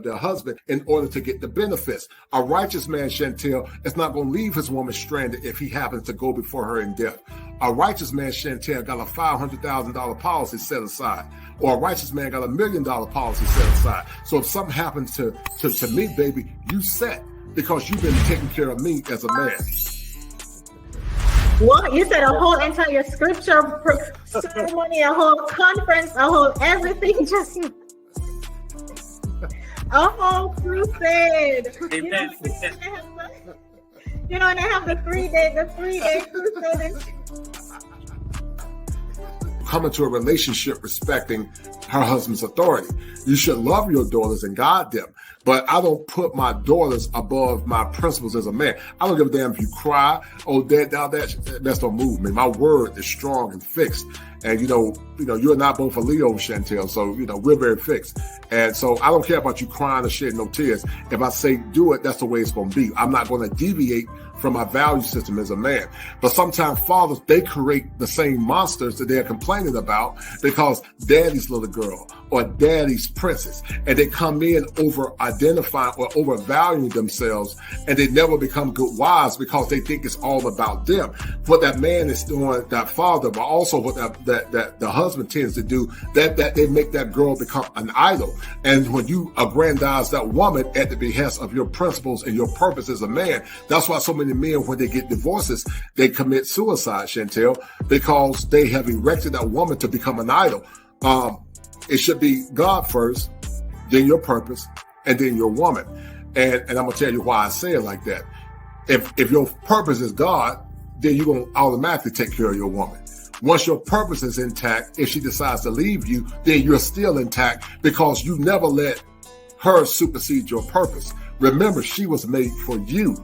their husband in order to get the benefits. A righteous man, Chantel, is not going to leave his woman stranded if he happens to go before her in death. A righteous man, Chantel, got a $500,000 policy set aside, or a righteous man got $1 million policy set aside. So if something happens to me, baby, you set, because you've been taking care of me as a man. What? You said a whole entire scripture ceremony, a whole conference, a whole everything, just a whole crusade. Amen. You know, and I have the three day crusade. Come into a relationship respecting her husband's authority. You should love your daughters and guide them. But I don't put my daughters above my principles as a man. I don't give a damn if you cry. Oh, that's don't move me. My word is strong and fixed. And you know, you're not both a Leo, Chantel. So, we're very fixed. And so I don't care about you crying or shedding no tears. If I say do it, that's the way it's going to be. I'm not going to deviate from my value system as a man. But sometimes fathers, they create the same monsters that they're complaining about because daddy's little girl or daddy's princess, and they come in over identifying or overvaluing themselves, and they never become good wives because they think it's all about them. What that man is doing, that father, but also what that the husband tends to do, that they make that girl become an idol. And when you aggrandize that woman at the behest of your principles and your purpose as a man, that's why so many men, when they get divorces, they commit suicide, Chantel, because they have erected that woman to become an idol. It should be God first, then your purpose, and then your woman. And I'm going to tell you why I say it like that. If your purpose is God, then you're going to automatically take care of your woman. Once your purpose is intact, if she decides to leave you, then you're still intact because you never let her supersede your purpose. Remember, she was made for you.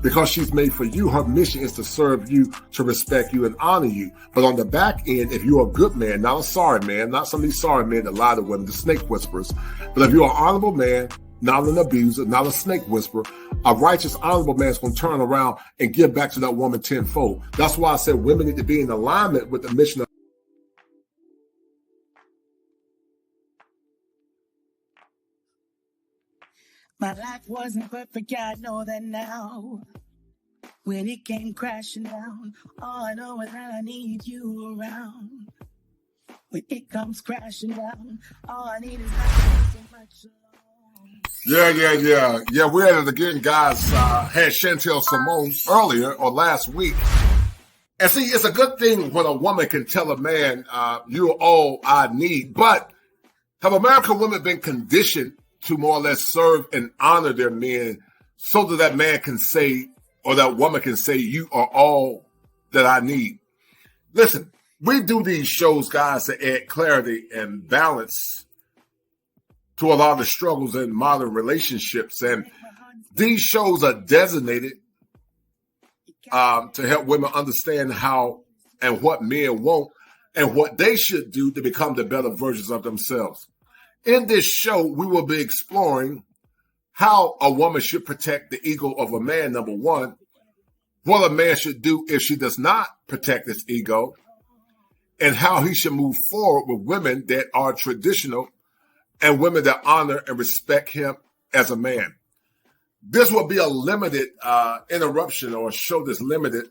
Because she's made for you, her mission is to serve you, to respect you, and honor you. But on the back end, if you're a good man, not a sorry man, not some of these sorry men that lie to women, the snake whisperers, but if you're an honorable man, not an abuser, not a snake whisperer, a righteous, honorable man is going to turn around and give back to that woman tenfold. That's why I said women need to be in alignment with the mission of my life wasn't perfect, I know that now. When it came crashing down, all I know is that I need you around. When it comes crashing down, all I need is not so much alone. Yeah, we're at it again, guys. Had Chantel Simone earlier or last week. And see, it's a good thing when a woman can tell a man, you're all I need. But have American women been conditioned to more or less serve and honor their men so that man can say, or that woman can say, you are all that I need? Listen, we do these shows, guys, to add clarity and balance to a lot of the struggles in modern relationships. And these shows are designated to help women understand how and what men want and what they should do to become the better versions of themselves. In this show, we will be exploring how a woman should protect the ego of a man, number one, what a man should do if she does not protect his ego, and how he should move forward with women that are traditional and women that honor and respect him as a man. This will be a limited interruption, or a show that's limited,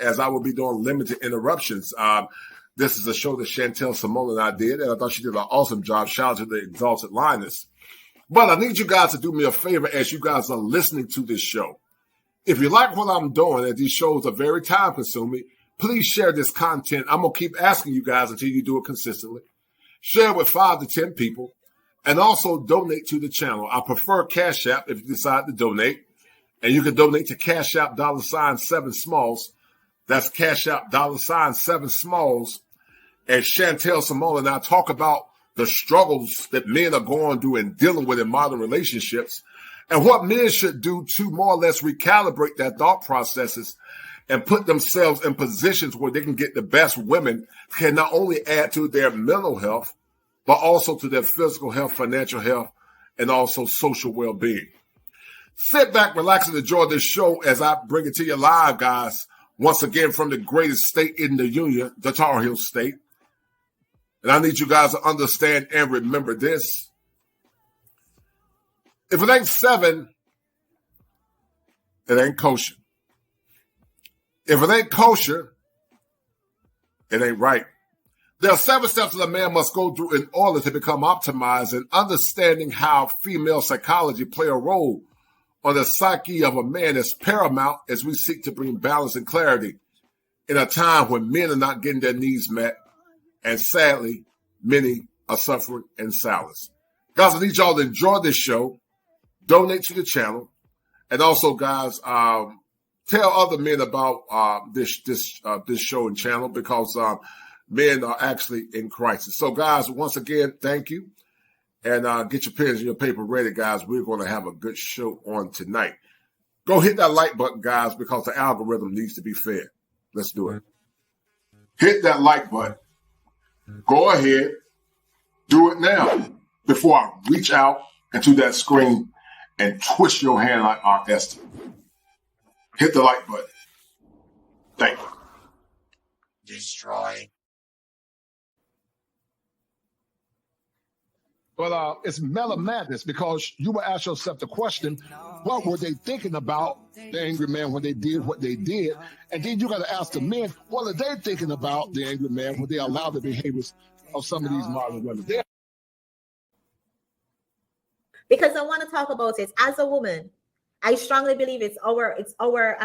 as I will be doing limited interruptions. This is a show that Chantel Simone and I did, and I thought she did an awesome job. Shout out to the Exalted Lioness. But I need you guys to do me a favor as you guys are listening to this show. If you like what I'm doing, and these shows are very time-consuming, please share this content. I'm going to keep asking you guys until you do it consistently. Share it with 5 to 10 people, and also donate to the channel. I prefer Cash App if you decide to donate, and you can donate to Cash App $7Smalls. That's Cash App $7Smalls. And Chantel Simone and I talk about the struggles that men are going through and dealing with in modern relationships, and what men should do to more or less recalibrate their thought processes and put themselves in positions where they can get the best women, can not only add to their mental health, but also to their physical health, financial health, and also social well-being. Sit back, relax, and enjoy this show as I bring it to you live, guys. Once again, from the greatest state in the union, the Tar Heel State. And I need you guys to understand and remember this. If it ain't 7, it ain't kosher. If it ain't kosher, it ain't right. There are 7 steps that a man must go through in order to become optimized, and understanding how female psychology play a role on the psyche of a man is paramount as we seek to bring balance and clarity in a time when men are not getting their needs met, and sadly, many are suffering in silence. Guys, I need y'all to enjoy this show, donate to the channel, and also, guys, tell other men about this show and channel, because men are actually in crisis. So, guys, once again, thank you. And get your pens and your paper ready, guys. We're going to have a good show on tonight. Go hit that like button, guys, because the algorithm needs to be fed. Let's do it. Hit that like button. Go ahead. Do it now before I reach out into that screen and twist your hand like Aunt Esther. Hit the like button. Thank you. Destroy. But it's mellow madness, because you will ask yourself the question, what were they thinking about, the angry man, when they did what they did? And then you got to ask the men, what are they thinking about, the angry man, when they allow the behaviors of some of these modern women? Because I want to talk about it as a woman. I strongly believe it's our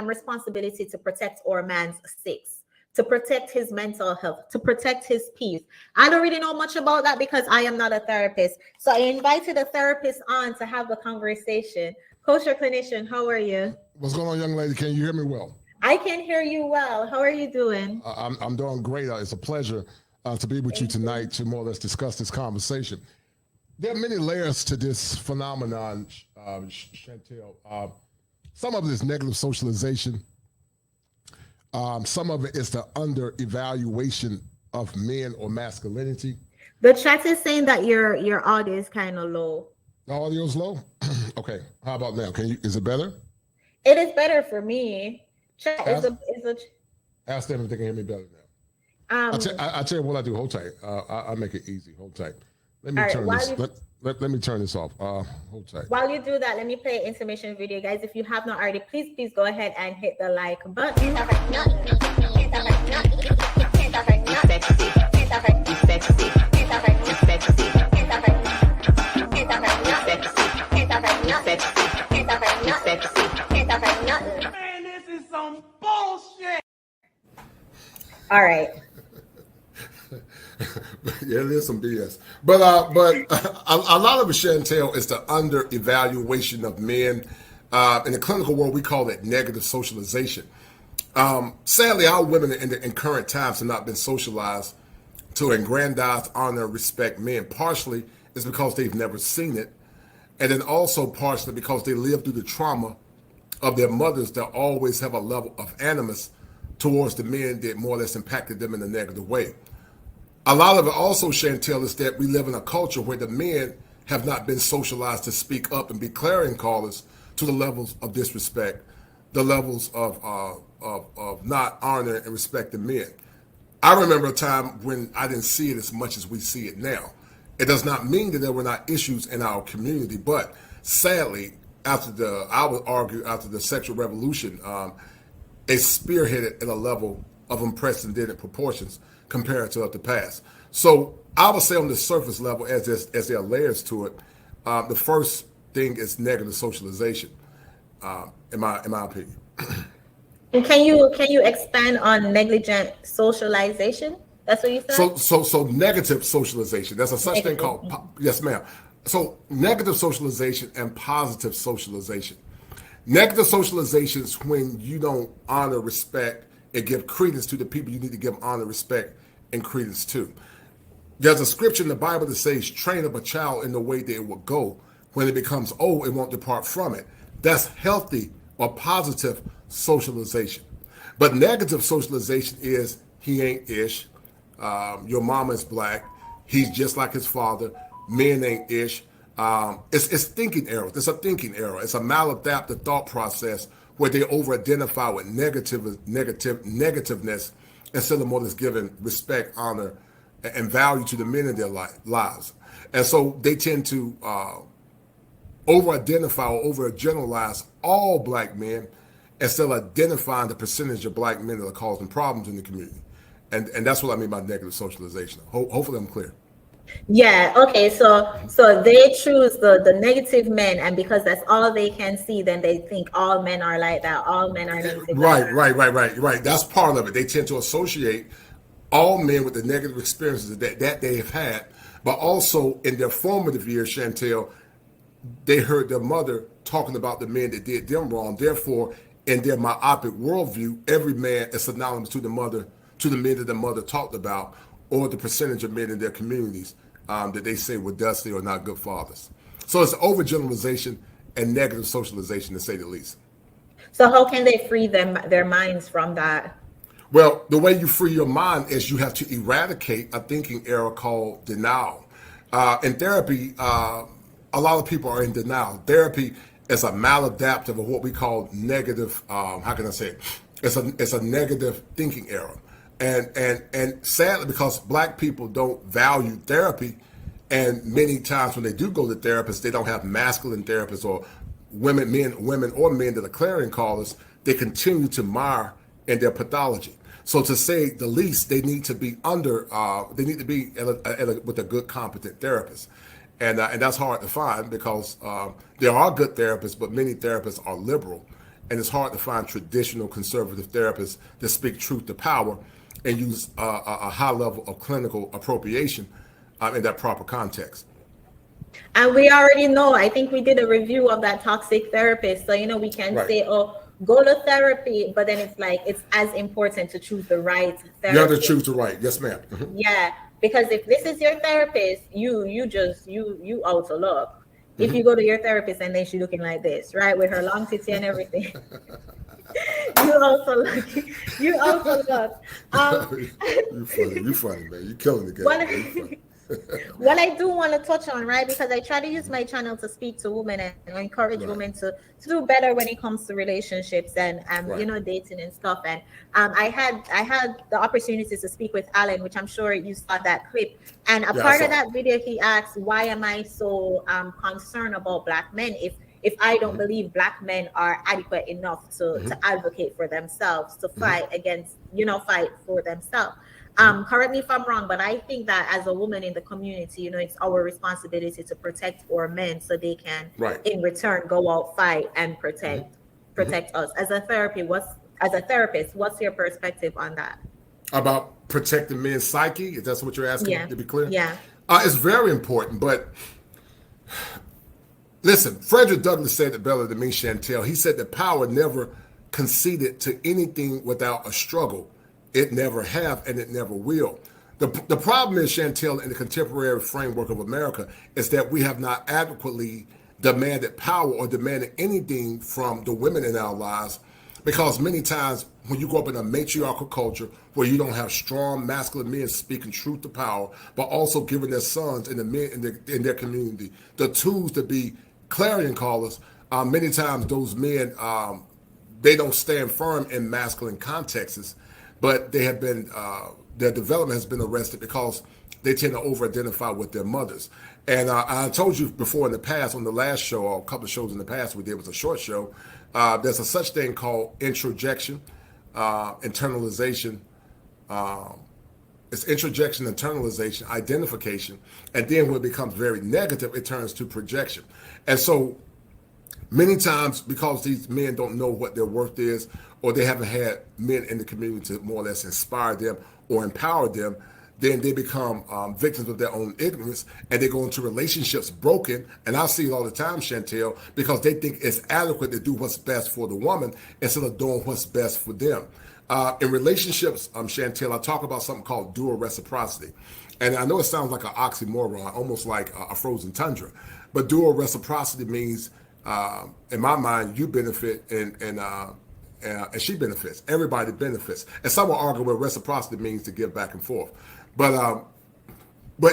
responsibility to protect our man's six, to protect his mental health, to protect his peace. I don't really know much about that because I am not a therapist. So I invited a therapist on to have the conversation. Kosher clinician, how are you? What's going on, young lady? Can you hear me well? I can hear you well. How are you doing? I'm doing great. It's a pleasure to be with you tonight to more or less discuss this conversation. There are many layers to this phenomenon, Chantel. Some of it is negative socialization. Some of it is the under-evaluation of men or masculinity. The chat is saying that your audio is kind of low. The audio's low? Okay. How about now? Is it better? It is better for me. Chat is a ask them if they can hear me better now. I'll tell you what I do. Hold tight. I'll make it easy. Hold tight. Let me turn this. Let me turn this off. Hold tight. While you do that, let me play an information video, guys. If you have not already, please go ahead and hit the like button. Man, this is some bullshit. All right. Yeah, there's some BS. But a lot of it, Chantel, is the under-evaluation of men. In the clinical world, we call it negative socialization. Sadly, our women in current times have not been socialized to aggrandize, honor, respect men. Partially, it's because they've never seen it. And then also partially because they live through the trauma of their mothers that always have a level of animus towards the men that more or less impacted them in a negative way. A lot of it also, Chantel, is that we live in a culture where the men have not been socialized to speak up and be clarion callers to the levels of disrespect, the levels of not honoring and respecting men. I remember a time when I didn't see it as much as we see it now. It does not mean that there were not issues in our community, but sadly, I would argue after the sexual revolution, it spearheaded at a level of unprecedented proportions compared to the past. So I would say on the surface level, as there are layers to it, the first thing is negative socialization, in my opinion. And can you expand on negligent socialization? That's what you said? So negative socialization. There's a such thing called, yes, ma'am. So negative socialization and positive socialization. Negative socialization is when you don't honor, respect, and give credence to the people you need to give honor, respect, and credence to. There's a scripture in the Bible that says, train up a child in the way that it will go. When it becomes old, it won't depart from it. That's healthy or positive socialization. But negative socialization is, he ain't ish, your mama is black, he's just like his father, men ain't ish. It's thinking error. It's a thinking error. It's a maladaptive thought process where they over-identify with negativeness instead of more than giving respect, honor, and value to the men in their lives. And so they tend to over-identify or over-generalize all black men instead of identifying the percentage of black men that are causing problems in the community. And that's what I mean by negative socialization. Hopefully I'm clear. Yeah, okay, so they choose the negative men, and because that's all they can see, then they think all men are like that, all men are negative. Right. That's part of it. They tend to associate all men with the negative experiences that they have had, but also in their formative years, Chantel, they heard their mother talking about the men that did them wrong. Therefore, in their myopic worldview, every man is synonymous to the men that the mother talked about, or the percentage of men in their communities that they say were dusty or not good fathers. So it's overgeneralization and negative socialization, to say the least. So how can they free their minds from that? Well, the way you free your mind is you have to eradicate a thinking error called denial. In therapy, a lot of people are in denial. Therapy is a maladaptive of what we call negative, how can I say it? It's a negative thinking error. And sadly, because black people don't value therapy, and many times when they do go to therapists, they don't have masculine therapists or women or men that are clarion callers, they continue to mire in their pathology. So to say the least, they need to be with a good, competent therapist. And that's hard to find because there are good therapists, but many therapists are liberal. And it's hard to find traditional conservative therapists that speak truth to power and use a high level of clinical appropriation in that proper context. And we already know, I think we did a review of that toxic therapist. So, we can say, oh, go to therapy, but then it's like, it's as important to choose the right therapist. You have to choose the right. Yes, ma'am. Mm-hmm. Yeah. Because if this is your therapist, you out of luck. Mm-hmm. If you go to your therapist and then she's looking like this, right, with her long titty and everything, you also lucky. You also luck. You funny, man. You killing the game. What I do want to touch on, right, because I try to use my channel to speak to women and encourage women to do better when it comes to relationships and dating and stuff. And I had the opportunity to speak with Alan, which I'm sure you saw that clip. And part of that video, he asked, why am I so concerned about black men if I don't believe black men are adequate enough to advocate for themselves, to fight against, fight for themselves. Correct me if I'm wrong, but I think that as a woman in the community, it's our responsibility to protect our men so they can, in return, go out, fight, and protect us. As a therapist, what's your perspective on that? About protecting men's psyche? If that's what you're asking, to be clear? Yeah. It's very important, but listen, Frederick Douglass said it better than me, Chantel. He said that power never conceded to anything without a struggle. It never have, and it never will. The problem is, Chantel, in the contemporary framework of America, is that we have not adequately demanded power or demanded anything from the women in our lives, because many times when you grow up in a matriarchal culture where you don't have strong masculine men speaking truth to power, but also giving their sons and the men in their community the tools to be clarion callers, many times those men, they don't stand firm in masculine contexts. But they have been, their development has been arrested because they tend to over-identify with their mothers. And I told you before in the past, on the last show, or a couple of shows in the past we did, was a short show, there's a such thing called introjection, internalization. It's introjection, internalization, identification. And then when it becomes very negative, it turns to projection. And so many times, because these men don't know what their worth is, or they haven't had men in the community to more or less inspire them or empower them, then they become victims of their own ignorance, and they go into relationships broken. And I see it all the time, Chantel, because they think it's adequate to do what's best for the woman instead of doing what's best for them. In relationships, Chantel, I talk about something called dual reciprocity. And I know it sounds like an oxymoron, almost like a frozen tundra, but dual reciprocity means, in my mind, you benefit and she benefits. Everybody benefits. And some will argue what reciprocity means to give back and forth. But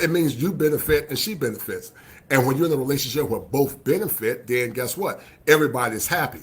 it means you benefit and she benefits. And when you're in a relationship where both benefit, then guess what? Everybody's happy.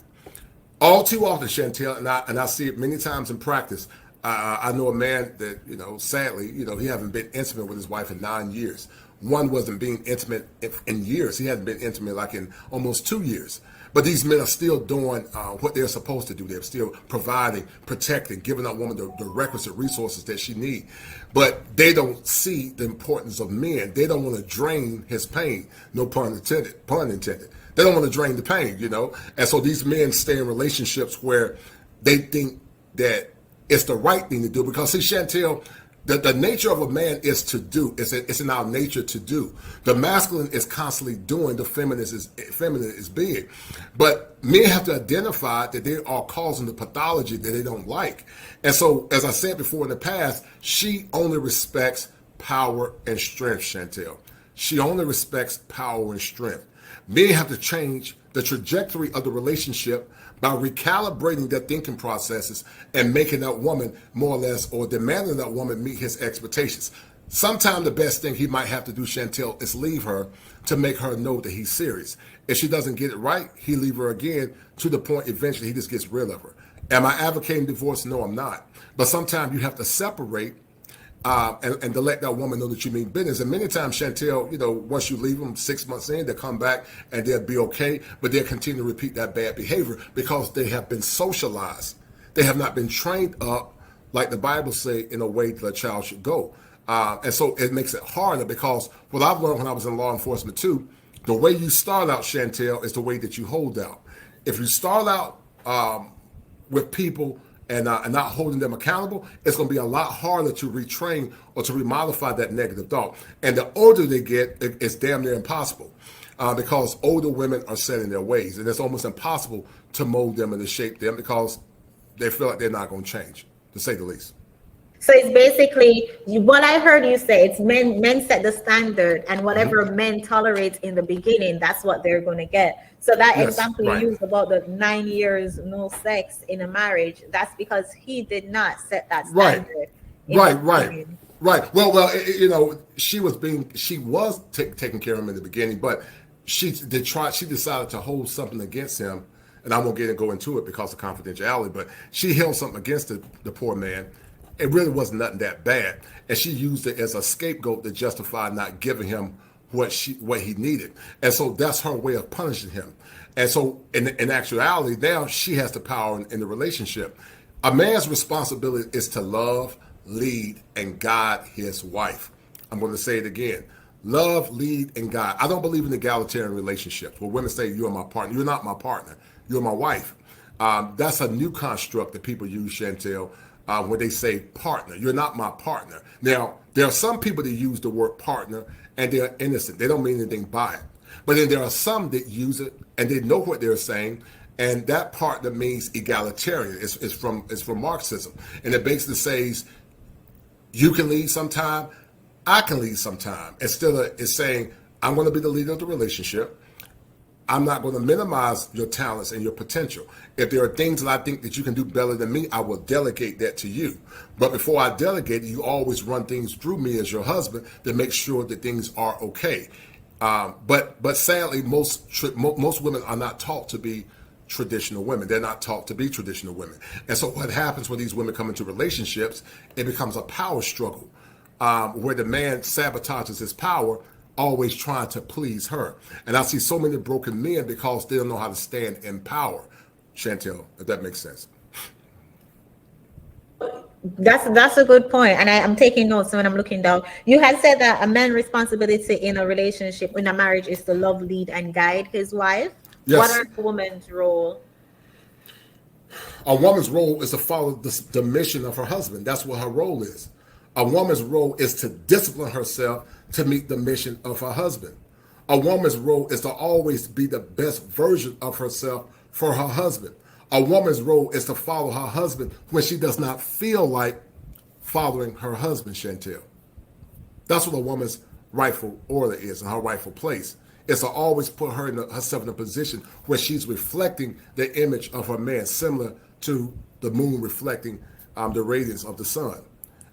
All too often, Chantel, and I see it many times in practice. I know a man that, sadly, he hasn't been intimate with his wife in 9 years. one wasn't being intimate in years. He hadn't been intimate like in almost 2 years. But these men are still doing what they're supposed to do. They're still providing, protecting, giving that woman the requisite resources that she needs. But they don't see the importance of men. They don't want to drain his pain. No pun intended. Pun intended. They don't want to drain the pain, you know. And so these men stay in relationships where they think that it's the right thing to do. Because see, Chantel, the nature of a man is to do. It's in our nature to do. The masculine is constantly doing. The feminine is being. But men have to identify that they are causing the pathology that they don't like. And so, as I said before in the past, she only respects power and strength, Chantel. She only respects power and strength. Men have to change the trajectory of the relationship by recalibrating their thinking processes and making that woman more or less, or demanding that woman meet his expectations. Sometimes the best thing he might have to do, Chantel, is leave her to make her know that he's serious. If she doesn't get it right, he leave her again, to the point eventually he just gets rid of her. Am I advocating divorce? No, I'm not. But sometimes you have to separate and to let that woman know that you mean business. And many times, Chantel, you know, once you leave them 6 months in, they'll come back and they'll be okay, but they'll continue to repeat that bad behavior because they have been socialized. They have not been trained up, like the Bible say, in a way that a child should go. And so it makes it harder, because what I've learned when I was in law enforcement too, the way you start out, Chantel, is the way that you hold out. If you start out with people and not holding them accountable, it's going to be a lot harder to retrain or to remodify that negative thought. And the older they get, it's damn near impossible, because older women are set in their ways, and it's almost impossible to mold them and to shape them because they feel like they're not going to change, to say the least. So it's basically what I heard you say. It's men set the standard, and whatever men tolerate in the beginning, that's what they're going to get. So that example you used about the 9 years no sex in a marriage, that's because he did not set that standard. Right. Well, you know, she was taking care of him in the beginning, but she decided to hold something against him, and I won't go into it because of confidentiality, but she held something against the poor man. It really wasn't nothing that bad, and she used it as a scapegoat to justify not giving him what he needed. And so that's her way of punishing him. And so in actuality, now she has the power in the relationship. A man's responsibility is to love, lead, and guide his wife. I'm going to say it again. Love, lead, and guide. I don't believe in egalitarian relationships where women say, you're my partner. You're not my partner. You're my wife. That's a new construct that people use, Chantel, where they say partner. You're not my partner. Now, there are some people that use the word partner and they're innocent. They don't mean anything by it. But then there are some that use it and they know what they're saying, and that partner means egalitarian. It's from Marxism. And it basically says, you can lead sometime, I can lead sometime. Instead of it's saying, I'm going to be the leader of the relationship. I'm not going to minimize your talents and your potential. If there are things that I think that you can do better than me, I will delegate that to you. But before I delegate, you always run things through me as your husband to make sure that things are okay. But sadly, most women are not taught to be traditional women. They're not taught to be traditional women. And so what happens when these women come into relationships, it becomes a power struggle where the man sabotages his power, always trying to please her. And I see so many broken men because they don't know how to stand in power. Chantel, if that makes sense. That's a good point, and I'm taking notes when I'm looking down. You had said that a man's responsibility in a relationship, in a marriage, is to love, lead, and guide his wife. Yes. What are the woman's role? A woman's role is to follow the mission of her husband. That's what her role is. A woman's role is to discipline herself to meet the mission of her husband. A woman's role is to always be the best version of herself for her husband. A woman's role is to follow her husband when she does not feel like following her husband, Chantel. That's what a woman's rightful order is and her rightful place. It's to always put herself in a position where she's reflecting the image of her man, similar to the moon reflecting the radiance of the sun.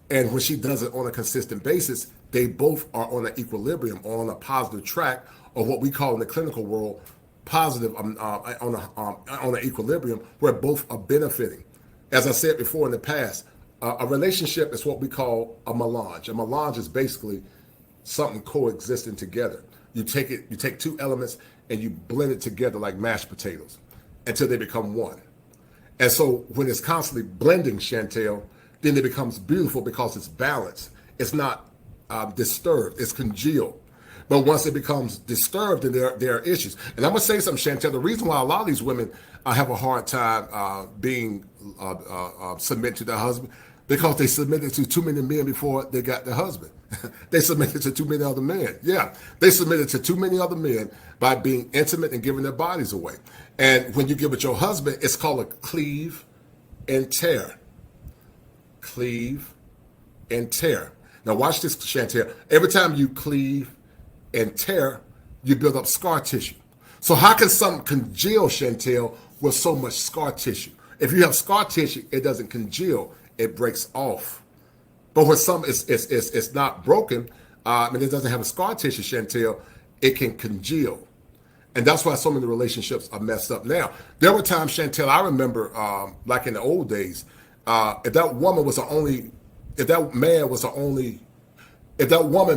And when she does it on a consistent basis, they both are on an equilibrium, or on a positive track, or what we call in the clinical world, positive on an equilibrium where both are benefiting. As I said before in the past, a relationship is what we call a melange. A melange is basically something coexisting together. You take two elements and you blend it together like mashed potatoes until they become one. And so when it's constantly blending, Chantel, then it becomes beautiful because it's balanced. It's not disturbed. It's congealed. But once it becomes disturbed, then there are issues. And I'm going to say something, Chantel. The reason why a lot of these women have a hard time being submitted to their husband, because they submitted to too many men before they got their husband. They submitted to too many other men. Yeah, they submitted to too many other men by being intimate and giving their bodies away. And when you give it your husband, it's called a cleave and tear. Cleave and tear. Now watch this, Chantel. Every time you cleave and tear, you build up scar tissue. So how can something congeal, Chantel, with so much scar tissue? If you have scar tissue, it doesn't congeal, it breaks off. But when something is not broken, and it doesn't have a scar tissue, Chantel, it can congeal. And that's why so many relationships are messed up now. There were times, Chantel, I remember, like in the old days, if that woman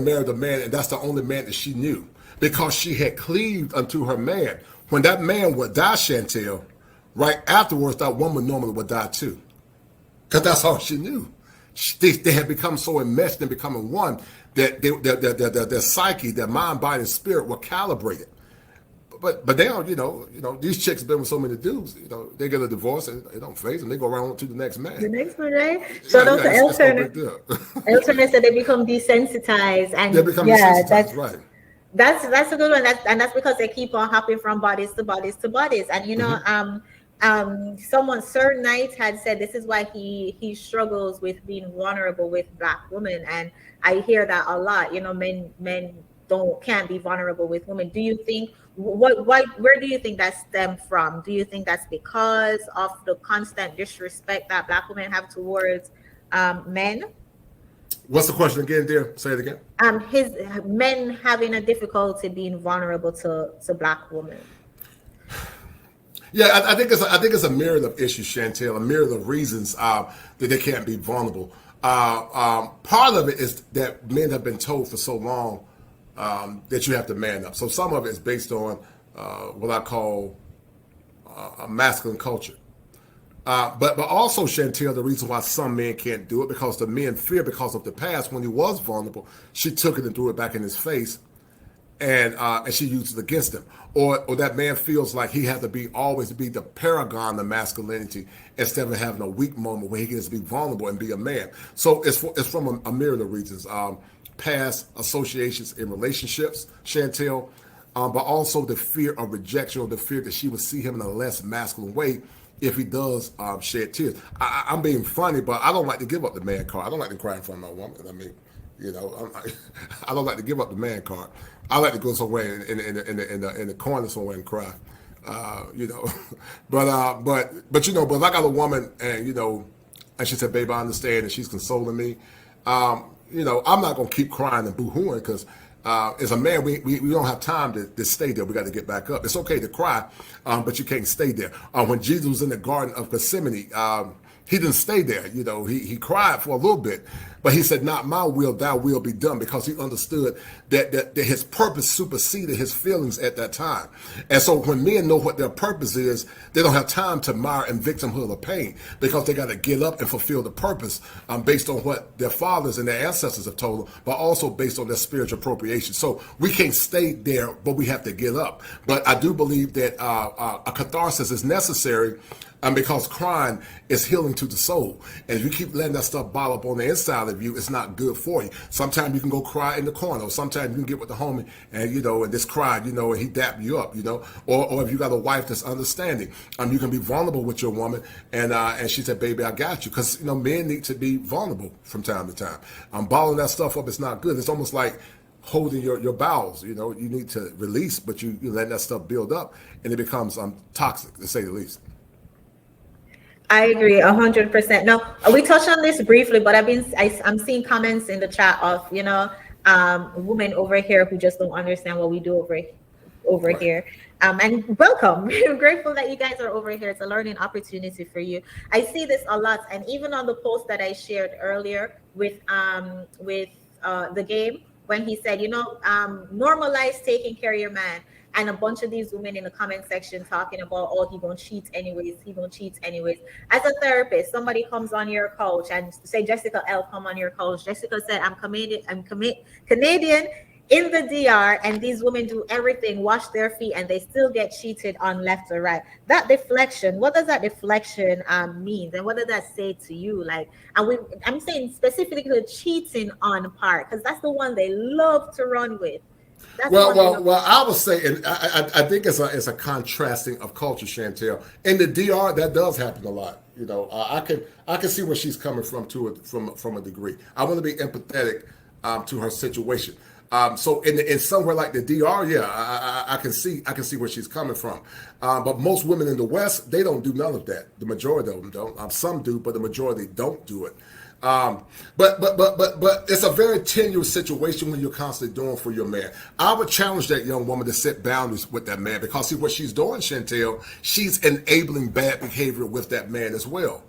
married a man and that's the only man that she knew, because she had cleaved unto her man, when that man would die, Chantel, right afterwards, that woman normally would die too. Because that's all she knew. They had become so enmeshed and becoming one that their psyche, their mind, body, and spirit were calibrated. But now, these chicks have been with so many dudes, they get a divorce and it don't phase them. They go around to the next man. The next one, right? So those are alternate that they become desensitized. And they become desensitized, right. That's a good one. That's because they keep on hopping from bodies to bodies to bodies. And someone, Sir Knight, had said this is why he struggles with being vulnerable with Black women, and I hear that a lot. Men can't be vulnerable with women. Do you think where do you think that stemmed from? Do you think that's because of the constant disrespect that Black women have towards men? What's the question again, dear? Say it again. His men having a difficulty being vulnerable to Black women. Yeah, I think it's a myriad of issues, Chantel, a myriad of reasons that they can't be vulnerable. Part of it is that men have been told for so long that you have to man up. So some of it is based on what I call a masculine culture. But also, Chantel, the reason why some men can't do it, because the men fear because of the past. When he was vulnerable, she took it and threw it back in his face, and she used it against him. Or that man feels like he has to always be the paragon of masculinity instead of having a weak moment where he gets to be vulnerable and be a man. So it's from a myriad of reasons. Past associations in relationships, Chantel, but also the fear of rejection, or the fear that she would see him in a less masculine way if he does shed tears. I'm being funny, but I don't like to give up the man card. I don't like to cry in front of my woman. I mean, I don't like to give up the man card. I like to go somewhere in the corner somewhere and cry. But if I got a woman and she said, "Babe, I understand," and she's consoling me, I'm not gonna keep crying and boo-hooing, because as a man, we don't have time to stay there. We got to get back up. It's okay to cry, but you can't stay there. When Jesus was in the Garden of Gethsemane, he didn't stay there. He cried for a little bit, but he said, "Not my will, thy will be done," because he understood that his purpose superseded his feelings at that time. And so when men know what their purpose is, they don't have time to mire in victimhood or pain, because they got to get up and fulfill the purpose based on what their fathers and their ancestors have told them, but also based on their spiritual appropriation. So we can't stay there, but we have to get up. But I do believe that a catharsis is necessary, because crying is healing to the soul. And if you keep letting that stuff bottle up on the inside of you, it's not good for you. Sometimes you can go cry in the corner, or sometimes you can get with the homie and and just cry, and he dap you up, or if you got a wife that's understanding, you can be vulnerable with your woman, and she said, "Baby, I got you," because men need to be vulnerable from time to time. Bottling that stuff up is not good. It's almost like holding your bowels. You need to release, but you let that stuff build up, and it becomes toxic, to say the least. I agree 100%. No, we touched on this briefly, but I'm seeing comments in the chat of women over here who just don't understand what we do over Right. here. And welcome. I'm grateful that you guys are over here. It's a learning opportunity for you. I see this a lot, and even on the post that I shared earlier with the game, when he said, normalize taking care of your man. And a bunch of these women in the comment section talking about, oh, he gonna cheat anyways, he gonna cheat anyways. As a therapist, somebody comes on your couch and say, Jessica L, come on your couch. Jessica said, I'm Canadian in the DR, and these women do everything, wash their feet, and they still get cheated on left or right. That deflection, what does that deflection mean? And what does that say to you? Like, I'm saying specifically cheating on part, because that's the one they love to run with. Well, I would say, and I think it's a contrasting of culture, Chantel. In the DR, that does happen a lot. I can see where she's coming from from a degree. I want to be empathetic to her situation. So in somewhere like the DR, yeah, I can see where she's coming from. But most women in the West, they don't do none of that. The majority of them don't. Some do, but the majority don't do it. But it's a very tenuous situation when you're constantly doing for your man. I would challenge that young woman to set boundaries with that man, because see what she's doing, Chantel, she's enabling bad behavior with that man as well.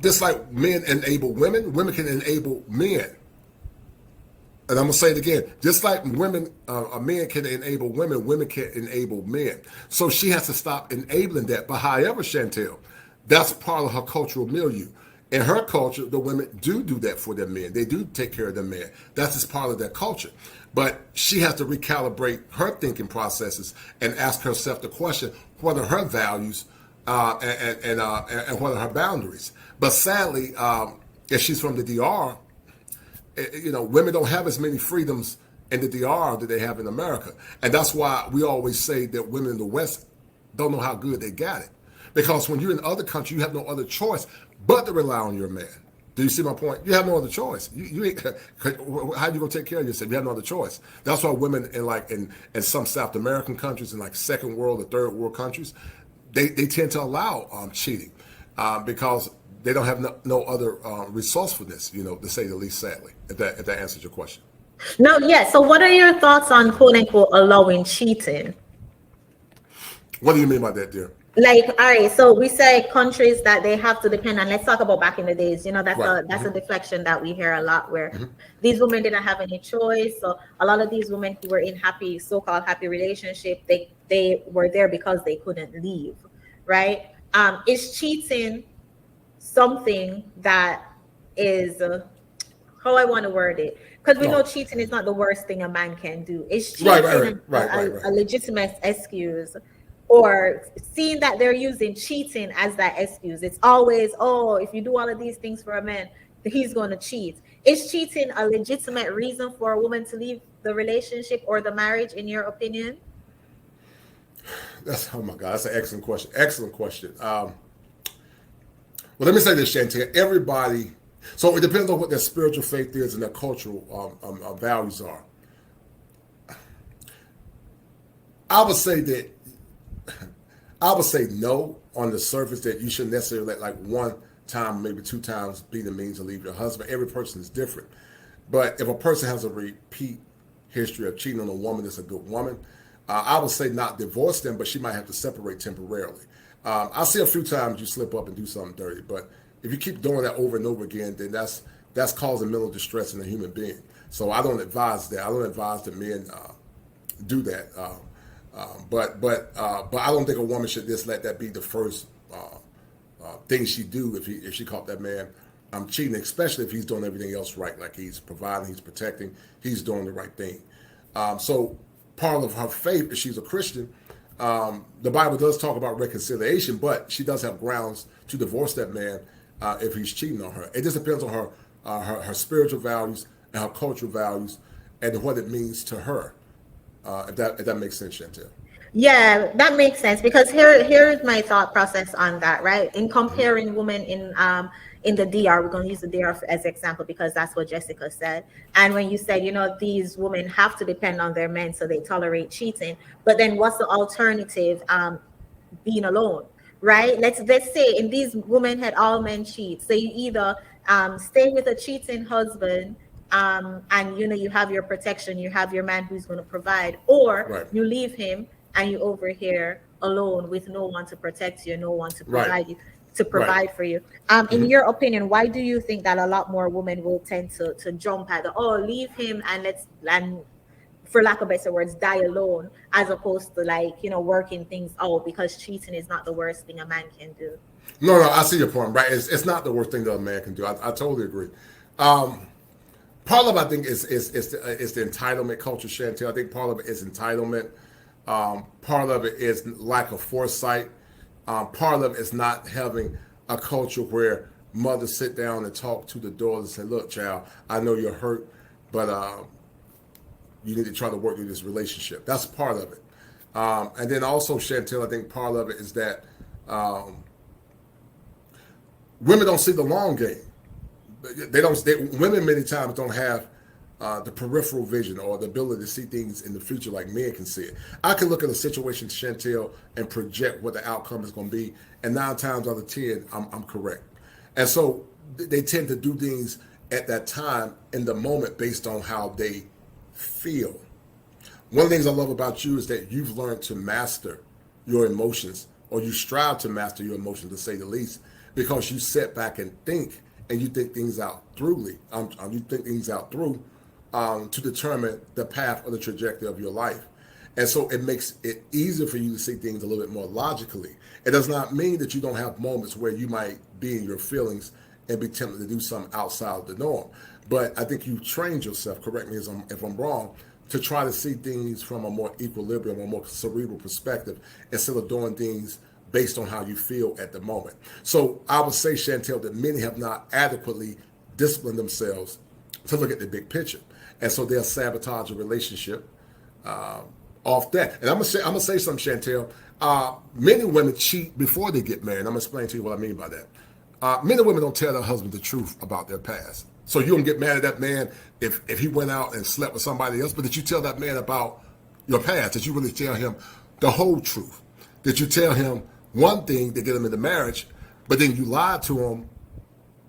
Just like men enable women, women can enable men. And I'm gonna say it again, just like men can enable women, women can enable men. So she has to stop enabling that. But however, Chantel, that's part of her cultural milieu. In her culture, the women do that for their men. They do take care of their men. That's just part of their culture. But she has to recalibrate her thinking processes and ask herself the question: what are her values and what are her boundaries? But sadly, if she's from the DR, women don't have as many freedoms in the DR that they have in America, and that's why we always say that women in the West don't know how good they got it. Because when you're in other countries, you have no other choice but to rely on your man. Do you see my point? You have no other choice. You ain't, how you gonna take care of yourself? You have no other choice. That's why women in some South American countries, in like second world or third world countries, they tend to allow cheating because they don't have no other resourcefulness, to say the least. Sadly, if that answers your question. No, yeah. So, what are your thoughts on quote unquote allowing cheating? What do you mean by that, dear? Like, all right, so we say countries that they have to depend on. Let's talk about back in the days. That's Right. a deflection that we hear a lot, where these women didn't have any choice. So a lot of these women who were in so-called happy relationship, they were there because they couldn't leave, right? Is cheating something that is how I want to word it? Because we know cheating is not the worst thing a man can do. Is cheating a legitimate excuse? Or seeing that they're using cheating as that excuse. It's always, if you do all of these things for a man, he's going to cheat. Is cheating a legitimate reason for a woman to leave the relationship or the marriage, in your opinion? Oh my God, that's an excellent question. Excellent question. Well, let me say this, Chantel. Everybody, so it depends on what their spiritual faith is and their cultural values are. I would say no on the surface, that you shouldn't necessarily let like one time, maybe two times be the means to leave your husband. Every person is different. But if a person has a repeat history of cheating on a woman that's a good woman, I would say not divorce them, but she might have to separate temporarily. I see a few times you slip up and do something dirty, but if you keep doing that over and over again, then that's causing mental distress in a human being. So I don't advise that. I don't advise that men do that. But I don't think a woman should just let that be the first thing she do if she caught that man cheating, especially if he's doing everything else right, like he's providing, he's protecting, he's doing the right thing. So part of her faith, if she's a Christian, the Bible does talk about reconciliation, but she does have grounds to divorce that man if he's cheating on her. It just depends on her spiritual values and her cultural values and what it means to her. If that makes sense, Chantel. Yeah, that makes sense, because here's my thought process on that, right? In comparing women in the DR, we're going to use the DR as example because that's what Jessica said. And when you said, these women have to depend on their men, so they tolerate cheating. But then what's the alternative? Being alone, right? Let's say in these women had all men cheat. So you either stay with a cheating husband, and you have your protection, you have your man who's going to provide, or you leave him and you over here alone with no one to protect you, no one to provide you. to provide for you. In your opinion, why do you think that a lot more women will tend to jump at the, oh, leave him and for lack of better words, die alone, as opposed to, like, you know, working things out, because cheating is not the worst thing a man can do? No, I see your point, right? It's not the worst thing that a man can do. I totally agree. Part of it, I think, is the entitlement culture, Chantel. I think part of it is entitlement. Part of it is lack of foresight. Part of it is not having a culture where mothers sit down and talk to the daughters and say, look, child, I know you're hurt, but you need to try to work through this relationship. That's part of it. And then also, Chantel, I think part of it is that women don't see the long game. Women many times don't have the peripheral vision or the ability to see things in the future like men can see it. I can look at a situation, Chantel, and project what the outcome is going to be, and 9 times out of 10, I'm correct. And so they tend to do things at that time in the moment based on how they feel. One of the things I love about you is that you've learned to master your emotions, or you strive to master your emotions, to say the least, because you sit back and think, and you think things out through. To determine the path or the trajectory of your life. And so it makes it easier for you to see things a little bit more logically. It does not mean that you don't have moments where you might be in your feelings and be tempted to do something outside of the norm. But I think you've trained yourself, correct me if I'm wrong, to try to see things from a more equilibrium, a more cerebral perspective, instead of doing things based on how you feel at the moment. So I would say, Chantel, that many have not adequately disciplined themselves to look at the big picture. And so they'll sabotage a relationship off that. And I'm gonna say something, Chantel. Many women cheat before they get married. I'm gonna explain to you what I mean by that. Many women don't tell their husband the truth about their past. So you don't get mad at that man if he went out and slept with somebody else, but that you tell that man about your past, that you really tell him the whole truth, that you tell him one thing to get him into marriage, but then you lie to him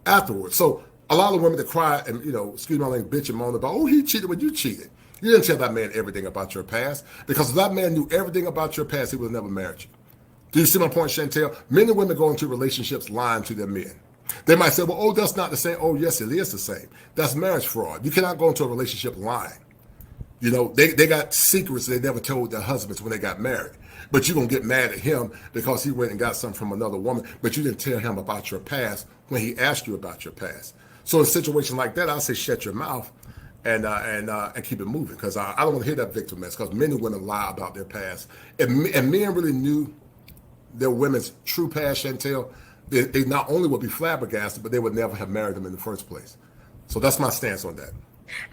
afterwards. So a lot of women that cry and, excuse my language, bitch and moan about, oh, he cheated when you cheated. You didn't tell that man everything about your past, because if that man knew everything about your past, he would have never married you. Do you see my point, Chantel? Men and women go into relationships lying to their men. They might say, well, oh, that's not the same. Oh, yes, it is the same. That's marriage fraud. You cannot go into a relationship lying. They got secrets they never told their husbands when they got married. But you're going to get mad at him because he went and got something from another woman, but you didn't tell him about your past when he asked you about your past. So in a situation like that, I say shut your mouth and keep it moving, because I don't want to hear that victim mess, because men and women lie about their past. And men really knew their women's true past, Chantel, they not only would be flabbergasted, but they would never have married them in the first place. So that's my stance on that.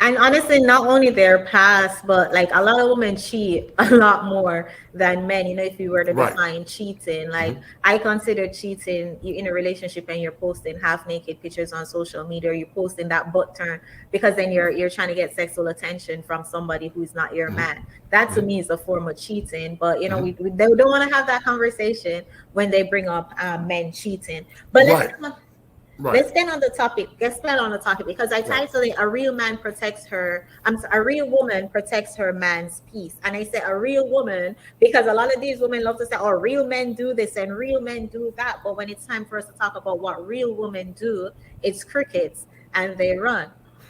And honestly, not only their past, but like a lot of women cheat a lot more than men. If you were to define cheating, like I consider cheating, you in a relationship and you're posting half naked pictures on social media, or you're posting that butt turn, because then you're trying to get sexual attention from somebody who's not your man. That to me is a form of cheating. But we don't want to have that conversation when they bring up men cheating. But let's get on the topic. Because I titled it "A Real Man Protects Her." A real woman protects her man's peace, and I say a real woman because a lot of these women love to say, "Oh, real men do this and real men do that." But when it's time for us to talk about what real women do, it's crickets and they run.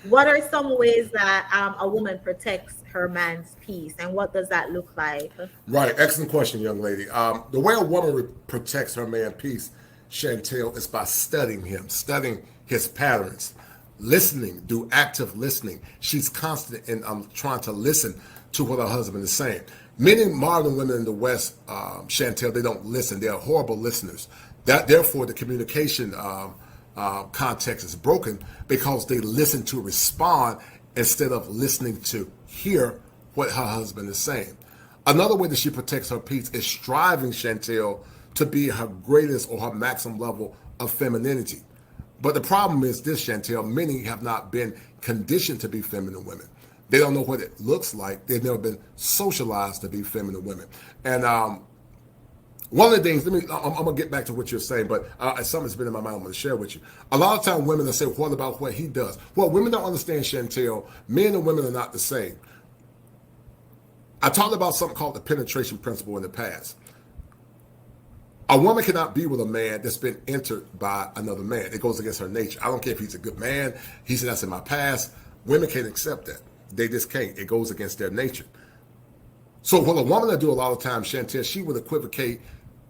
What are some ways that a woman protects her man's peace, and what does that look like? Right, excellent question, young lady. The way a woman protects her man's peace, Chantel, is by studying him, studying his patterns, listening, do active listening. She's constant in trying to listen to what her husband is saying. Many modern women in the West, Chantel, they don't listen. They're horrible listeners. Therefore, the communication context is broken, because they listen to respond instead of listening to hear what her husband is saying. Another way that she protects her peace is striving, Chantel, to be her greatest or her maximum level of femininity. But the problem is this, Chantel, many have not been conditioned to be feminine women. They don't know what it looks like. They've never been socialized to be feminine women. And one of the things, I'm going to get back to what you're saying, but something that's been in my mind I'm going to share with you. A lot of times women will say, what about what he does? Well, women don't understand, Chantel, men and women are not the same. I talked about something called the penetration principle in the past. A woman cannot be with a man that's been entered by another man. It goes against her nature. I don't care if he's a good man. He said that's in my past. Women can't accept that. They just can't. It goes against their nature. So what a woman will do a lot of times, Chantel, she would equivocate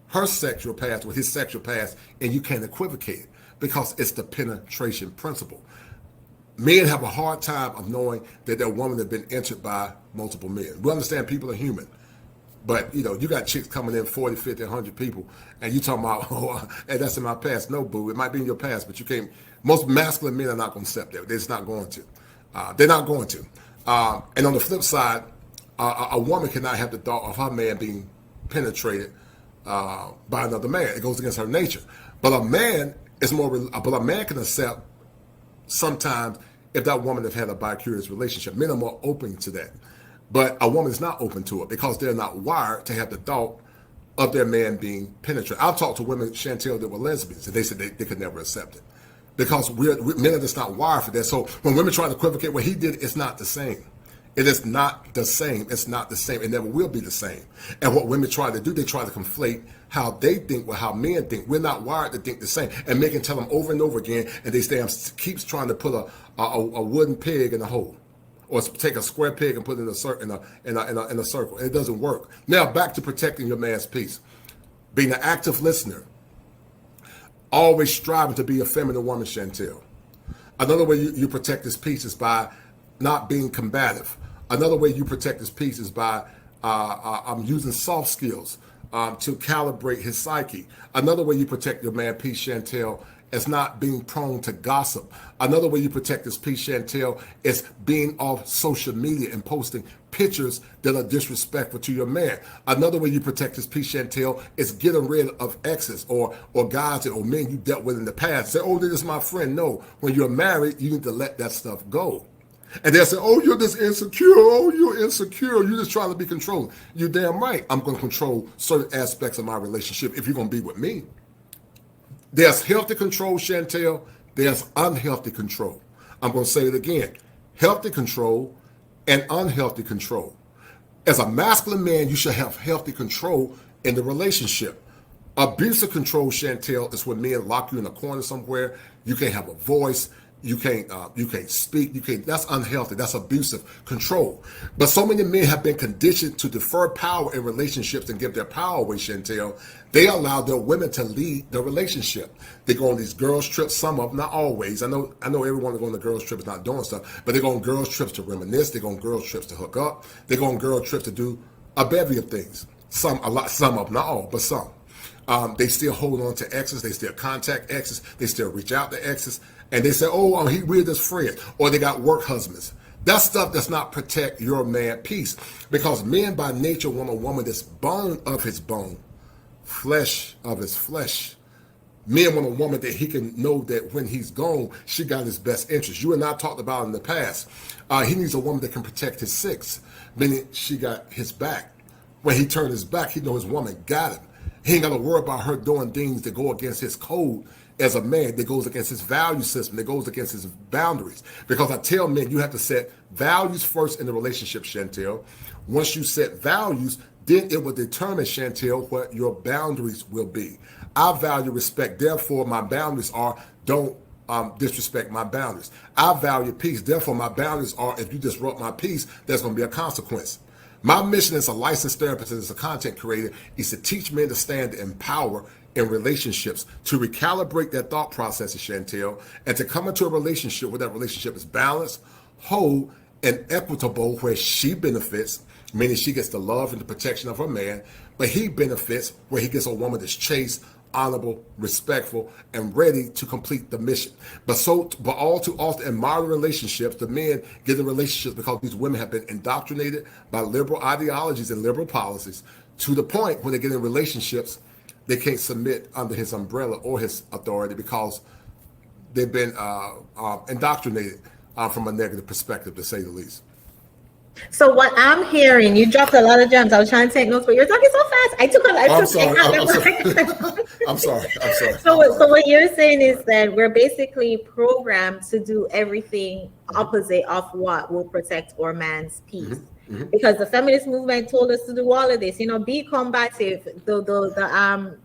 her sexual past with his sexual past, and you can't equivocate it because it's the penetration principle. Men have a hard time of knowing that their woman has been entered by multiple men. We understand people are human. But, you know, you got chicks coming in 40, 50, 100 people, and you talking about, oh, hey, that's in my past. No, boo, it might be in your past, but you can't. Most masculine men are not going to accept that. They're just not going to. They're not going to. And on the flip side, a woman cannot have the thought of her man being penetrated by another man. It goes against her nature. But a man is more. But a man can accept sometimes if that woman has had a bi-curious relationship. Men are more open to that. But a woman is not open to it because they're not wired to have the thought of their man being penetrated. I've talked to women, Chantel, that were lesbians, and they said they could never accept it because men are just not wired for that. So when women try to equivocate what he did, it's not the same. It is not the same. It's not the same. It never will be the same. And what women try to do, they try to conflate how they think with how men think. We're not wired to think the same. And men can tell them over and over again, and they keeps trying to put a wooden peg in a hole. Or take a square peg and put it in a circle. It doesn't work. Now back to protecting your man's peace. Being an active listener. Always striving to be a feminine woman, Chantel. Another way you protect his peace is by not being combative. Another way you protect his peace is by using soft skills to calibrate his psyche. Another way you protect your man's peace, Chantel, is not being prone to gossip. Another way you protect his peace, Chantel, is being off social media and posting pictures that are disrespectful to your man. Another way you protect his peace, Chantel, is getting rid of exes or guys or men you dealt with in the past. Say, oh, this is my friend. No, when you're married, you need to let that stuff go. And they'll say, oh, you're just insecure. Oh, you're insecure. You're just trying to be controlling. You're damn right. I'm going to control certain aspects of my relationship if you're going to be with me. There's healthy control, Chantel. There's unhealthy control. I'm going to say it again. Healthy control and unhealthy control. As a masculine man, you should have healthy control in the relationship. Abusive control, Chantel, is when men lock you in a corner somewhere. You can't have a voice. You can't speak. That's unhealthy. That's abusive control. But so many men have been conditioned to defer power in relationships and give their power away, Chantel. They allow their women to lead the relationship. They go on these girls' trips, some of them, not always. I know everyone that goes on the girls' trip is not doing stuff, but they go on girls' trips to reminisce. They go on girls' trips to hook up. They go on girls' trips to do a bevy of things. Some of them, not all, but some. They still hold on to exes. They still contact exes. They still reach out to exes. And they say, oh, we're just friends. Or they got work husbands. That stuff does not protect your man peace. Because men by nature want a woman that's bone of his bone, flesh of his flesh. Men want a woman that he can know that when he's gone, she got his best interest. You and I talked about in the past. He needs a woman that can protect his six, meaning she got his back. When he turned his back, he know his woman got him. He ain't got to worry about her doing things that go against his code as a man, that goes against his value system, that goes against his boundaries. Because I tell men, you have to set values first in the relationship, Chantel. Once you set values, then it will determine, Chantel, what your boundaries will be. I value respect, therefore my boundaries are don't disrespect my boundaries. I value peace, therefore my boundaries are if you disrupt my peace, there's going to be a consequence. My mission as a licensed therapist and as a content creator is to teach men to stand in power in relationships, to recalibrate their thought processes, Chantel, and to come into a relationship where that relationship is balanced, whole, and equitable, where she benefits, meaning she gets the love and the protection of her man, but he benefits where he gets a woman that's chaste, honorable, respectful, and ready to complete the mission. But all too often in modern relationships, the men get in relationships because these women have been indoctrinated by liberal ideologies and liberal policies to the point when they get in relationships, they can't submit under his umbrella or his authority because they've been indoctrinated from a negative perspective, to say the least. So what I'm hearing, you dropped a lot of gems. I was trying to take notes, but you're talking so fast. I'm sorry. So what you're saying is that we're basically programmed to do everything opposite of what will protect our man's peace. because the feminist movement told us to do all of this, be combative,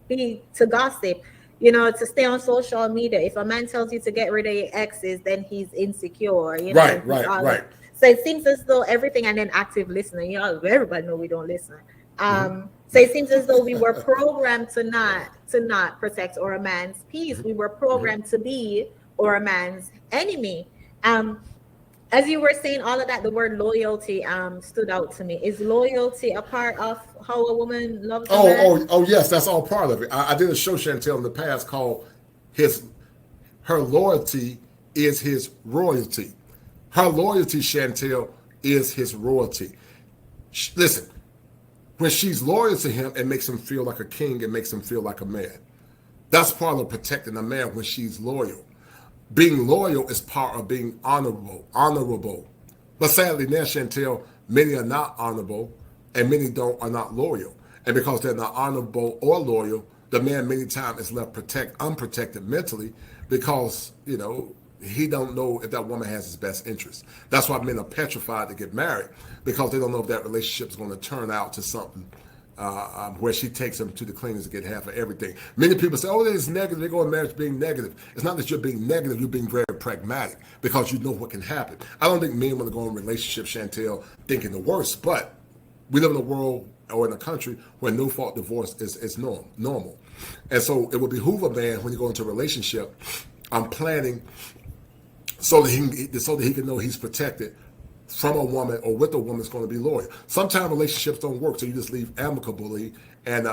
be to gossip, to stay on social media. If a man tells you to get rid of your exes, then he's insecure, Right. So it seems as though everything, and then active listening, everybody know we don't listen. So it seems as though we were programmed to not protect our man's peace. We were programmed to be our man's enemy. As you were saying all of that, the word loyalty stood out to me. Is loyalty a part of how a woman loves a man? Oh, yes, that's all part of it. I did a show, Chantel, in the past called Her Loyalty is His Royalty. Her loyalty, Chantel, is his royalty. Listen, when she's loyal to him, it makes him feel like a king. It makes him feel like a man. That's part of protecting a man when she's loyal. Being loyal is part of being honorable. But sadly, now, Chantel, many are not honorable and many are not loyal. And because they're not honorable or loyal, the man many times is left unprotected mentally because, he don't know if that woman has his best interest. That's why men are petrified to get married, because they don't know if that relationship is going to turn out to something where she takes him to the cleaners to get half of everything. Many people say, oh, it's negative. They go in marriage being negative. It's not that you're being negative. You're being very pragmatic because you know what can happen. I don't think men want to go in relationships, Chantel, thinking the worst, but we live in a world or in a country where no-fault divorce is normal. And so it would behoove a man when you go into a relationship, planning so that he can know he's protected from a woman or with a woman that's going to be loyal. Sometimes relationships don't work, so you just leave amicably and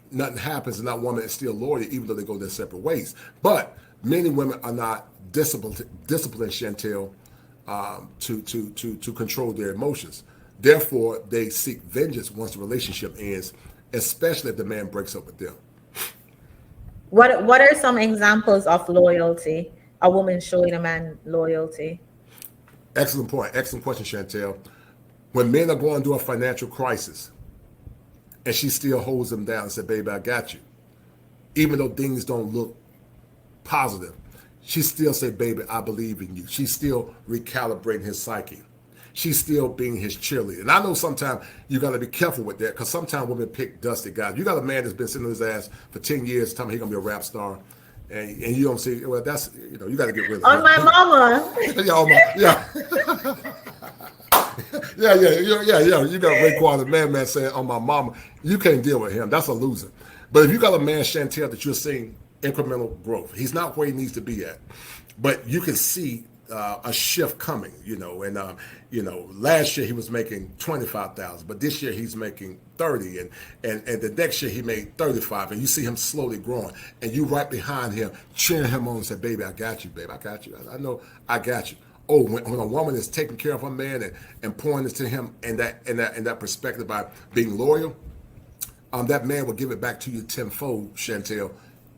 nothing happens and that woman is still loyal even though they go their separate ways. But many women are not disciplined, Chantel, to control their emotions. Therefore, they seek vengeance once the relationship ends, especially if the man breaks up with them. What are some examples of loyalty? A woman showing a man loyalty? Excellent point. Excellent question, Chantel. When men are going through a financial crisis and she still holds them down and said, baby, I got you. Even though things don't look positive, she still say, baby, I believe in you. She's still recalibrating his psyche. She's still being his cheerleader. And I know sometimes you got to be careful with that because sometimes women pick dusty guys. You got a man that's been sitting on his ass for 10 years telling him he's going to be a rap star. And you don't see, well, that's, you got to get rid of it. On my mama. Yeah. You got Raekwon, the man saying, on my mama. You can't deal with him. That's a loser. But if you got a man, Chantel, that you're seeing incremental growth, he's not where he needs to be at. But you can see a shift coming, and last year he was making $25,000, but this year he's making 30, and the next year he made 35, and you see him slowly growing, and you right behind him, cheering him on and say, baby, I got you, babe, I got you. I know I got you. Oh, when a woman is taking care of a man and pouring this to him in that perspective by being loyal, that man will give it back to you tenfold, Chantel,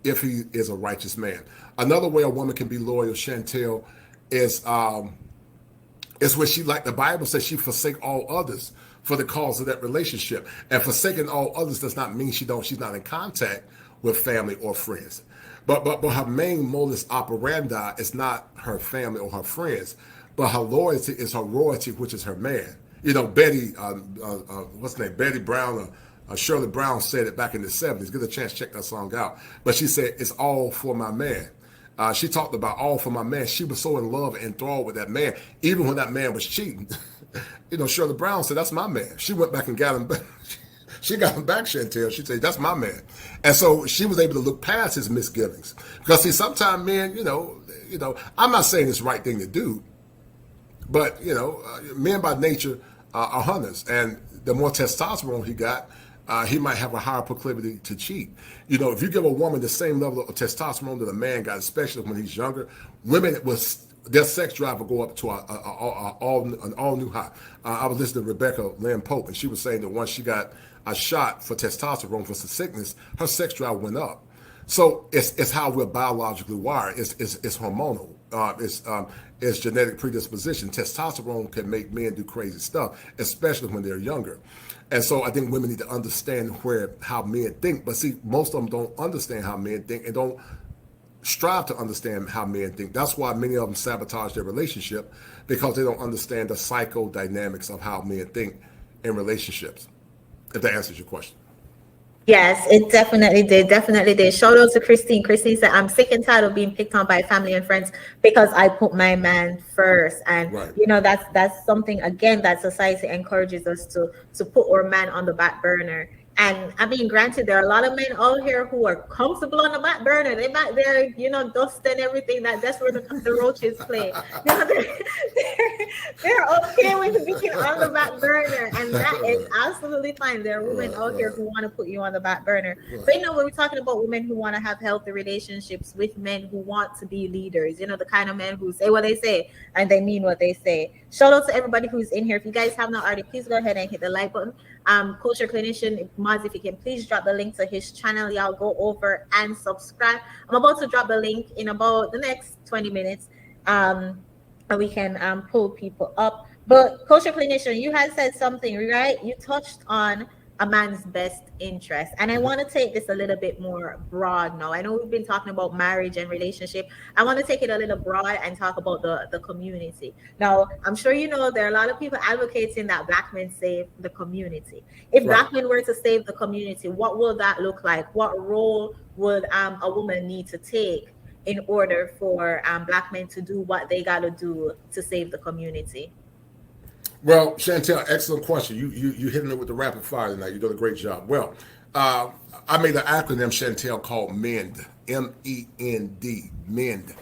if he is a righteous man. Another way a woman can be loyal, Chantel, is when she, like the Bible says, she forsake all others for the cause of that relationship. And forsaking all others does not mean she's not in contact with family or friends. But her main modus operandi is not her family or her friends, but her loyalty is her royalty, which is her man. Betty, what's her name? Betty Brown or Shirley Brown said it back in the 70s. Get a chance to check that song out. But she said, it's all for my man. She talked about all for my man. She was so in love and enthralled with that man, even when that man was cheating. Shirley Brown said, that's my man. She went back and got him back. She got him back, Chantel. She said, that's my man. And so she was able to look past his misgivings. Because see, sometimes men, I'm not saying it's the right thing to do, but, men by nature are hunters. And the more testosterone he got, he might have a higher proclivity to cheat. If you give a woman the same level of testosterone that a man got, especially when he's younger, women their sex drive will go up to an all new high. I was listening to Rebecca Lynn Pope, and she was saying that once she got a shot for testosterone for some sickness, her sex drive went up. So it's how we're biologically wired. It's hormonal. It's genetic predisposition. Testosterone can make men do crazy stuff, especially when they're younger. And so I think women need to understand how men think. But see, most of them don't understand how men think and don't strive to understand how men think. That's why many of them sabotage their relationship, because they don't understand the psychodynamics of how men think in relationships, if that answers your question. Yes, it definitely did. Definitely did. Shout out to Christine. Christine said, I'm sick and tired of being picked on by family and friends because I put my man first. And Right. that's something again that society encourages us to put our man on the back burner. And I mean, granted, there are a lot of men out here who are comfortable on the back burner. They're back there, dusting everything. That's where the roaches play. They're okay with being on the back burner, and that is absolutely fine. There are women out here who want to put you on the back burner. But when we're talking about women who want to have healthy relationships with men who want to be leaders, the kind of men who say what they say and they mean what they say. Shout out to everybody who's in here. If you guys have not already, please go ahead and hit the like button. Culture Clinician Maz, if you can please drop the link to his channel, y'all go over and subscribe. I'm about to drop the link in about the next 20 minutes, and we can pull people up. But Culture Clinician, you had said something, right? You touched on a man's best interest, and I want to take this a little bit more broad now. I know we've been talking about marriage and relationship. I want to take it a little broad and talk about the community. Now, I'm sure there are a lot of people advocating that black men save the community. If black men were to save the community, what will that look like? What role would a woman need to take in order for black men to do what they got to do to save the community? Well, Chantel, excellent question. You hitting it with the rapid fire tonight. You're doing a great job. Well, I made an acronym, Chantel, called MEND, MEND, MEND.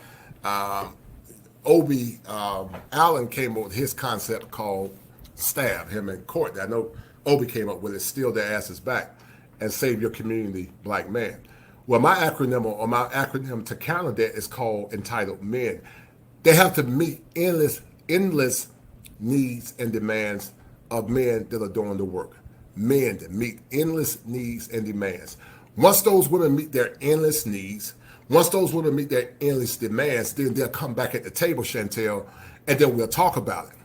Obi Allen came up with his concept called STAB, him and Courtney. I know Obi came up with it, Steal Their Asses Back and Save Your Community, Black Man. Well, my acronym to counter that is called entitled MEND. They have to meet endless needs and demands of men that are doing the work. Men that meet endless needs and demands. Once those women meet their endless needs, once those women meet their endless demands, then they'll come back at the table, Chantel, and then we'll talk about it.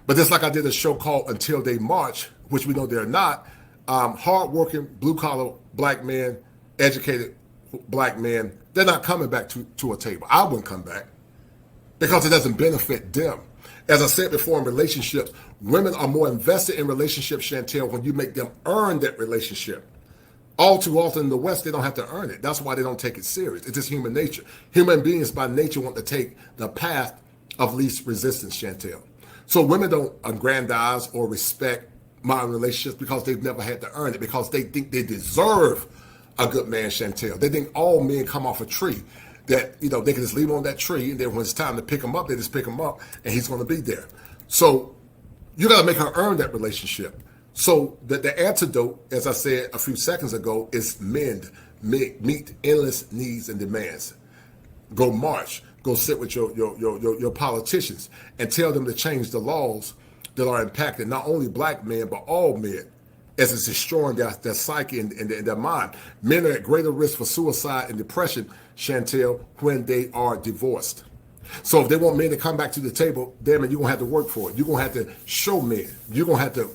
But just like I did a show called Until They March, which we know they're not, hardworking, blue-collar black men, educated black men, they're not coming back to a table. I wouldn't come back because it doesn't benefit them. As I said before, in relationships, women are more invested in relationships, Chantel, when you make them earn that relationship. All too often in the West, they don't have to earn it. That's why they don't take it serious. It's just human nature. Human beings by nature want to take the path of least resistance, Chantel. So women don't aggrandize or respect modern relationships because they've never had to earn it, because they think they deserve a good man, Chantel. They think all men come off a tree, that they can just leave on that tree, and then when it's time to pick him up, they just pick him up, and he's going to be there. So you got to make her earn that relationship. So the antidote, as I said a few seconds ago, is MEND, meet endless needs and demands. Go march, go sit with your politicians and tell them to change the laws that are impacting not only black men, but all men, as it's destroying their psyche and their mind. Men are at greater risk for suicide and depression, Chantel, when they are divorced. So if they want men to come back to the table, damn it, you're going to have to work for it. You're going to have to show men. You're going to have to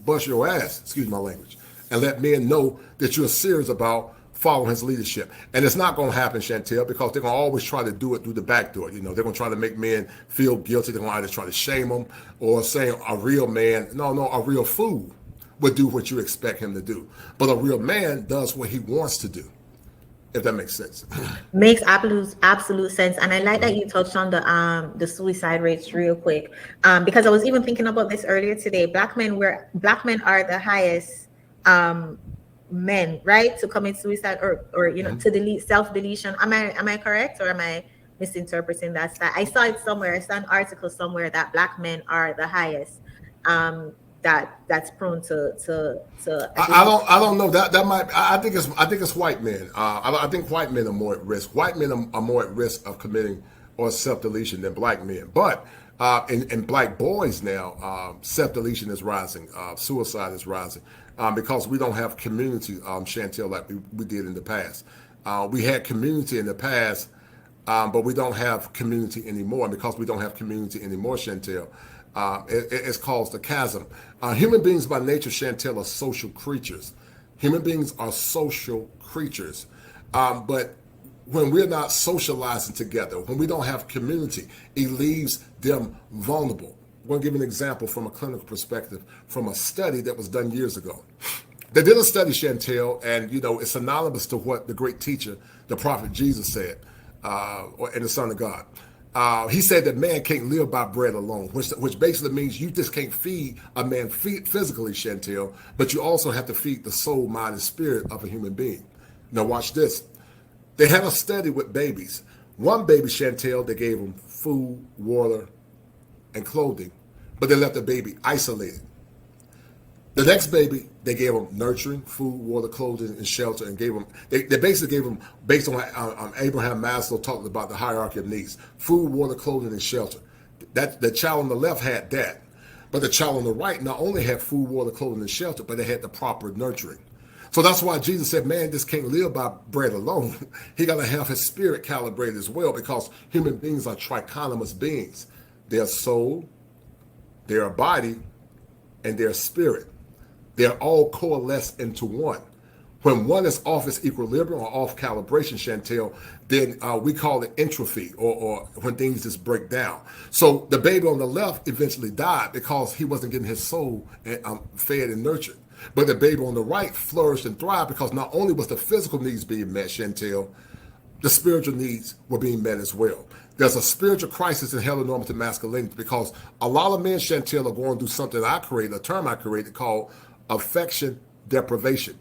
bust your ass, excuse my language, and let men know that you're serious about following his leadership. And it's not going to happen, Chantel, because they're going to always try to do it through the back door. They're going to try to make men feel guilty. They're going to either try to shame them or say a real man, a real fool would do what you expect him to do. But a real man does what he wants to do, if that makes sense. Makes absolute sense. And I like that you touched on the suicide rates real quick, because I was even thinking about this earlier today. Black men are the highest men, right, to commit suicide or to delete, self-deletion. Am I correct, or am I misinterpreting that stat? I saw it somewhere. I saw an article somewhere that black men are the highest that's prone to I don't know, that might, I think it's white men. I think white men are more at risk. White men are more at risk of committing or self-deletion than black men. But in black boys now, self-deletion is rising, suicide is rising, because we don't have community, Chantel, like we did in the past. We had community in the past, but we don't have community anymore. And because we don't have community anymore, Chantel, it's caused a chasm. Human beings by nature, Chantel, are social creatures. Human beings are social creatures. But when we're not socializing together, when we don't have community, it leaves them vulnerable. I'm going to give an example from a clinical perspective from a study that was done years ago. They did a study, Chantel, and it's synonymous to what the great teacher, the prophet Jesus said, and the Son of God. He said that man can't live by bread alone, which basically means you just can't feed a man physically, Chantel, but you also have to feed the soul, mind, and spirit of a human being. Now watch this. They had a study with babies. One baby, Chantel, they gave him food, water, and clothing, but they left the baby isolated. The next baby, they gave him nurturing, food, water, clothing, and shelter, and gave him. They basically gave him, based on Abraham Maslow talked about the hierarchy of needs: food, water, clothing, and shelter. That the child on the left had that, but the child on the right not only had food, water, clothing, and shelter, but they had the proper nurturing. So that's why Jesus said, man just can't live by bread alone. He got to have his spirit calibrated as well, because human beings are trichotomous beings. Their soul, their body, and their spirit. They're all coalesced into one. When one is off its equilibrium or off calibration, Chantel, then we call it entropy, or when things just break down. So the baby on the left eventually died because he wasn't getting his soul fed and nurtured. But the baby on the right flourished and thrived because not only was the physical needs being met, Chantel, the spiritual needs were being met as well. There's a spiritual crisis in heteronormative masculinity because a lot of men, Chantel, are going through something I created, a term I created called affection deprivation.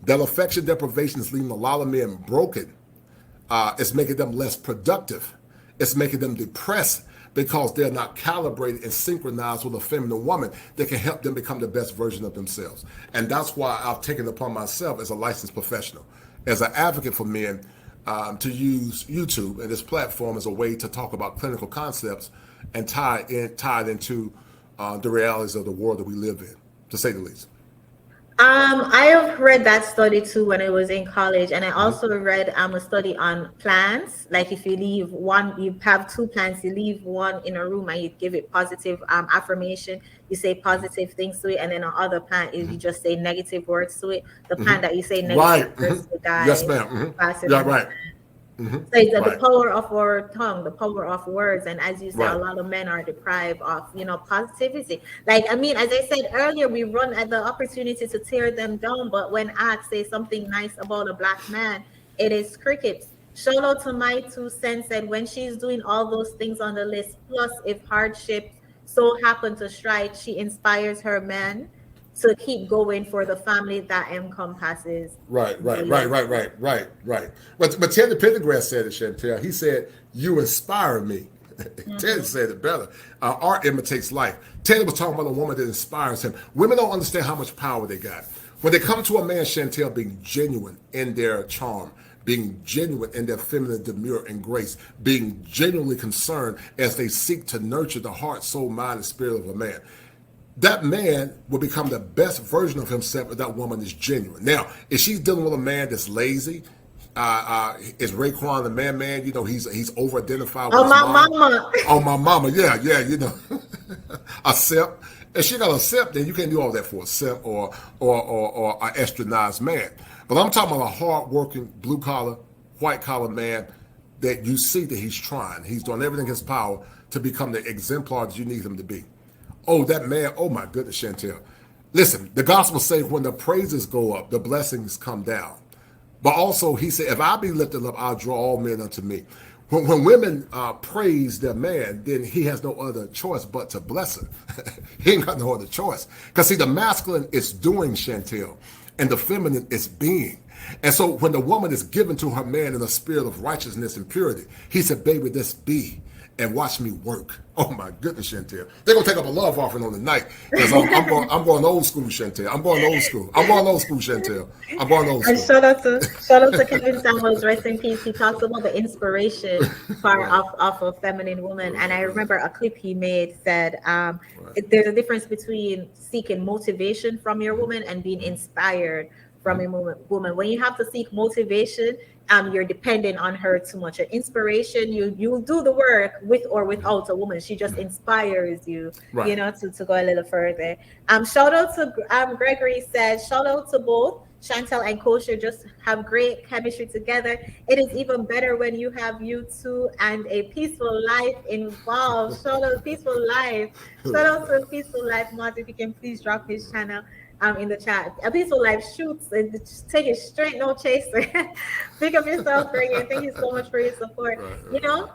That affection deprivation is leaving a lot of men broken. It's making them less productive. It's making them depressed because they're not calibrated and synchronized with a feminine woman that can help them become the best version of themselves. And that's why I've taken it upon myself as a licensed professional, as an advocate for men, to use YouTube and this platform as a way to talk about clinical concepts and tie it into the realities of the world that we live in, to say the least. I have read that study too when I was in college, and I also read a study on plants. Like if you leave one, you have two plants, you leave one in a room and you give it positive affirmation, you say positive things to it, and then on other plant is you just say negative words to it. The plant that you say negative words to die. Yes, ma'am. Yeah, right. So it's the power of our tongue, the power of words, and as you say, a lot of men are deprived of positivity. Like, I mean, as I said earlier, we run at the opportunity to tear them down, but when asked say something nice about a black man, it is crickets. Shout out to my 2 cents, and when she's doing all those things on the list, plus if hardship so happen to strike, she inspires her man to keep going for the family that encompasses. Right. But Teddy Pendergrass said it, Chantel. He said, "You inspire me." Teddy said it better. Art imitates life. Teddy was talking about a woman that inspires him. Women don't understand how much power they got. When they come to a man, Chantel, being genuine in their charm, being genuine in their feminine demure and grace, being genuinely concerned as they seek to nurture the heart, soul, mind, and spirit of a man, that man will become the best version of himself if that woman is genuine. Now, if she's dealing with a man that's lazy, is Raekwon the man, he's over-identified with his mama. Oh, my mama, yeah, a simp. If she got a simp, then you can't do all that for a simp or an extra-nice man. But I'm talking about a hard-working, blue-collar, white-collar man that you see that he's trying. He's doing everything in his power to become the exemplar that you need him to be. Oh, that man, oh my goodness, Chantel. Listen, the gospel says when the praises go up, the blessings come down. But also he said, if I be lifted up, I'll draw all men unto me. When women praise their man, then he has no other choice but to bless her. He ain't got no other choice. Because see, the masculine is doing, Chantel, and the feminine is being. And so when the woman is given to her man in a spirit of righteousness and purity, he said, baby, this be. And watch me work. Oh my goodness, Chantel. They're gonna take up a love offering on the night. Because I'm going old school, Chantel. I'm going old school, Chantel. I'm going old school. And shout out to Kevin Samuels, rest in peace. He talks about the inspiration part of a feminine woman. And I remember a clip he made said there's a difference between seeking motivation from your woman and being inspired from a woman. When you have to seek motivation, you're dependent on her too much. An inspiration, you do the work with or without a woman. She just inspires you, to go a little further. Shout out to Gregory said, shout out to both. Chantel and Kosher just have great chemistry together. It is even better when you have you two and a peaceful life involved. Shout out Peaceful Life. Shout out to Peaceful Life Mod. If you can please drop his channel in the chat. A Peaceful Life shoots and just take it straight, no chaser. Pick up yourself, Greg, and thank you so much for your support. You know,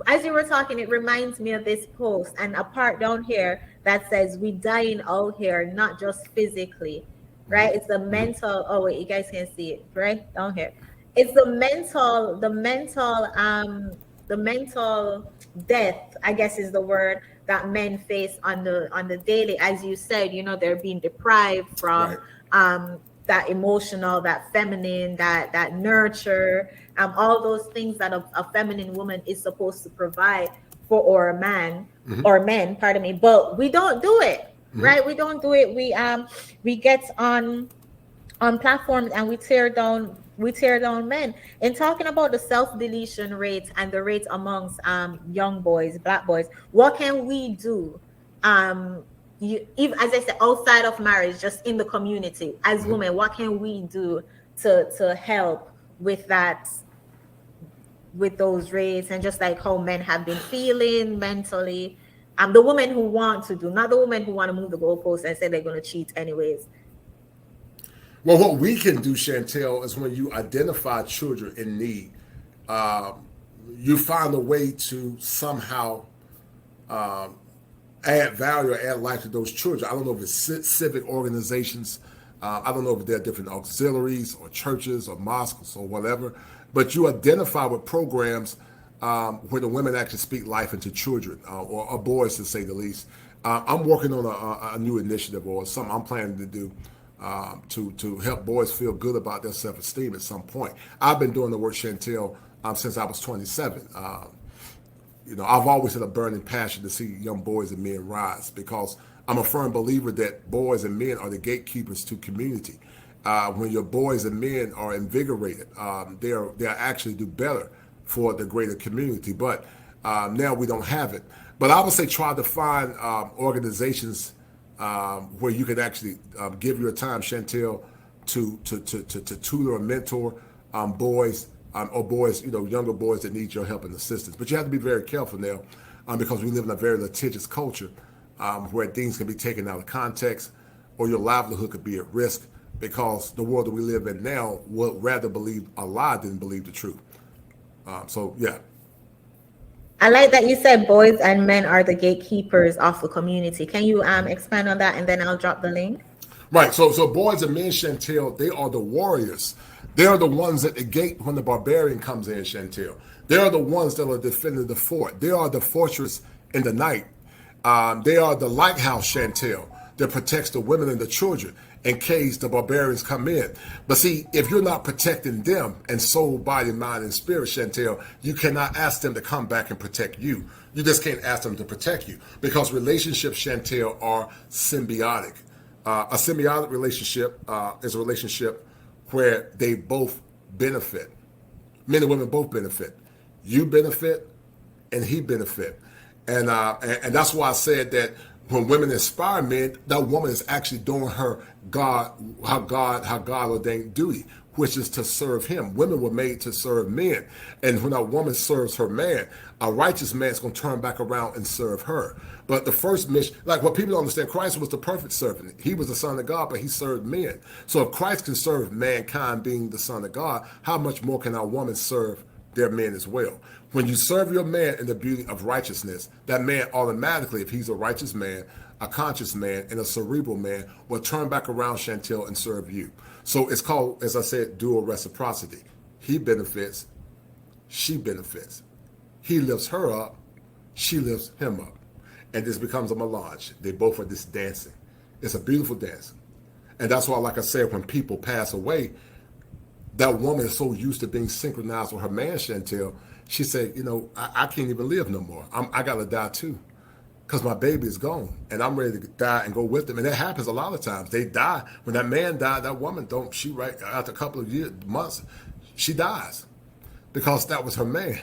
as you were talking, it reminds me of this post and a part down here that says we dying out here, not just physically, right? It's the mental. Oh wait, you guys can see it right down here. It's the mental death, I guess is the word that men face on the daily. As you said, you know, they're being deprived from that emotional, that feminine, that nurture, all those things that a feminine woman is supposed to provide for or a man or men, pardon me, but we don't do it, right? We don't do it. We get on platforms and we tear down men. In talking about the self-deletion rates and the rates amongst young boys, black boys, what can we do? If, as I said, outside of marriage, just in the community as women, what can we do to help with that, with those rates, and just like how men have been feeling mentally? The women who want to do, not the women who want to move the goalposts and say they're going to cheat anyways. Well, what we can do, Chantel, is when you identify children in need, you find a way to somehow add value or add life to those children. I don't know if it's civic organizations. I don't know if there are different auxiliaries or churches or mosques or whatever, but you identify with programs where the women actually speak life into children or boys, to say the least. I'm working on a new initiative or something I'm planning to do to help boys feel good about their self-esteem at some point. I've been doing the work, Chantel, since I was 27. You know, I've always had a burning passion to see young boys and men rise, because I'm a firm believer that boys and men are the gatekeepers to community. When your boys and men are invigorated, they'll actually do better for the greater community. But now we don't have it. But I would say try to find organizations where you can actually give your time, Chantel, to tutor or mentor boys or boys, you know, younger boys that need your help and assistance. But you have to be very careful now, because we live in a very litigious culture where things can be taken out of context, or your livelihood could be at risk, because the world that we live in now would rather believe a lie than believe the truth. So, yeah. I like that you said boys and men are the gatekeepers of the community. Can you expand on that, and then I'll drop the link? Right. So boys and men, Chantel, they are the warriors. They are the ones at the gate when the barbarian comes in, Chantel. They are the ones that are defending the fort. They are the fortress in the night. They are the lighthouse, Chantel, that protects the women and the children in case the barbarians come in. But see, if you're not protecting them in soul, body, mind, and spirit, Chantel, you cannot ask them to come back and protect you. You just can't ask them to protect you, because relationships, Chantel, are symbiotic. A symbiotic relationship is a relationship where they both benefit. Men and women both benefit. You benefit, and he benefit. And that's why I said that when women inspire men, that woman is actually doing her God ordained duty, which is to serve him. Women were made to serve men. And when a woman serves her man, a righteous man is going to turn back around and serve her. But the first mission, like what people don't understand, Christ was the perfect servant. He was the Son of God, but he served men. So if Christ can serve mankind being the Son of God, how much more can our woman serve their men as well? When you serve your man in the beauty of righteousness, that man automatically, if he's a righteous man, a conscious man, and a cerebral man, will turn back around, Chantel, and serve you. So it's called, as I said, dual reciprocity. He benefits, she benefits. He lifts her up, she lifts him up. And this becomes a melange. They both are just dancing. It's a beautiful dance. And that's why, like I said, when people pass away, that woman is so used to being synchronized with her man, Chantel, she said, you know, I can't even live no more. I got to die too, because my baby is gone, and I'm ready to die and go with them. And that happens a lot of times. They die. When that man died, that woman don't, she right after a couple of years, months, she dies, because that was her man.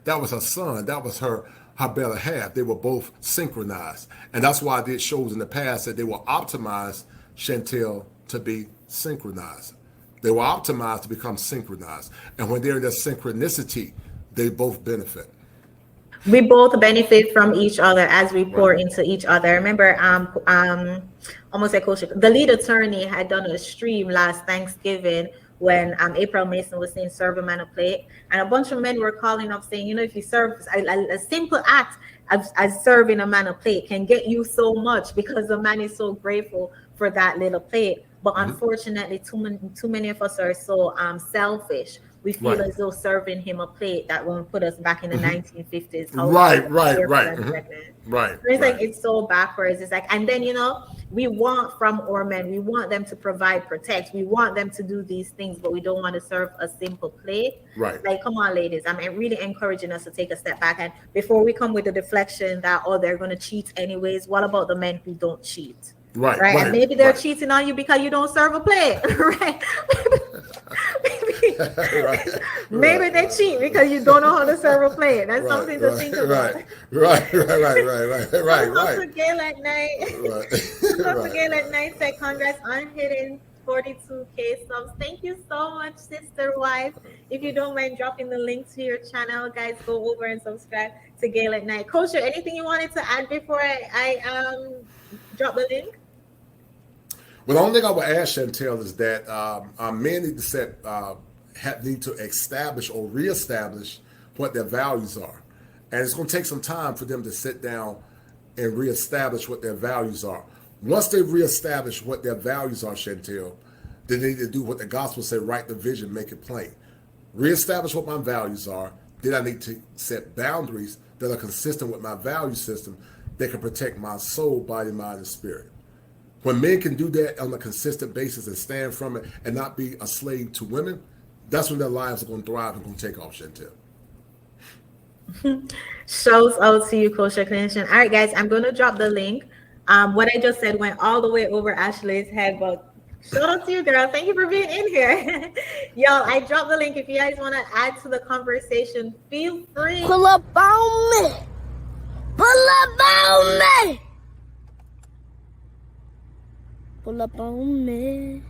That was her son. That was her better half. They were both synchronized. And that's why I did shows in the past that they were optimized, Chantel, to be synchronized. They were optimized to become synchronized. And when they're in their synchronicity, they both benefit. We both benefit from each other as we pour into each other. I remember almost like Coach, the lead attorney had done a stream last Thanksgiving when April Mason was saying serve a man a plate, and a bunch of men were calling up saying, you know, if you serve a simple act as serving a man a plate can get you so much, because the man is so grateful for that little plate. But unfortunately, too many of us are so selfish. We feel as though serving him a plate that won't put us back in the 1950s. Right. So it's like, it's so backwards. It's like, and then, you know, we want from our men, we want them to provide, protect. We want them to do these things, but we don't want to serve a simple plate. Right. Like, come on, ladies. I'm really encouraging us to take a step back. And before we come with the deflection that, oh, they're going to cheat anyways, what about the men who don't cheat? Right. And maybe they're cheating on you because you don't serve a plate, right? Maybe they cheat because you don't know how to serve a plate. That's something to think about. Right. Dr. Gail at night. Dr. Gail at night said, congrats on hitting 42K subs. Thank you so much, sister wife. If you don't mind dropping the link to your channel, guys, go over and subscribe to Gail at night. Kosher, anything you wanted to add before I drop the link? Well, the only thing I would add, Chantel, is that men need to need to establish or reestablish what their values are. And it's going to take some time for them to sit down and reestablish what their values are. Once they reestablish what their values are, Chantel, then they need to do what the gospel said, write the vision, make it plain. Reestablish what my values are. Then I need to set boundaries that are consistent with my value system that can protect my soul, body, mind, and spirit. When men can do that on a consistent basis and stand from it and not be a slave to women, that's when their lives are going to thrive and going to take off, Chantel. Shouts out to you, Kosher Clinician. All right, guys, I'm going to drop the link. What I just said went all the way over Ashley's head, but shout out to you, girl. Thank you for being in here. Y'all, I dropped the link. If you guys want to add to the conversation, feel free. Pull up on me. Pull up on me. Pull up on me.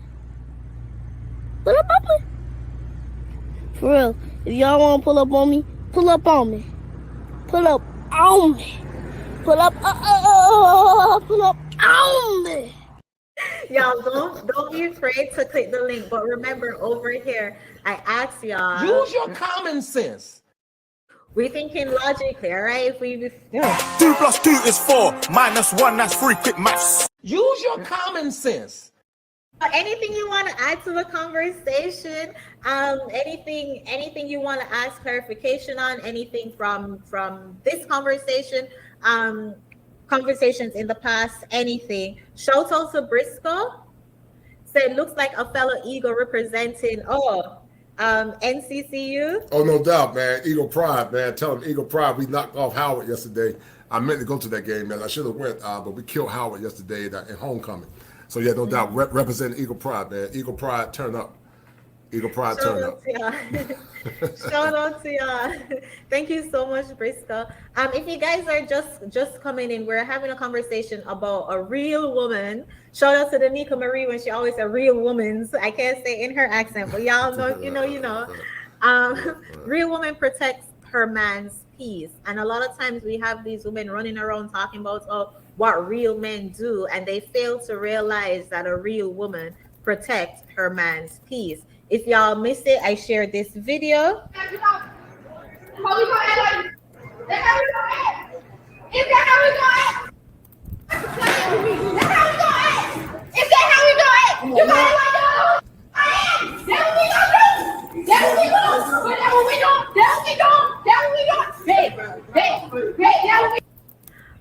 Pull up on me. For real, if y'all want to pull up on me, pull up on me. Pull up on me. Pull up, pull up on me. Y'all, don't be afraid to click the link. But remember, over here, I asked y'all. Use your common sense. We thinking logically, all right? If we 2 + 2 is 4. -1, that's 3. Quick maths. Use your common sense. anything you want to add to the conversation, anything you want to ask clarification on, anything from this conversation, conversations in the past, anything. Shout out to Briscoe. Said looks like a fellow Eagle representing NCCU. Oh, no doubt, man. Eagle Pride, man. Tell them Eagle Pride. We knocked off Howard yesterday. I meant to go to that game, man. I should have went, but we killed Howard yesterday in homecoming. So yeah, no doubt, representing Eagle Pride, man. Eagle Pride, turn up. Eagle Pride, turn up. Shout out to y'all. Thank you so much, Briscoe. If you guys are just coming in, we're having a conversation about a real woman. Shout out to Danica Marie when she always a real woman. So I can't say in her accent, but y'all know, you know. Real woman protects her man's peace. And a lot of times we have these women running around talking about what real men do, and they fail to realize that a real woman protects her man's peace. If y'all missed it, I shared this video.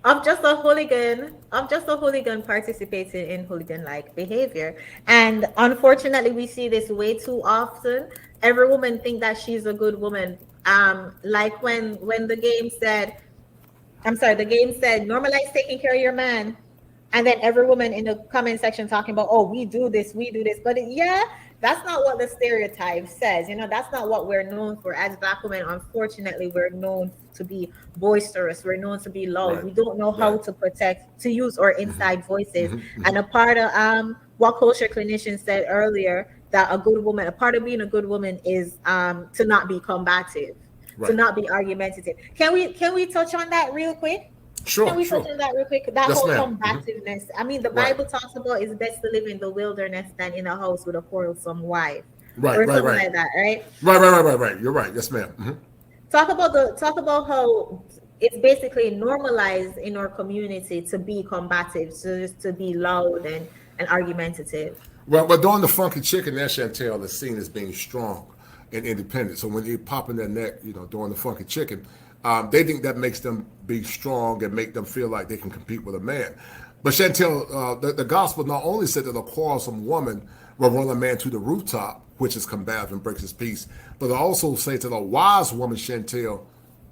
Of just a hooligan participating in hooligan-like behavior. And unfortunately, we see this way too often. Every woman think that she's a good woman. Like when the game said, normalize taking care of your man. And then every woman in the comment section talking about, we do this. But that's not what the stereotype says. That's not what we're known for. As Black women, unfortunately, we're known to be boisterous. We're known to be loud. Right. We don't know how to use our inside voices. Mm-hmm. And a part of what culture clinician said earlier, that a good woman, a part of being a good woman is to not be combative, to Right. not be argumentative. Can we touch on that real quick? Can Sure, we touch sure. on that real quick? That Yes, whole ma'am. combativeness. I mean, the Right. Bible talks about it's best to live in the wilderness than in a house with a quarrelsome wife, Right, or right, something right. like that, right? Right. You're right. Yes, ma'am. Talk about how it's basically normalized in our community to be combative, to be loud and argumentative. Well, but during the funky chicken, that Chantel is seen as being strong and independent. So when they pop in their neck, during the funky chicken, they think that makes them be strong and make them feel like they can compete with a man. But Chantel, the gospel not only said that a quarrelsome woman will run a man to the rooftop, which is combative and breaks his peace, but it also says that a wise woman, Chantel,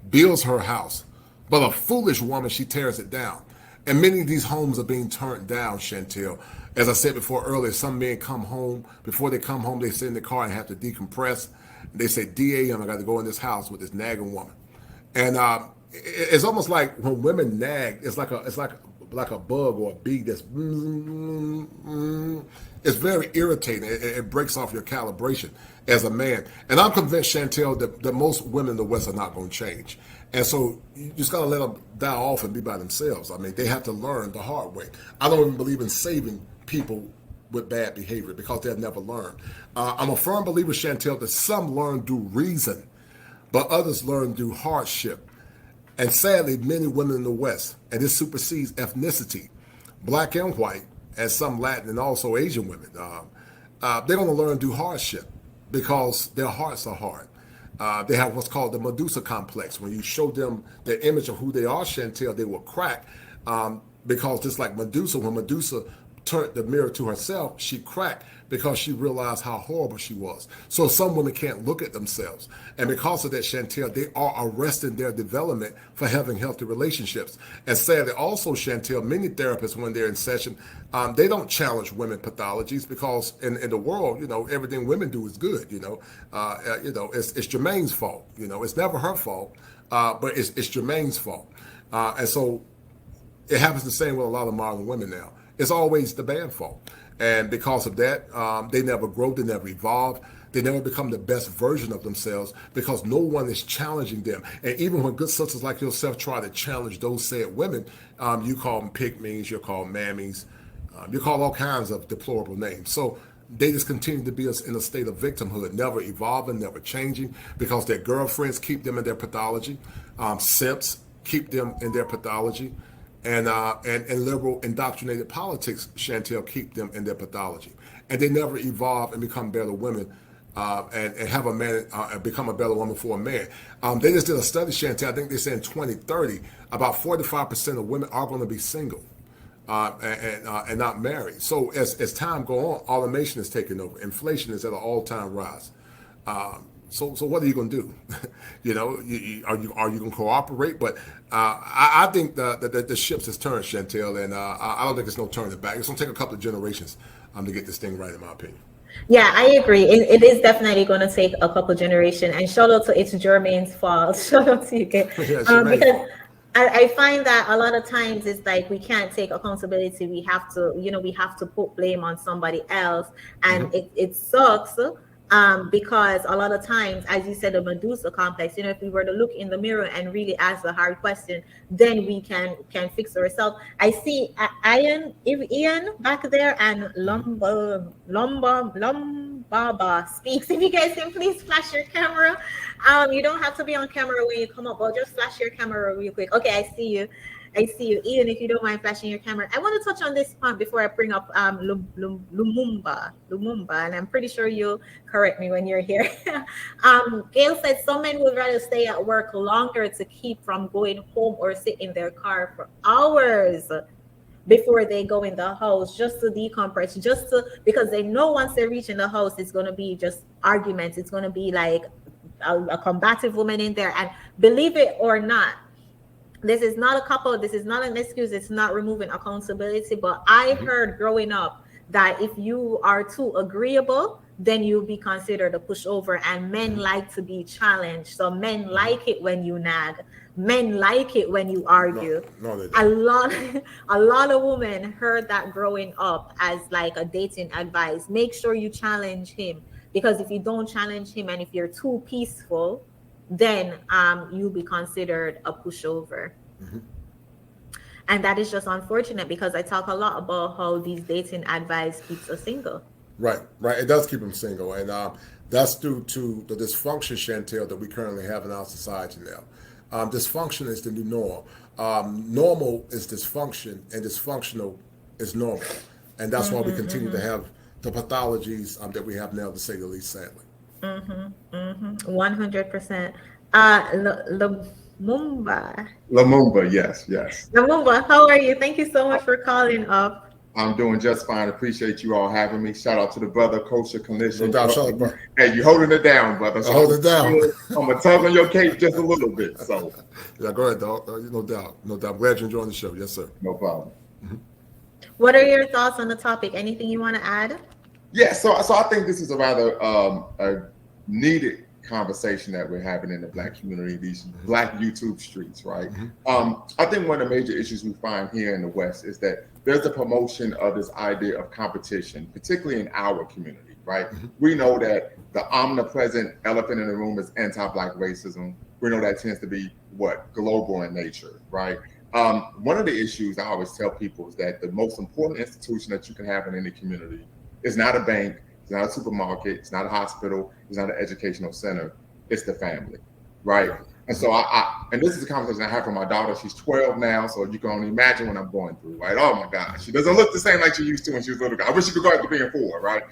builds her house, but a foolish woman, she tears it down. And many of these homes are being turned down, Chantel. As I said before earlier, some men come home. Before they come home, they sit in the car and have to decompress. They say, DAM, I got to go in this house with this nagging woman. And it's almost like when women nag, it's like a bug or a bee that's it's very irritating. It breaks off your calibration as a man. And I'm convinced, Chantel, that most women in the West are not going to change. And so you just got to let them die off and be by themselves. I mean, they have to learn the hard way. I don't even believe in saving people with bad behavior because they've never learned. I'm a firm believer, Chantel, that some learn through reason, but others learn through hardship. And sadly, many women in the West, and this supersedes ethnicity, black and white, and some Latin and also Asian women, they're going to learn through hardship because their hearts are hard. They have what's called the Medusa complex. When you show them the image of who they are, Chantel, they will crack because just like Medusa, when Medusa turned the mirror to herself, she cracked because she realized how horrible she was. So some women can't look at themselves. And because of that, Chantel, they are arresting their development for having healthy relationships. And sadly, also, Chantel, many therapists, when they're in session, they don't challenge women pathologies because in the world, everything women do is good. It's Jermaine's fault. It's never her fault, but it's Jermaine's fault. And so it happens the same with a lot of modern women now. It's always the bad fault. And because of that, they never grow, they never evolve, they never become the best version of themselves because no one is challenging them. And even when good sisters like yourself try to challenge those said women, you call them pygmies, you call them mammies, you call all kinds of deplorable names. So they just continue to be in a state of victimhood, never evolving, never changing because their girlfriends keep them in their pathology, simps keep them in their pathology. And liberal indoctrinated politics, Chantel, keep them in their pathology. And they never evolve and become better women and have a man become a better woman for a man. They just did a study, Chantel, I think they said in 2030, about 45% of women are going to be single and not married. So as time goes on, automation is taking over. Inflation is at an all-time rise. So what are you going to do? Are you going to cooperate? But I think that the ships has turned, Chantel, and I don't think there's no turning back. It's going to take a couple of generations to get this thing right, in my opinion. Yeah, I agree. It is definitely going to take a couple generations. And shout out to it's Jermaine's fault. Shout out to you, Kate. Because I find that a lot of times it's like we can't take accountability. We have to put blame on somebody else, and it sucks. Because a lot of times, as you said, the Medusa complex, if we were to look in the mirror and really ask the hard question, then we can fix ourselves. I see Ian back there and Lumbaba speaks. If you guys can please flash your camera. You don't have to be on camera when you come up, but just flash your camera real quick. Okay, I see you. Ian, if you don't mind flashing your camera. I want to touch on this point before I bring up Lumumba, and I'm pretty sure you'll correct me when you're here. Gail said some men would rather stay at work longer to keep from going home or sit in their car for hours before they go in the house just to decompress, because they know once they reach in the house, it's going to be just arguments. It's going to be like a combative woman in there. And believe it or not, this is not a couple. This is not an excuse. It's not removing accountability. But I heard growing up that if you are too agreeable, then you'll be considered a pushover. And men like to be challenged. So men like it when you nag. Men like it when you argue. No, they A don't. lot of women heard that growing up as like a dating advice. Make sure you challenge him, because if you don't challenge him and if you're too peaceful, then you'll be considered a pushover. And that is just unfortunate, because I talk a lot about how these dating advice keeps us single. Right. It does keep them single, and that's due to the dysfunction, Chantel, that we currently have in our society now. Dysfunction is the new norm. Normal is dysfunction, and dysfunctional is normal, and that's why we continue to have the pathologies that we have now, to say the least, sadly. 100%. Lumumba, yes. Lumumba, how are you? Thank you so much for calling up. I'm doing just fine. Appreciate you all having me. Shout out to the brother, Kosher Clinician. No doubt, shout out, brother. Hey, you holding it down, brother. So Hold it down. I'm gonna tug on your cape just a little bit. So Yeah, go ahead, dog. No doubt. I'm glad you're enjoying the show. Yes, sir. no problem. What are your thoughts on the topic? Anything you want to add? Yeah, so I think this is a rather a needed conversation that we're having in the Black community, these Black YouTube streets, right? I think one of the major issues we find here in the West is that there's a promotion of this idea of competition, particularly in our community, right? We know that the omnipresent elephant in the room is anti-Black racism. We know that tends to be global in nature, right? One of the issues I always tell people is that the most important institution that you can have in any community is not a bank, it's not a supermarket, it's not a hospital, it's not an educational center, it's the family, right? And so and this is a conversation I have with my daughter. She's 12 now, so you can only imagine what I'm going through, right? Oh my God, she doesn't look the same like she used to when she was a little girl. I wish she could go back to being 4, right?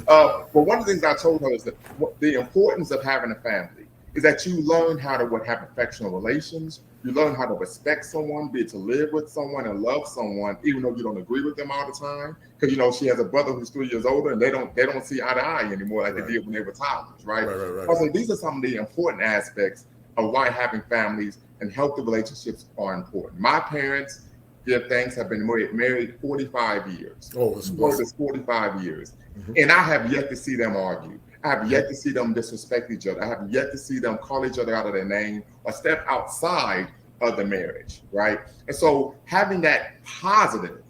But one of the things I told her is that the importance of having a family is that you learn how to have affectional relations. You learn how to respect someone, be it to live with someone and love someone, even though you don't agree with them all the time. Because she has a brother who's 3 years older, and they don't see eye to eye anymore like they did when they were toddlers, right? Also, these are some of the important aspects of why having families and healthy relationships are important. My parents, give thanks, have been married 45 years. Oh, it's 45 years. And I have yet to see them argue. I have yet to see them disrespect each other. I have yet to see them call each other out of their name or step outside of the marriage, right? And so having that positive,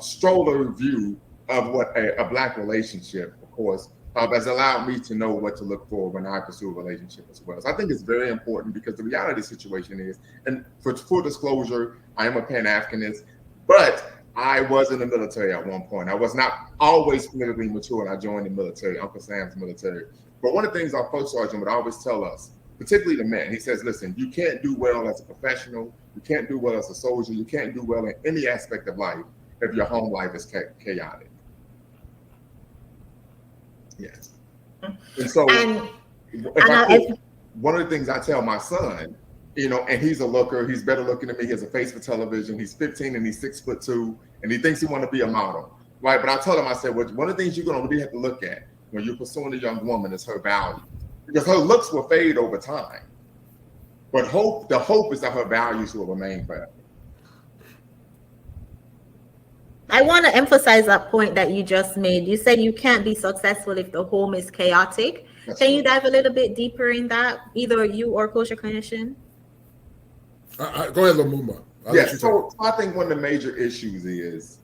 stroller view of what a Black relationship, of course, has allowed me to know what to look for when I pursue a relationship as well. So I think it's very important, because the reality of the situation is, and for full disclosure, I am a Pan-Africanist, but I was in the military at one point. I was not always politically mature when I joined the military, Uncle Sam's military. But one of the things our first sergeant would always tell us, particularly the men, he says, listen, you can't do well as a professional, you can't do well as a soldier, you can't do well in any aspect of life if your home life is chaotic. Yes. And so one of the things I tell my son, and he's a looker, he's better looking than me, he has a face for television, he's 15 and he's 6'2", and he thinks he wants to be a model, right? But I told him, I said, well, one of the things you're going to really have to look at when you're pursuing a young woman is her value, because her looks will fade over time. But the hope is that her values will remain forever. I want to emphasize that point that you just made. You said you can't be successful if the home is chaotic. Can you dive a little bit deeper in that, either you or Kosher Clinician? Go ahead, Lumumba. So I think one of the major issues is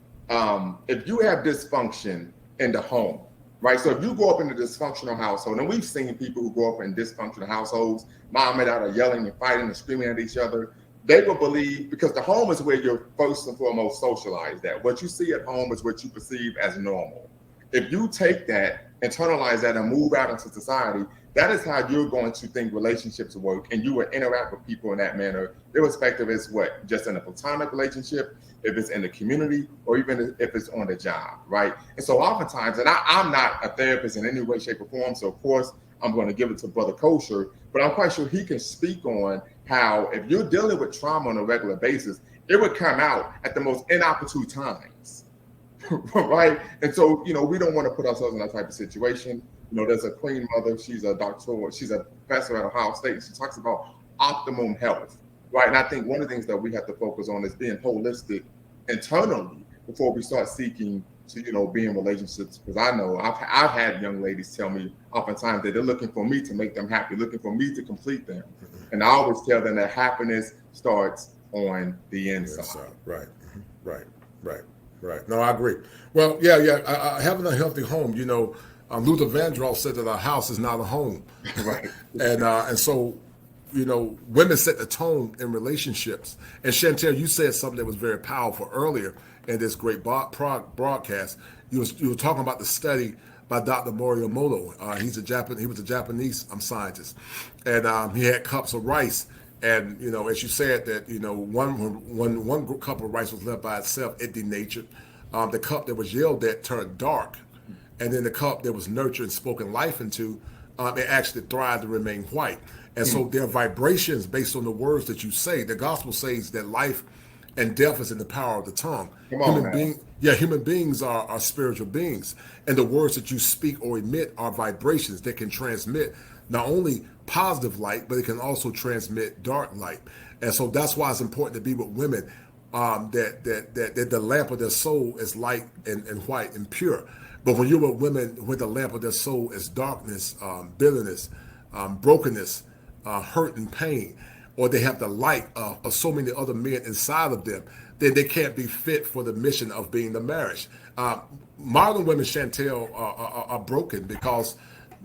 if you have dysfunction in the home, right? So if you grow up in a dysfunctional household, and we've seen people who grow up in dysfunctional households, mom and dad are yelling and fighting and screaming at each other, they will believe, because the home is where you're first and foremost socialized at. What you see at home is what you perceive as normal. If you take that, internalize that, and move out into society, that is how you're going to think relationships work, and you will interact with people in that manner, irrespective of it's just in a platonic relationship, if it's in the community, or even if it's on the job, right? And so oftentimes, and I'm not a therapist in any way, shape, or form, so of course, I'm going to give it to Brother Kosher, but I'm quite sure he can speak on how if you're dealing with trauma on a regular basis, it would come out at the most inopportune times, right? And so, we don't want to put ourselves in that type of situation. There's a queen mother, she's a doctor, she's a professor at Ohio State, and she talks about optimum health, right? And I think one of the things that we have to focus on is being holistic internally before we start seeking to be in relationships, because I know I've had young ladies tell me oftentimes that they're looking for me to make them happy, looking for me to complete them, and I always tell them that happiness starts on the inside. Right. No, I agree. Well, yeah. Having a healthy home, Luther Vandross said that a house is not a home, Right. and so, women set the tone in relationships. And Chantel, you said something that was very powerful earlier in this great broadcast. You were talking about the study by Dr. Morimoto. He was a Japanese scientist, and he had cups of rice. And as you said that one cup of rice was left by itself, it denatured. The cup that was yelled at turned dark, and then the cup that was nurtured and spoken life into, it actually thrived and remained white. And so there are vibrations based on the words that you say. The gospel says that life and death is in the power of the tongue. Human beings are spiritual beings, and the words that you speak or emit are vibrations that can transmit not only positive light, but it can also transmit dark light. And so that's why it's important to be with women that the lamp of their soul is light and white and pure. But when you're with women, when the lamp of their soul is darkness, bitterness, brokenness, hurt and pain, or they have the light of so many other men inside of them, then they can't be fit for the mission of being the marriage. Modern women, Chantel, are broken because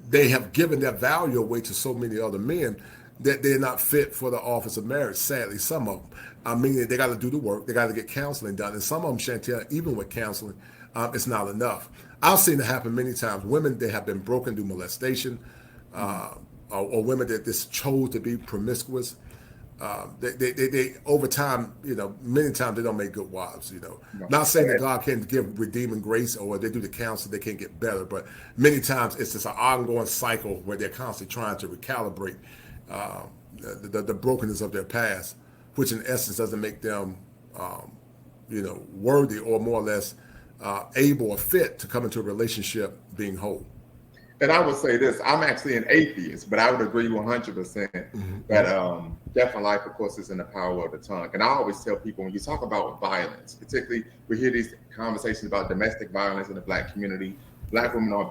they have given their value away to so many other men that they're not fit for the office of marriage. Sadly, some of them. Meaning they got to do the work, they got to get counseling done, and some of them, Chantel, even with counseling, it's not enough. I've seen it happen many times. Women that have been broken through molestation, or women that just chose to be promiscuous. They over time, many times they don't make good wives. Not saying that God can't give redeeming grace, or they do the counseling, they can't get better, but many times it's just an ongoing cycle where they're constantly trying to recalibrate the brokenness of their past, which in essence doesn't make them, worthy or more or less able or fit to come into a relationship being whole. And I would say this, I'm actually an atheist, but I would agree 100% that death and life, of course, is in the power of the tongue. And I always tell people, when you talk about violence, particularly we hear these conversations about domestic violence in the Black community, Black women are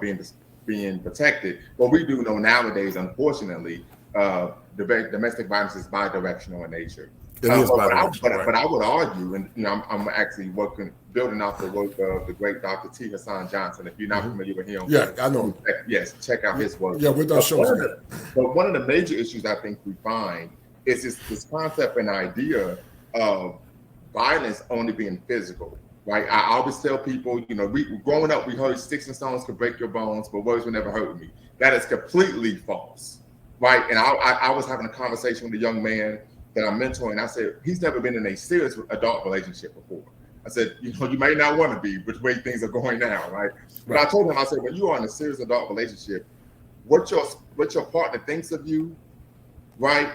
being protected. What we do know nowadays, unfortunately, domestic violence is bi-directional in nature. But I would argue, and I'm actually building off the work of the great Dr. T. Hassan Johnson. If you're not familiar with him, yeah, I know. Check out his work. Yeah, we're done showing But one of the major issues I think we find is this concept and idea of violence only being physical, right? I always tell people, growing up, we heard sticks and stones could break your bones, but words would never hurt me. That is completely false, right? And I was having a conversation with a young man that I'm mentoring. I said, he's never been in a serious adult relationship before. I said, you may not want to be, but the way things are going now, right? But I told him, I said, when you are in a serious adult relationship, what your partner thinks of you, right,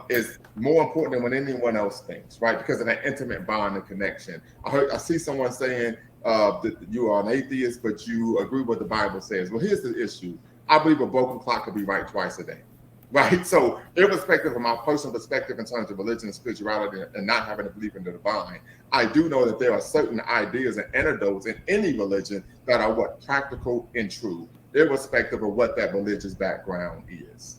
is more important than what anyone else thinks, right? Because of that intimate bond and connection. I see someone saying that you are an atheist, but you agree with what the Bible says. Well, here's the issue. I believe a broken clock could be right twice a day. Right. So irrespective of my personal perspective in terms of religion and spirituality and not having to believe in the divine, I do know that there are certain ideas and antidotes in any religion that are practical and true, irrespective of what that religious background is.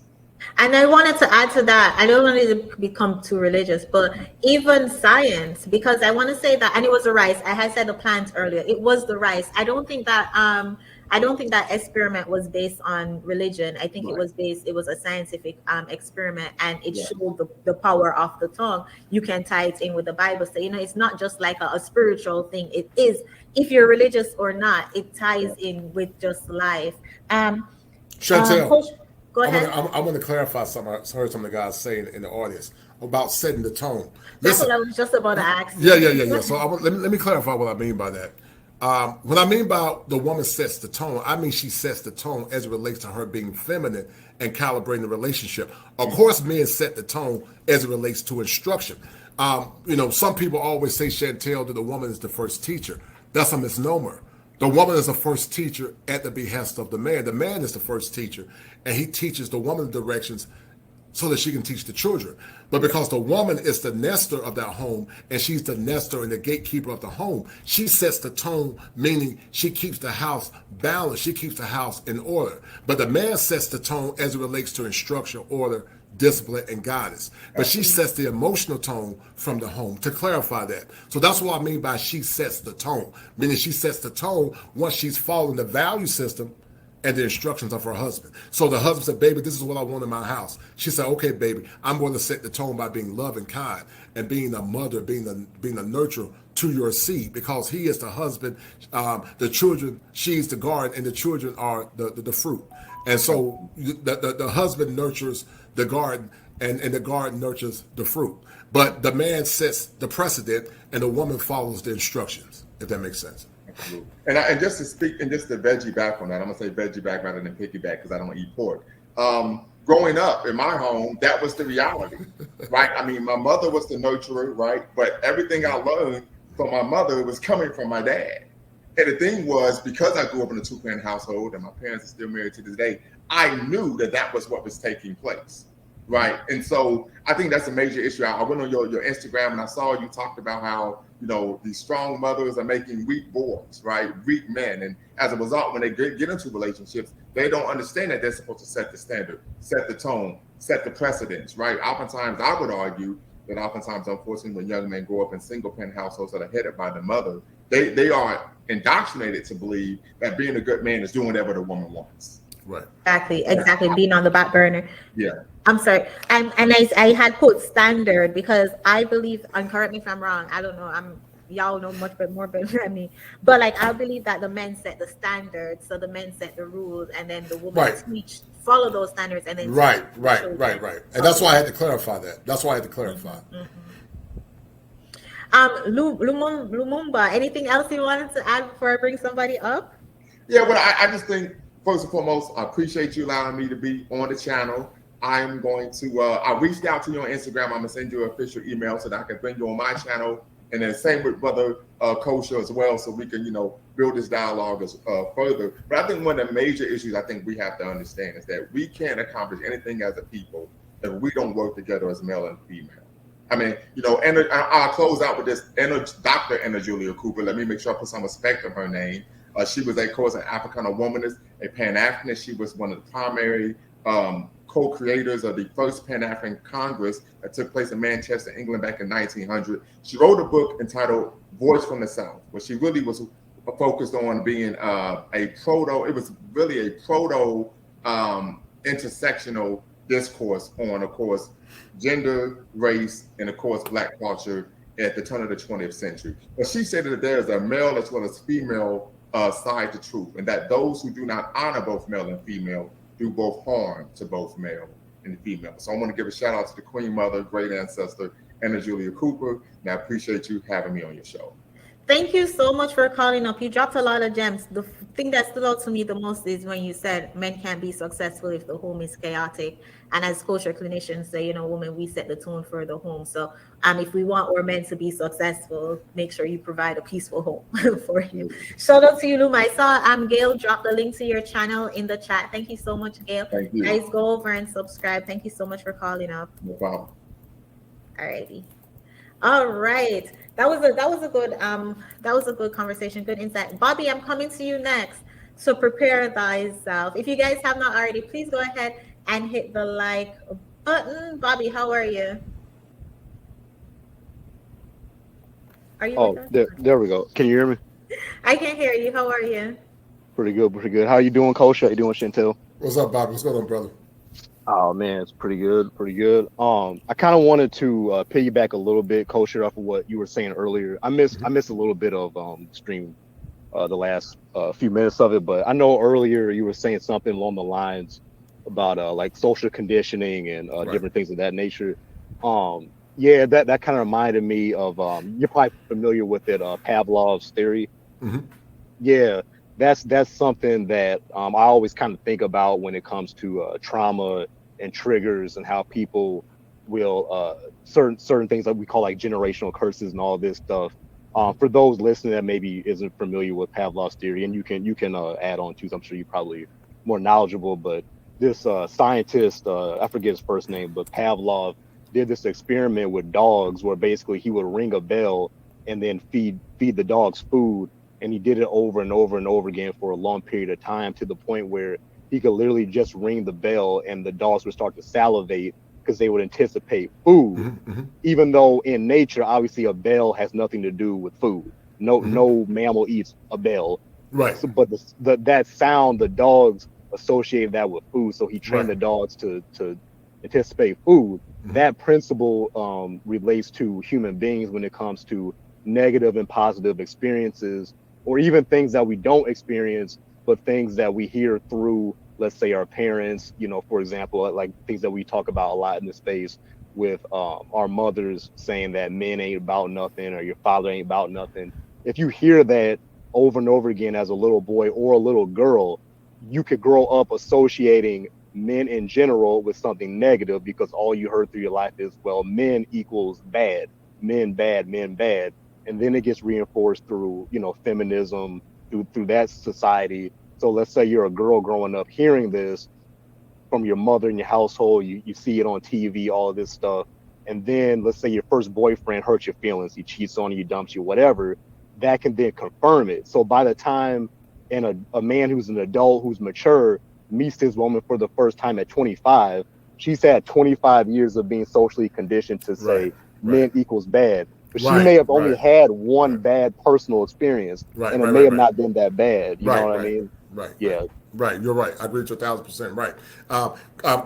And I wanted to add to that. I don't want it to become too religious, but even science, because I want to say that, and it was the rice. I had said the plant earlier. It was the rice. I don't think that experiment was based on religion. I think it was a scientific experiment, and it showed the power of the tongue. You can tie it in with the Bible. So, it's not just like a spiritual thing. It is, if you're religious or not, it ties in with just life. Chantel, Coach, go ahead. I want to clarify something. I heard some of the guys saying in the audience about setting the tone. That's what I was just about to ask. Yeah. So let me clarify what I mean by that. When I mean by the woman sets the tone, I mean she sets the tone as it relates to her being feminine and calibrating the relationship. Of course, men set the tone as it relates to instruction. Some people always say, Chantel, that the woman is the first teacher. That's a misnomer. The woman is the first teacher at the behest of the man. The man is the first teacher, and he teaches the woman the directions so that she can teach the children. But because the woman is the nester of that home, and she's the nester and the gatekeeper of the home, she sets the tone, meaning she keeps the house balanced, she keeps the house in order. But the man sets the tone as it relates to instruction, order, discipline, and guidance. But she sets the emotional tone from the home, to clarify that. So that's what I mean by she sets the tone, meaning she sets the tone once she's following the value system and the instructions of her husband. So the husband said, baby, this is what I want in my house. She said, okay, baby, I'm going to set the tone by being loving, kind, and being a mother, being a nurturer to your seed, because he is the husband, the children, she's the garden, and the children are the fruit. And so the husband nurtures the garden, and the garden nurtures the fruit. But the man sets the precedent, and the woman follows the instructions, if that makes sense. Absolutely. And just to speak, and just to veggie back on that, I'm gonna say veggie back rather than piggyback because I don't eat pork. Growing up in my home, that was the reality, right? I mean, my mother was the nurturer, right? But everything I learned from my mother was coming from my dad. And the thing was, because I grew up in a two-parent household and my parents are still married to this day, I knew that was what was taking place, right? And so I think that's a major issue. I went on your Instagram and I saw you talked about how, you know, these strong mothers are making weak boys, right? Weak men. And as a result, when they get into relationships, they don't understand that they're supposed to set the standard, set the tone, set the precedence, right? Oftentimes, I would argue that unfortunately, when young men grow up in single-parent households that are headed by the mother, they are indoctrinated to believe that being a good man is doing whatever the woman wants. Right. Exactly. Being on the back burner. Yeah. I'm sorry. And I had put standard because I believe, and correct me if I'm wrong, I don't know, y'all know much more than me, but like I believe that the men set the standards, so the men set the rules, and then the woman teach, follow those standards, and then right. And that's why I had to clarify that. Lumumba, anything else you wanted to add before I bring somebody up? Yeah, but I just think, first and foremost, I appreciate you allowing me to be on the channel. I'm going to, I reached out to you on Instagram. I'm going to send you an official email so that I can bring you on my channel. And then same with Brother Kosher as well, so we can, build this dialogue further. But I think one of the major issues I think we have to understand is that we can't accomplish anything as a people if we don't work together as male and female. I mean, and I'll close out with this. Dr. Anna Julia Cooper, let me make sure I put some respect on her name. She was, of course, an Africana womanist, a Pan-Africanist. She was one of the primary co-creators of the first Pan-African Congress that took place in Manchester, England back in 1900. She wrote a book entitled Voice from the South, where she really was focused on being intersectional discourse on, of course, gender, race, and of course, Black culture at the turn of the 20th century. But she said that there is a male as well as female side to truth, and that those who do not honor both male and female do both harm to both male and female. So I want to give a shout out to the Queen Mother, great ancestor, Anna Julia Cooper, and I appreciate you having me on your show. Thank you so much for calling up. You dropped a lot of gems. The thing that stood out to me the most is when you said men can't be successful if the home is chaotic. And as kosher clinicians say, women, we set the tone for the home. So if we want our men to be successful, make sure you provide a peaceful home for you. Shout out to you, Luma. I saw Gail drop the link to your channel in the chat. Thank you so much, Gail. Thank you. Guys, go over and subscribe. Thank you so much for calling up. No problem. Alrighty. All right. That was a good conversation, good insight. Bobby, I'm coming to you next. So prepare thyself. If you guys have not already, please go ahead and hit the like button. Bobby, how are you? Are you? Oh, there we go. Can you hear me? I can hear you. How are you? Pretty good. How you doing, Coach? How you doing, Chantel? What's up, Bobby? What's going on, brother? Oh man, it's pretty good. I kind of wanted to piggyback a little bit, Coach, off of what you were saying earlier. I missed a little bit of stream, the last few minutes of it, but I know earlier you were saying something along the lines about like social conditioning and different things of that nature. Yeah, that kind of reminded me of you're probably familiar with it, Pavlov's theory. Mm-hmm. Yeah. That's something that I always kind of think about when it comes to trauma and triggers and how people will certain things that we call like generational curses and all this stuff. For those listening that maybe isn't familiar with Pavlov's theory, and you can add on too, I'm sure you're probably more knowledgeable, but this scientist, I forget his first name, but Pavlov did this experiment with dogs where basically he would ring a bell and then feed the dogs food, and he did it over and over and over again for a long period of time, to the point where he could literally just ring the bell and the dogs would start to salivate because they would anticipate food, even though in nature, obviously, a bell has nothing to do with food. No mammal eats a bell. Right. So, but that sound, the dogs associated that with food. So he trained the dogs to anticipate food. That principle relates to human beings when it comes to negative and positive experiences, or even things that we don't experience, but things that we hear through, let's say, our parents, for example, like things that we talk about a lot in this space with our mothers saying that men ain't about nothing, or your father ain't about nothing. If you hear that over and over again as a little boy or a little girl, you could grow up associating men in general with something negative, because all you heard through your life is, well, men equals bad, men bad, men bad. And then it gets reinforced through, feminism, through that society. So let's say you're a girl growing up hearing this from your mother in your household, you see it on TV, all of this stuff. And then let's say your first boyfriend hurts your feelings, he cheats on you, dumps you, whatever, that can then confirm it. So by the time a man who's an adult, who's mature, meets this woman for the first time at 25, she's had 25 years of being socially conditioned to say men equals bad. But she may have only had one bad personal experience, and it may have not been that bad. You know what I mean? Yeah. Right, you're right. I agree with you 1,000% right.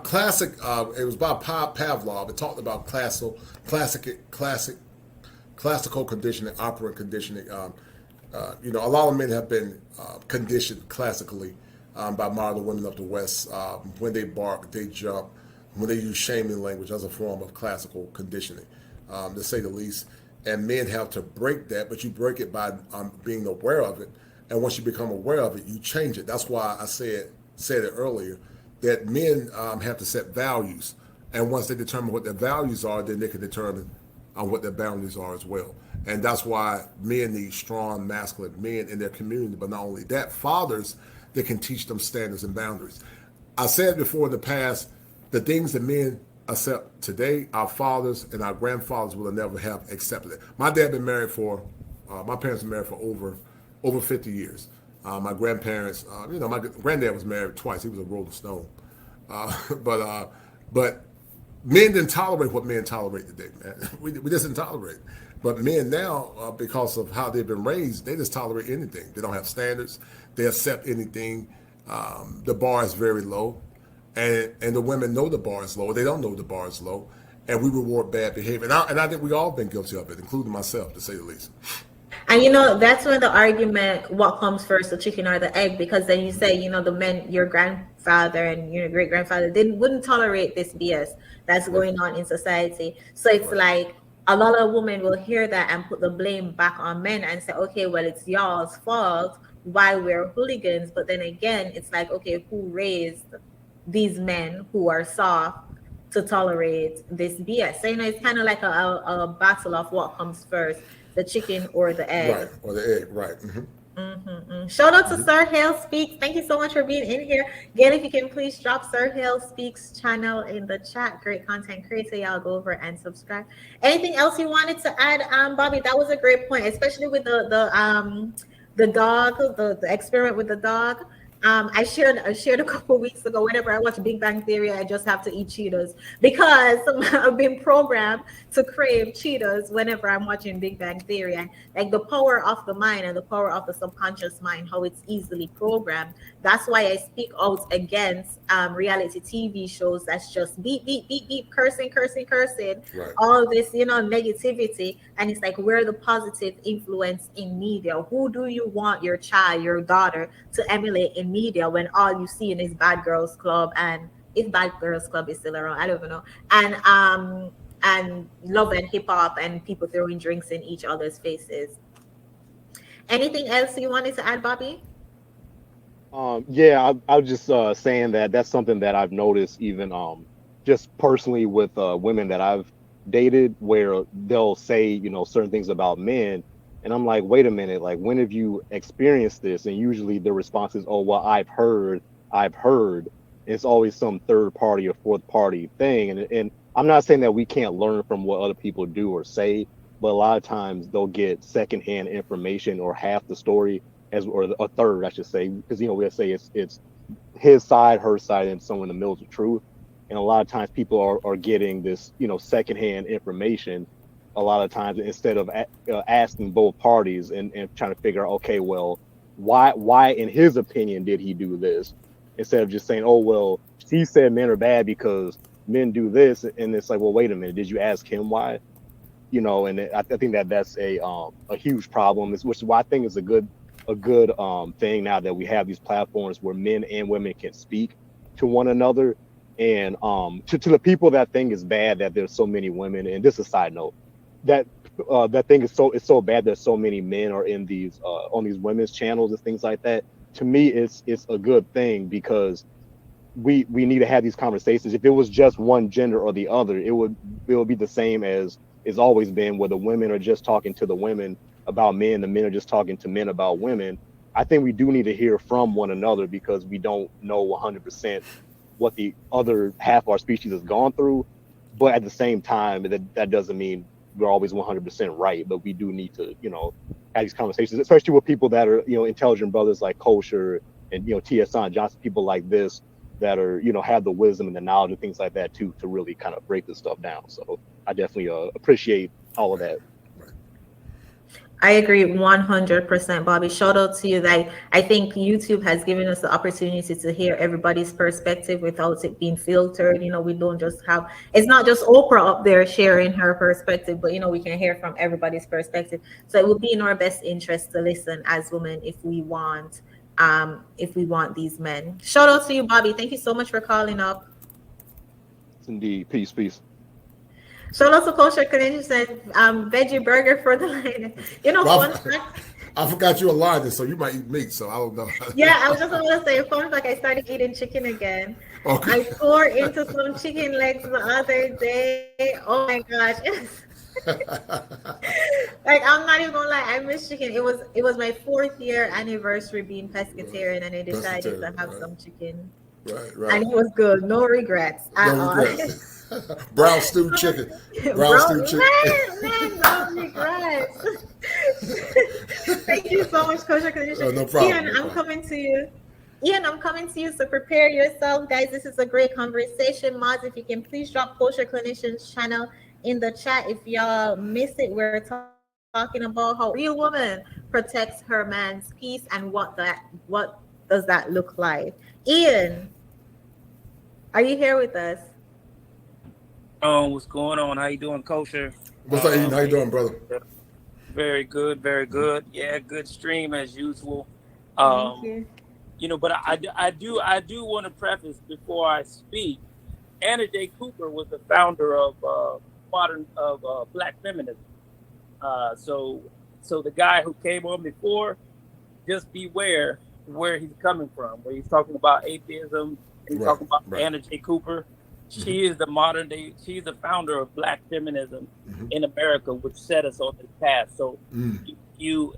Classic, it was by Pavlov. It talked about classical conditioning, operant conditioning. A lot of men have been conditioned classically by modern women of the West. When they bark, they jump. When they use shaming language as a form of classical conditioning, to say the least. And men have to break that, but you break it by being aware of it. And once you become aware of it, you change it. That's why I said it earlier, that men have to set values. And once they determine what their values are, then they can determine what their boundaries are as well. And that's why men need strong, masculine men in their community. But not only that, fathers that can teach them standards and boundaries. I said before in the past, the things that men accept today, our fathers and our grandfathers will never have accepted it. My dad been married my parents were married for over 50 years. My grandparents, my granddad was married twice. He was a Rolling Stone. But men didn't tolerate what men tolerate today, man. We just didn't tolerate it. But men now, because of how they've been raised, they just tolerate anything. They don't have standards. They accept anything. The bar is very low. And the women know the bar is low. They don't know the bar is low. And we reward bad behavior. And I think we all been guilty of it, including myself, to say the least. And that's when the argument, what comes first, the chicken or the egg? Because then you say, the men, your grandfather and your great grandfather wouldn't tolerate this BS that's going on in society. So it's like a lot of women will hear that and put the blame back on men and say, okay, well, it's y'all's fault why we're hooligans. But then again, it's like, okay, who raised these men who are soft to tolerate this BS? So, it's kind of like a battle of what comes first, the chicken or the egg. Right, or the egg, right. Shout out to Sir Hale Speaks. Thank you so much for being in here. Again, if you can please drop Sir Hale Speaks channel in the chat. Great content creator. Y'all go over and subscribe. Anything else you wanted to add, Bobby? That was a great point, especially with the dog, the experiment with the dog. I shared a couple weeks ago. Whenever I watch Big Bang Theory, I just have to eat Cheetos because I've been programmed to crave Cheetos whenever I'm watching Big Bang Theory. And like the power of the mind and the power of the subconscious mind, how it's easily programmed. That's why I speak out against reality TV shows that's just beep, beep, beep, beep, cursing, right. All this, negativity. And it's like, where the positive influence in media? Who do you want your child, your daughter to emulate in media when all you see in is Bad Girls Club, and if Bad Girls Club is still around, I don't even know, and love and hip hop and people throwing drinks in each other's faces. Anything else you wanted to add, Bobby? I was just saying that's something that I've noticed even just personally with women that I've dated, where they'll say certain things about men. And I'm like, wait a minute, like, when have you experienced this? And usually the response is, oh, well, I've heard. It's always some third party or fourth party thing. And I'm not saying that we can't learn from what other people do or say, but a lot of times they'll get secondhand information or half the story or a third, I should say, because we'll say it's his side, her side, and someone in the middle of the truth. And a lot of times people are getting this, secondhand information a lot of times instead of asking both parties and trying to figure out, okay, well, why in his opinion did he do this? Instead of just saying, oh, well, she said men are bad because men do this. And it's like, well, wait a minute, did you ask him why? And I think that's a huge problem, which is why I think it's a good thing now that we have these platforms where men and women can speak to one another. And to the people that think it's bad that there's so many women, and this is a side note, that thing is so bad that so many men are in these on these women's channels and things like that. To me, it's a good thing, because we need to have these conversations. If it was just one gender or the other, it would be the same as it's always been, where the women are just talking to the women about men, the men are just talking to men about women. I think we do need to hear from one another, because we don't know 100% what the other half of our species has gone through. But at the same time, that doesn't mean we're always 100% right. But we do need to, have these conversations, especially with people that are, intelligent brothers like Kosher and, TSN Johnson, people like this that are, have the wisdom and the knowledge and things like that to really kind of break this stuff down. So I definitely appreciate all of that. I agree 100%, Bobby. Shout out to you. I think YouTube has given us the opportunity to hear everybody's perspective without it being filtered. We don't just have, it's not just Oprah up there sharing her perspective, but we can hear from everybody's perspective. So it would be in our best interest to listen as women if we want these men. Shout out to you, Bobby. Thank you so much for calling up. Indeed. Peace. Shout out to Kosher Connection said veggie burger for the line. Fun fact. I forgot you aligned, so you might eat meat, so I don't know. Yeah, I was just going to say, fun fact, I started eating chicken again. Okay. I tore into some chicken legs the other day. Oh my gosh. I'm not even gonna lie, I miss chicken. It was my 4th year anniversary being pescatarian, and I decided to have some chicken. Right. And it was good. No regrets at all. Brown stew chicken. Brown stew chicken. Man, no regrets. Thank you so much, Kosher Condition. No problem. Ian, I'm coming to you. So prepare yourself, guys. This is a great conversation. Mods, if you can please drop Kosher Clinician's channel in the chat. If y'all miss it, we're talking about how a real woman protects her man's peace and what does that look like. Ian, are you here with us? What's going on? How you doing, Kosher? What's up, Ian? How you doing, brother? Very good. Yeah, good stream as usual. Thank you. But I do want to preface before I speak. Anna J. Cooper was the founder of Black feminism. So the guy who came on before, just beware where he's coming from. Where he's talking about atheism, and he's talking about Anna J. Cooper. She is the modern day. She's the founder of Black feminism in America, which set us on this path. So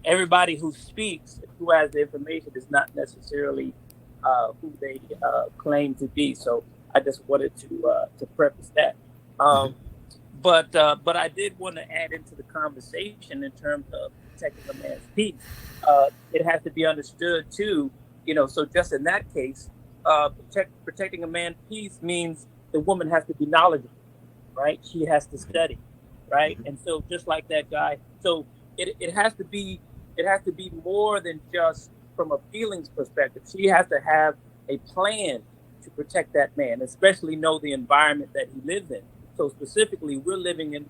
everybody who speaks, who has the information, is not necessarily who they claim to be. So I just wanted to preface that. But I did want to add into the conversation in terms of protecting a man's peace. It has to be understood too. So just in that case, protecting a man's peace means the woman has to be knowledgeable, right? She has to study, right? And so just like that guy, so it has to be more than just from a feelings perspective. She has to have a plan to protect that man, especially know the environment that he lives in. So specifically, we're living in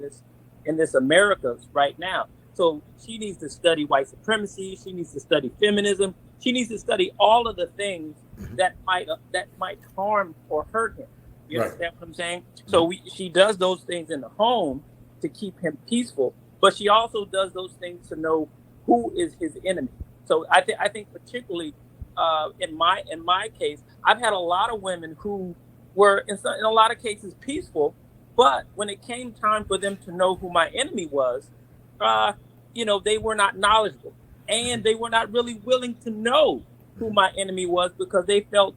this Americas right now. So she needs to study white supremacy. She needs to study feminism. She needs to study all of the things that might harm or hurt him. You understand what I'm saying? So she does those things in the home to keep him peaceful, but she also does those things to know who is his enemy. So I think particularly in my case, I've had a lot of women who were in a lot of cases peaceful, but when it came time for them to know who my enemy was, they were not knowledgeable, and they were not really willing to know who my enemy was, because they felt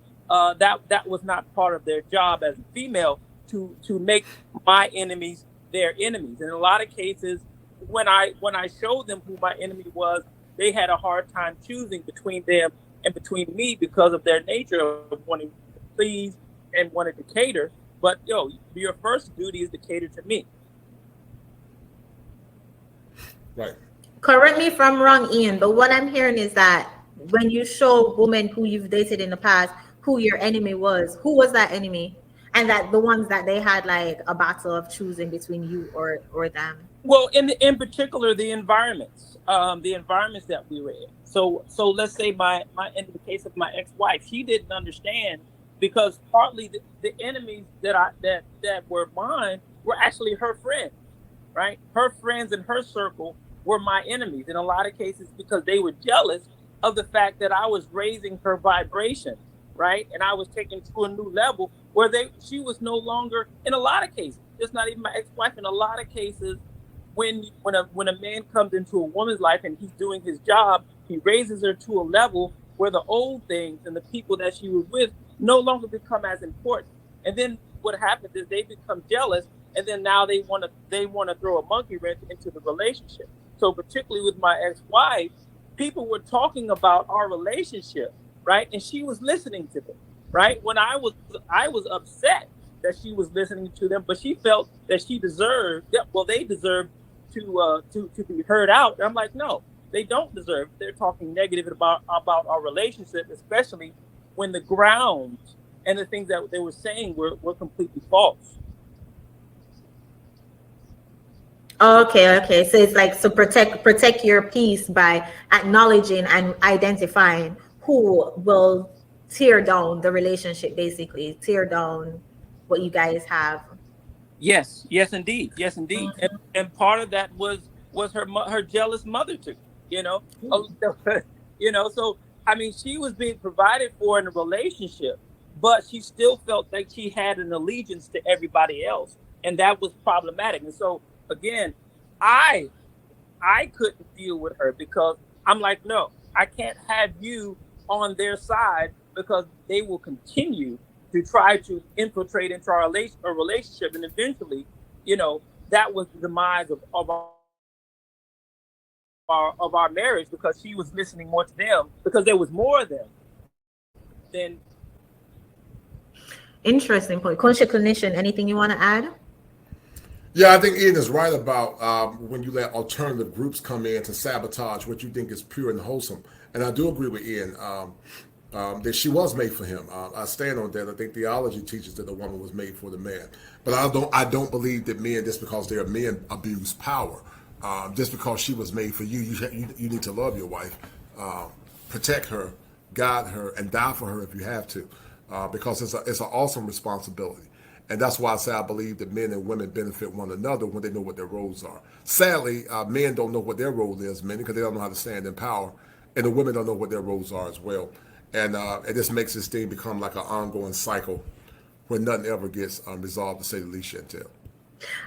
that was not part of their job as a female to make my enemies their enemies. And in a lot of cases, when I showed them who my enemy was, they had a hard time choosing between them and between me because of their nature of wanting to please and wanted to cater. But your first duty is to cater to me. Right. Correct me if I'm wrong, Ian, but what I'm hearing is that when you show women who you've dated in the past who your enemy was, who was that enemy? And that the ones that they had like a battle of choosing between you or them. Well, in particular, the environments that we were in. So let's say in the case of my ex-wife, she didn't understand, because partly the enemies that were mine were actually her friends, right? Her friends in her circle were my enemies in a lot of cases because they were jealous of the fact that I was raising her vibration, right? And I was taking to a new level where she was no longer, in a lot of cases, it's not even my ex-wife, in a lot of cases, when a man comes into a woman's life and he's doing his job, he raises her to a level where the old things and the people that she was with no longer become as important. And then what happens is they become jealous, and then now they want to throw a monkey wrench into the relationship. So particularly with my ex-wife, people were talking about our relationship, right? And she was listening to them, right? When I was upset that she was listening to them, but she felt that she deserved, they deserved to be heard out. And I'm like, no, they don't deserve. They're talking negative about our relationship, especially when the grounds and the things that they were saying were completely false. Okay. So it's like, so protect your peace by acknowledging and identifying who will tear down the relationship, basically tear down what you guys have. Yes, indeed. Mm-hmm. And part of that was her jealous mother too, So I mean, she was being provided for in a relationship, but she still felt like she had an allegiance to everybody else, and that was problematic. And so again, I couldn't deal with her because I'm like, no, I can't have you on their side, because they will continue to try to infiltrate into our relationship, and eventually, that was the demise of our marriage, because she was listening more to them because there was more of them than. Interesting point. Conscious clinician, anything you want to add? Yeah, I think Ian is right about when you let alternative groups come in to sabotage what you think is pure and wholesome. And I do agree with Ian that she was made for him. I stand on that. I think theology teaches that the woman was made for the man. But I don't believe that men, just because they're men, abuse power. Just because she was made for you, you need to love your wife, protect her, guide her, and die for her if you have to, because it's an awesome responsibility. And that's why I say I believe that men and women benefit one another when they know what their roles are. Sadly, men don't know what their role is, men, because they don't know how to stand in power. And the women don't know what their roles are as well. And it just makes this thing become like an ongoing cycle where nothing ever gets resolved, to say the least, Chantel.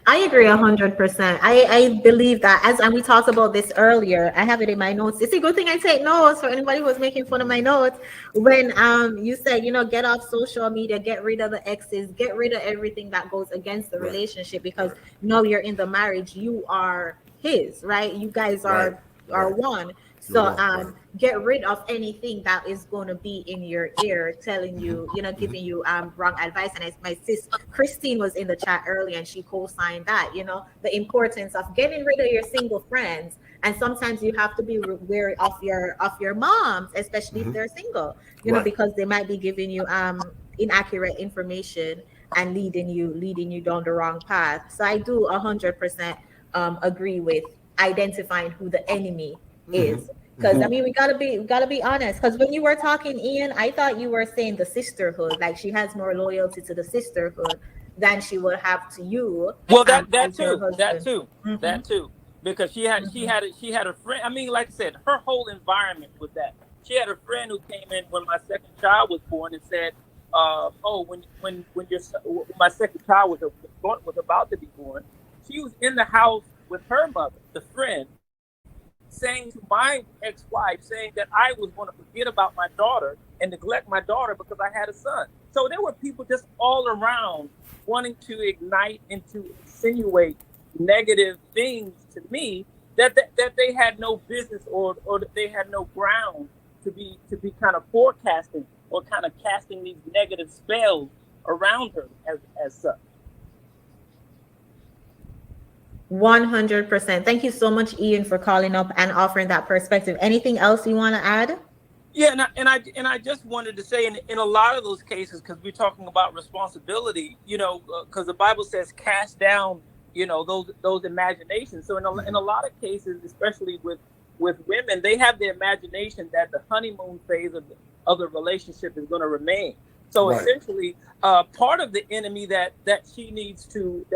I agree 100%. I believe that, and we talked about this earlier. I have it in my notes. It's a good thing I take notes for anybody who was making fun of my notes. When you said, get off social media, get rid of the exes, get rid of everything that goes against the relationship, because now you're in the marriage, you are his, right? You guys are one. So get rid of anything that is going to be in your ear, telling you, giving you wrong advice. And my sis Christine was in the chat earlier, and she co-signed that, the importance of getting rid of your single friends. And sometimes you have to be wary of your moms, especially if they're single, because they might be giving you inaccurate information and leading you down the wrong path. So I do 100% agree with identifying who the enemy is, because I mean we gotta be honest, because when you were talking, Ian, I thought you were saying the sisterhood, like she has more loyalty to the sisterhood than she would have to you. Well, that too, because she had a friend. I mean, like I said, her whole environment was that. She had a friend who came in when my second child was born and said, when my second child was about to be born, she was in the house with her mother, the friend, saying to my ex-wife, saying that I was going to forget about my daughter and neglect my daughter because I had a son. So there were people just all around wanting to ignite and to insinuate negative things to me that they had no business or that they had no ground to be kind of forecasting or kind of casting these negative spells around her as such. 100%. Thank you so much, Ian, for calling up and offering that perspective. Anything else you want to add? Yeah, and I just wanted to say in a lot of those cases, because we're talking about responsibility, because the Bible says cast down, those imaginations. So in a lot of cases, especially with women, they have the imagination that the honeymoon phase of the relationship is going to remain. So essentially, part of the enemy that she needs to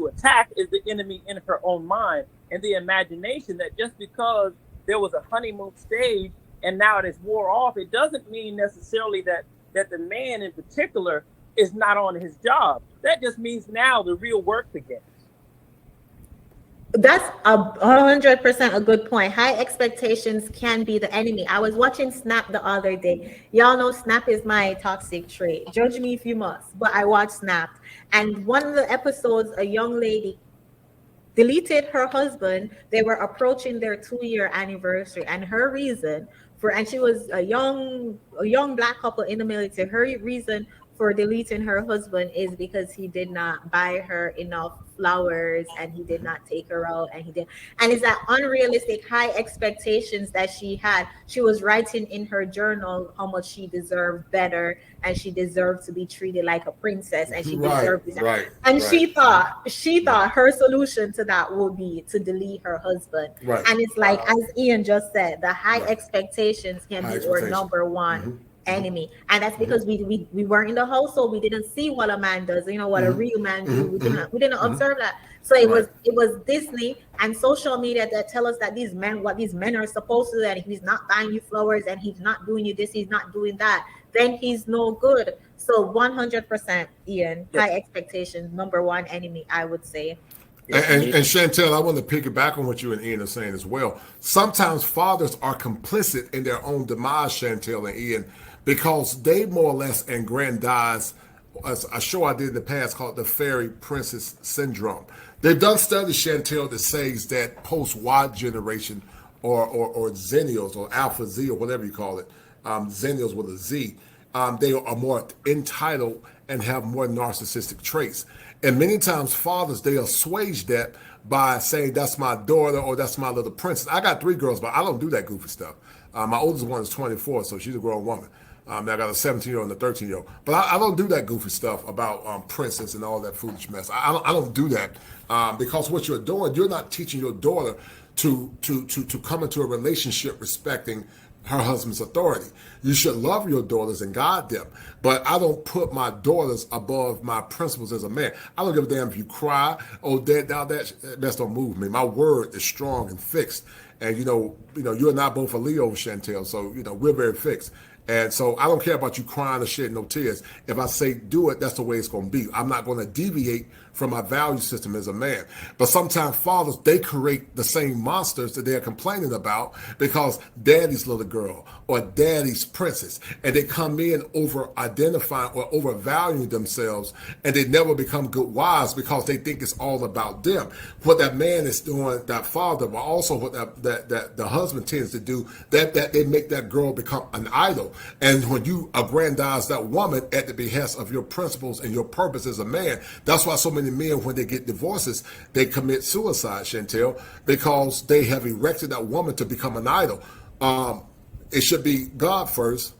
attack is the enemy in her own mind and the imagination that just because there was a honeymoon stage and now it is wore off, it doesn't mean necessarily that the man in particular is not on his job. That just means now the real work begins. That's 100% a good point. High expectations can be the enemy. I was watching Snap the other day. Y'all know Snap is my toxic trait. Judge me if you must, but I watched Snap. And one of the episodes, a young lady deleted her husband. They were approaching their 2-year anniversary, and her reason and she was a young Black couple in the military. Her reason for deleting her husband is because he did not buy her enough flowers and he did not take her out, and it's that unrealistic high expectations that she had. She was writing in her journal how much she deserved better and she deserved to be treated like a princess and she deserved this. She thought her solution to that would be to delete her husband. And it's like, as Ian just said, the high expectations can be our number one enemy, and that's because we weren't in the household. We didn't see what a man does, what a real man do. We didn't observe that. So it was Disney and social media that tell us that what these men are supposed to do, and if he's not buying you flowers and he's not doing you this, he's not doing that, then he's no good. So 100%, Ian, high expectations, number one enemy, I would say. And Chantel, I want to piggyback on what you and Ian are saying as well. Sometimes fathers are complicit in their own demise, Chantel and Ian, because they more or less aggrandize a show I did in the past called the Fairy Princess Syndrome. They've done studies, Chantel, that says that post-Y generation or Zennials or Alpha Z or whatever you call it, Zennials with a Z, they are more entitled and have more narcissistic traits. And many times fathers, they assuage that by saying, that's my daughter or that's my little princess. I got 3 girls, but I don't do that goofy stuff. My oldest one is 24, so she's a grown woman. I got a 17-year-old and a 13-year-old. But I don't do that goofy stuff about princess and all that foolish mess. I don't do that because what you're doing, you're not teaching your daughter to come into a relationship respecting her husband's authority. You should love your daughters and guide them, but I don't put my daughters above my principles as a man. I don't give a damn if you cry. Oh, that don't move me. My word is strong and fixed. And you and I both are Leo, Chantel, so we're very fixed. And so I don't care about you crying or shedding no tears. If I say do it, that's the way it's going to be. I'm not going to deviate from my value system as a man. But sometimes fathers, they create the same monsters that they're complaining about because daddy's little girl or daddy's princess, and they come in over identifying or overvaluing themselves, and they never become good wives because they think it's all about them. What that man is doing, that father, but also what that the husband tends to do, that they make that girl become an idol. And when you aggrandize that woman at the behest of your principles and your purpose as a man, that's why so many men, when they get divorces, they commit suicide, Chantel, because they have erected that woman to become an idol. It should be God first,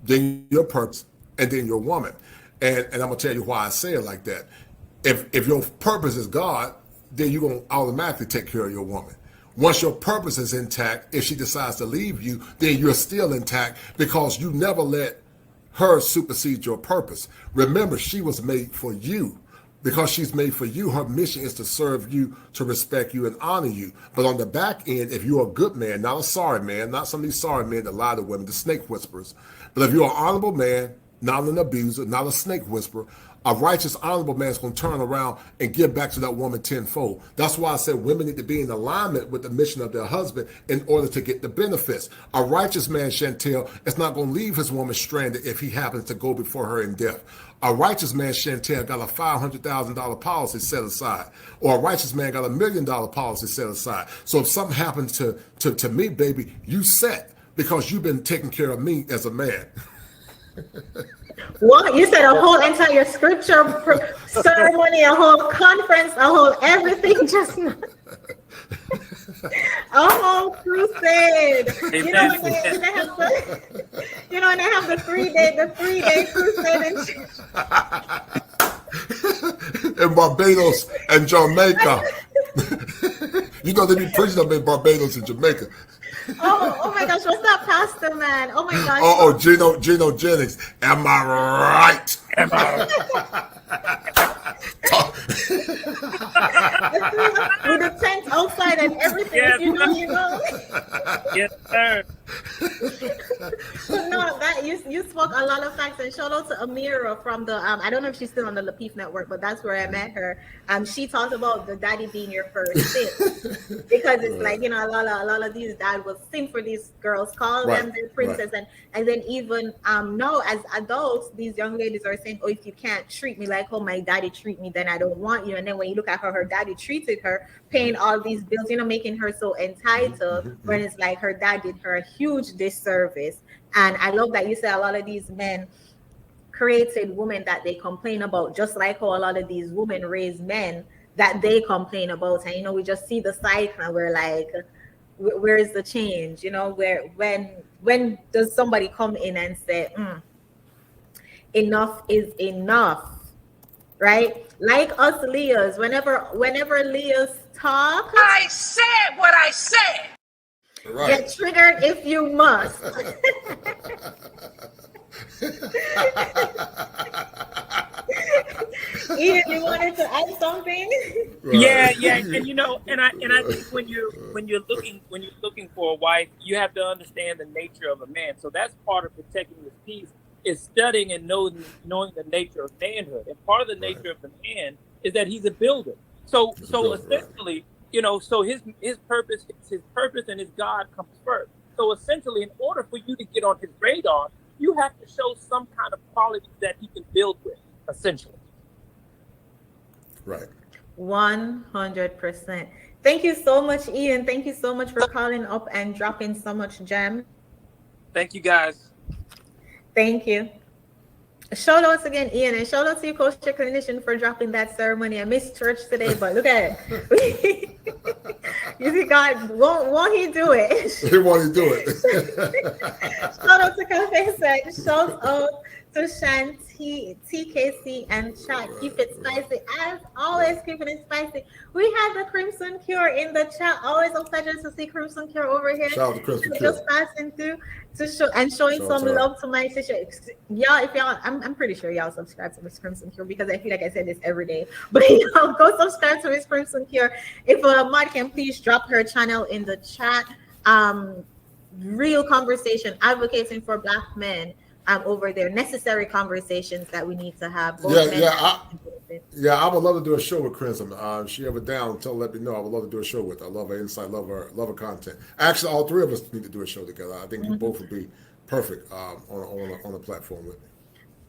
then your purpose, and then your woman. And I'm going to tell you why I say it like that. If your purpose is God, then you're going to automatically take care of your woman. Once your purpose is intact, if she decides to leave you, then you're still intact because you never let her supersede your purpose. Remember, she was made for you. Because she's made for you, her mission is to serve you, to respect you, and honor you. But on the back end, if you're a good man, not a sorry man, not some of these sorry men that lie to women, the snake whisperers, but if you're an honorable man, not an abuser, not a snake whisperer. A righteous, honorable man is going to turn around and give back to that woman tenfold. That's why I said women need to be in alignment with the mission of their husband in order to get the benefits. A righteous man, Chantel, is not going to leave his woman stranded if he happens to go before her in death. A righteous man, Chantel, got a $500,000 policy set aside, or a righteous man got $1 million policy set aside. So if something happens to me, baby, you set because you've been taking care of me as a man. What you said? A whole entire scripture ceremony, a whole conference, a whole everything, just a whole crusade. You know when they have the, you know when they have the 3-day crusade in Barbados and Jamaica. You know they be preaching up in Barbados and Jamaica. Oh my gosh, what's that pastor man? Oh my gosh. Oh, Gino Jennings. Am I right? Am I with the tent outside and everything, Yes, you know. Yes, sir. No, that you spoke a lot of facts, and shout out to Amira from the I don't know if she's still on the Lapeef network, but that's where I met her. She talked about the daddy being your first sin, because it's like, you know, a lot of these dads will sing for these girls, call them their princess, and then even now as adults, these young ladies are saying, oh, if you can't treat me like how my daddy treat me, then I don't want you. And then when you look at her daddy treated her, paying all these bills, you know, making her so entitled, when it's like her dad did her a huge disservice. And I love that you said a lot of these men created women that they complain about, just like how a lot of these women raise men that they complain about. And, you know, we just see the cycle and we're like, where is the change? You know, when does somebody come in and say, enough is enough, right? Like us Leos, whenever Leos talk, I said what I said. Right. Get triggered if you must. Ian, you wanted to add something? Right. Yeah, and you know, and I think when you're looking for a wife, you have to understand the nature of a man. So that's part of protecting his peace, is studying and knowing the nature of manhood. And part of the nature of the man is that he's a builder. So essentially, you know, so his purpose and his God comes first. So essentially, in order for you to get on his radar, you have to show some kind of quality that he can build with, essentially. Right. 100%. Thank you so much, Ian. Thank you so much for calling up and dropping so much gem. Thank you, guys. Thank you. Shout outs again, Ian, and shout out to you, Coach Clinician, for dropping that ceremony. I missed church today, but look at it. You see, God, won't he do it? He won't do it. Shout out to Cafe Set. Shout out to Shanti, TKC, and chat. Keep it spicy. As always, keeping it spicy. We had the Crimson Cure in the chat. Always a pleasure to see Crimson Cure over here. Shout out to Crimson Cure. Just passing through to show and showing some love to my sister. Y'all, if y'all, I'm pretty sure y'all subscribe to Miss Crimson Cure, because I feel like I said this every day. But y'all go subscribe to Miss Crimson Cure. If Mod can please drop her channel in the chat. Real conversation, advocating for Black men. Over there, necessary conversations that we need to have. I would love to do a show with Crimson. She ever down, let me know. I would love to do a show with her. I love her insight, love her content. Actually, all three of us need to do a show together. I think you both would be perfect on the platform with me.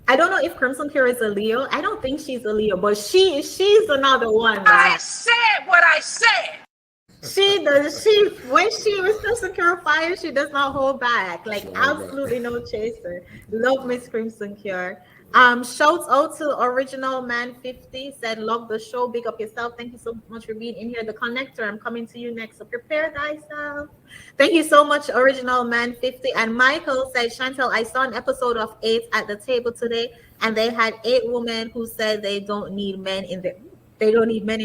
I don't know if Crimson Cure is a Leo. I don't think she's a Leo, but she's another one. I said what I said. When she was Crimson Cure fire, she does not hold back. Like, absolutely no chaser. Love Miss Crimson Cure. Shouts out to Original Man 50, said love the show, big up yourself. Thank you so much for being in here. The Connector, I'm coming to you next, so prepare thyself. Thank you so much, Original Man 50. And Michael said, Chantel, I saw an episode of 8 at the table today, and they had 8 women who said they don't need men in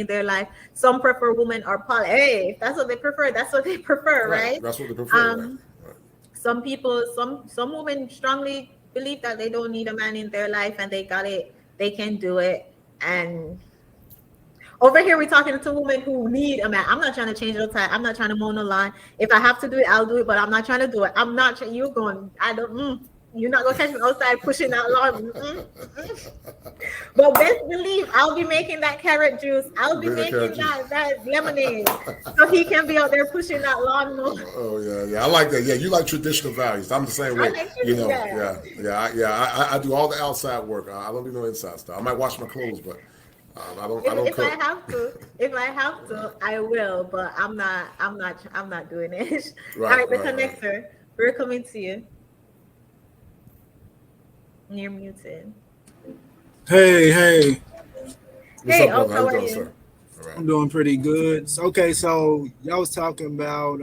their life. Some prefer women or poly. Hey, if that's what they prefer, that's what they prefer, right? That's what they prefer. Right. Some people, some women strongly believe that they don't need a man in their life, and they got it. They can do it. And over here, we're talking to women who need a man. I'm not trying to change the time. I'm not trying to mow no line. If I have to do it, I'll do it. But I'm not trying to do it. I'm not. You're going. I don't. You're not gonna catch me outside pushing that lawn. But best believe I'll be making that carrot juice. I'll be making that lemonade, so he can be out there pushing that lawnmower. Oh yeah. I like that. Yeah, you like traditional values. I'm the same way. I do all the outside work. I don't do no inside stuff. I might wash my clothes, but I don't If cook. I have to, I will. But I'm not doing it. Right, All right, the right. connector. We're coming to you. You're muted. Hey. Hey, What's up, brother? How you doing, you? sir? All right. I'm doing pretty good. So y'all was talking about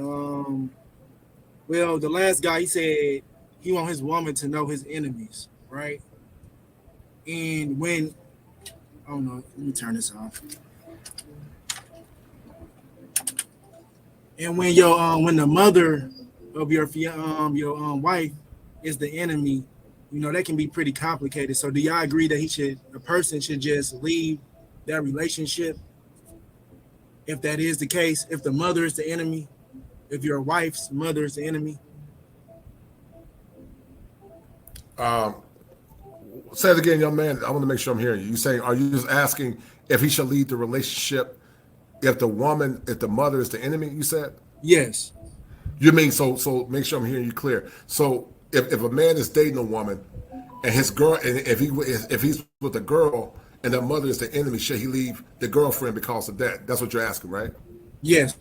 well, the last guy, he said he want his woman to know his enemies, right? And when I don't know, let me turn this off. And when when the mother of your wife is the enemy, that can be pretty complicated. So do y'all agree that a person should just leave that relationship if that is the case, if the mother is the enemy, if your wife's mother is the enemy? Say it again, young man. I want to make sure I'm hearing you. You saying, are you just asking if he should leave the relationship if the mother is the enemy? You said yes. You mean so make sure I'm hearing you clear. So if a man is dating a woman and his girl, and if he's with a girl and the mother is the enemy, should he leave the girlfriend because of that? That's what you're asking, right? Yes.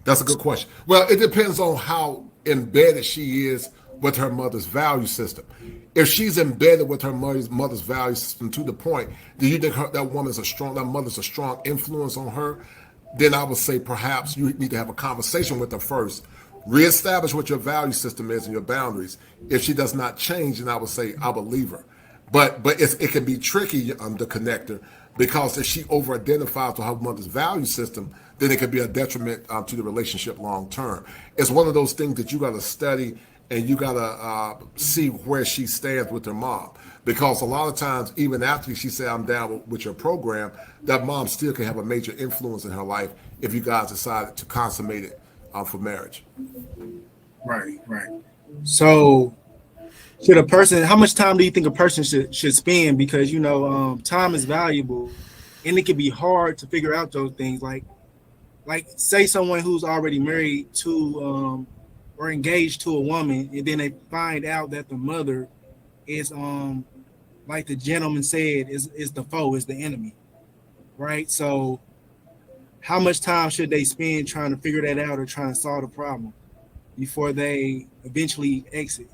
That's a good question. Well, it depends on how embedded she is with her mother's value system. If she's embedded with her mother's value system to the point that you think that mother's a strong influence on her, then I would say perhaps you need to have a conversation with her first. Reestablish what your value system is and your boundaries. If she does not change, then I would say I will leave her. But it can be tricky, the connector, because if she over-identifies with her mother's value system, then it could be a detriment to the relationship long term. It's one of those things that you got to study and you got to see where she stands with her mom. Because a lot of times, even after she said, I'm down with your program, that mom still can have a major influence in her life if you guys decide to consummate it for marriage. Right. So how much time do you think a person should spend? Because, time is valuable and it can be hard to figure out those things. Like say someone who's already married to or engaged to a woman, and then they find out that the mother is like the gentleman said, is the foe, is the enemy, right? So how much time should they spend trying to figure that out or trying to solve the problem before they eventually exit?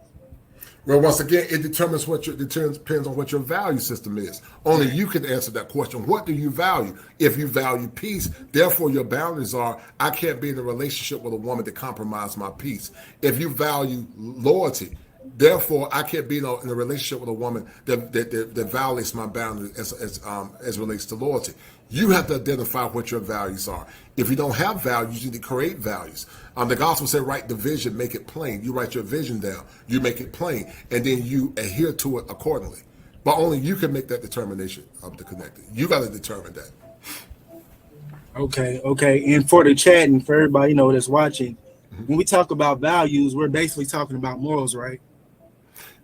Well, once again, it depends on what your value system is. Only you can answer that question. What do you value? If you value peace, therefore your boundaries are, I can't be in a relationship with a woman that compromises my peace. If you value loyalty, therefore I can't be in a relationship with a woman that violates my boundaries as relates to loyalty. You have to identify what your values are. If you don't have values, you need to create values. The gospel said, write the vision, make it plain. You write your vision down, you make it plain, and then you adhere to it accordingly. But only you can make that determination of the connected. You got to determine that. Okay. And for the chat and for everybody that's watching, when we talk about values, we're basically talking about morals, right?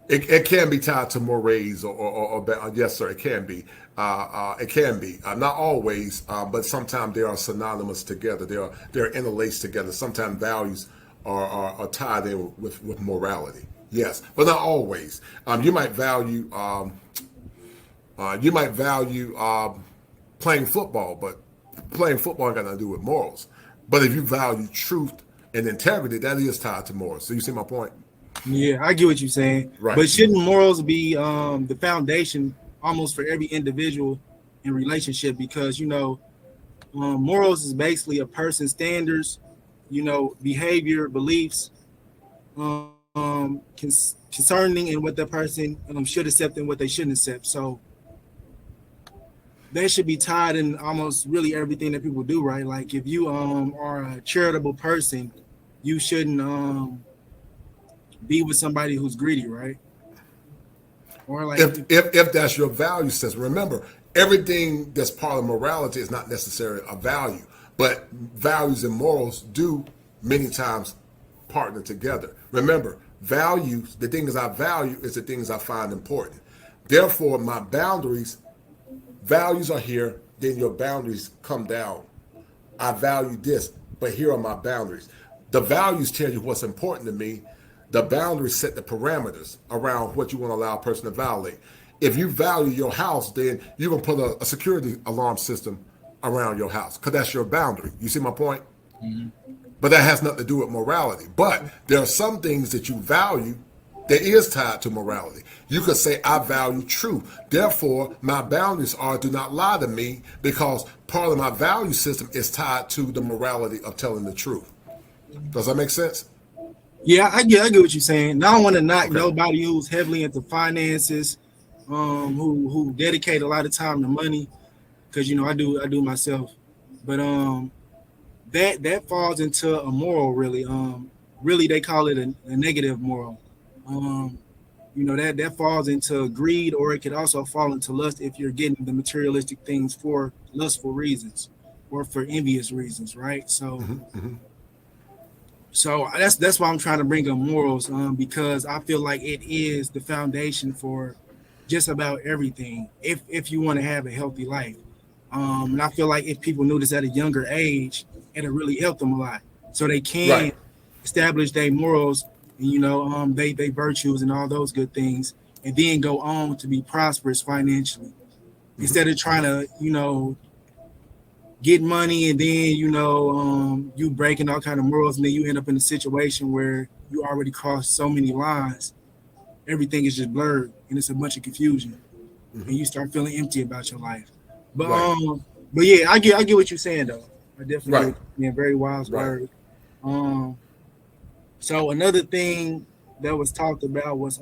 It can be tied to mores or yes, sir, it can be. It can be. Not always, but sometimes they are synonymous together. They're interlaced together. Sometimes values are tied in with morality. Yes, but not always. You might value playing football, but playing football ain't got nothing to do with morals. But if you value truth and integrity, that is tied to morals. So you see my point? Yeah, I get what you're saying. Right. But shouldn't morals be the foundation almost for every individual in relationship? Because morals is basically a person's standards, behavior, beliefs, concerning and what that person should accept and what they shouldn't accept. So they should be tied in almost really everything that people do, right? Like if you are a charitable person, you shouldn't be with somebody who's greedy, right? Or like if that's your value system. Remember, everything that's part of morality is not necessarily a value, but values and morals do many times partner together. Remember, Values, the things I value is the things I find important. Therefore, my boundaries, values are here, then your boundaries come down. I value this, but here are my boundaries. The values tell you what's important to me. The boundaries set the parameters around what you want to allow a person to violate. If you value your house, then you're going to put a security alarm system around your house because that's your boundary. You see my point? Mm-hmm. But that has nothing to do with morality. But there are some things that you value that is tied to morality. You could say, I value truth. Therefore, my boundaries are do not lie to me because part of my value system is tied to the morality of telling the truth. Does that make sense? Yeah, I get what you're saying. I don't want to knock nobody who's heavily into finances, who dedicate a lot of time to money, because I do myself. But that falls into a moral, really. Really they call it a negative moral. That falls into greed, or it could also fall into lust if you're getting the materialistic things for lustful reasons or for envious reasons, right? So so that's why I'm trying to bring up morals, because I feel like it is the foundation for just about everything if you want to have a healthy life. And I feel like if people knew this at a younger age, it'll really help them a lot, so they can establish their morals and they virtues and all those good things, and then go on to be prosperous financially, instead of trying to get money and then you breaking all kind of morals, and then you end up in a situation where you already crossed so many lines, everything is just blurred and it's a bunch of confusion, and you start feeling empty about your life. But yeah, I get what you're saying though. I definitely get very wise word. So another thing that was talked about was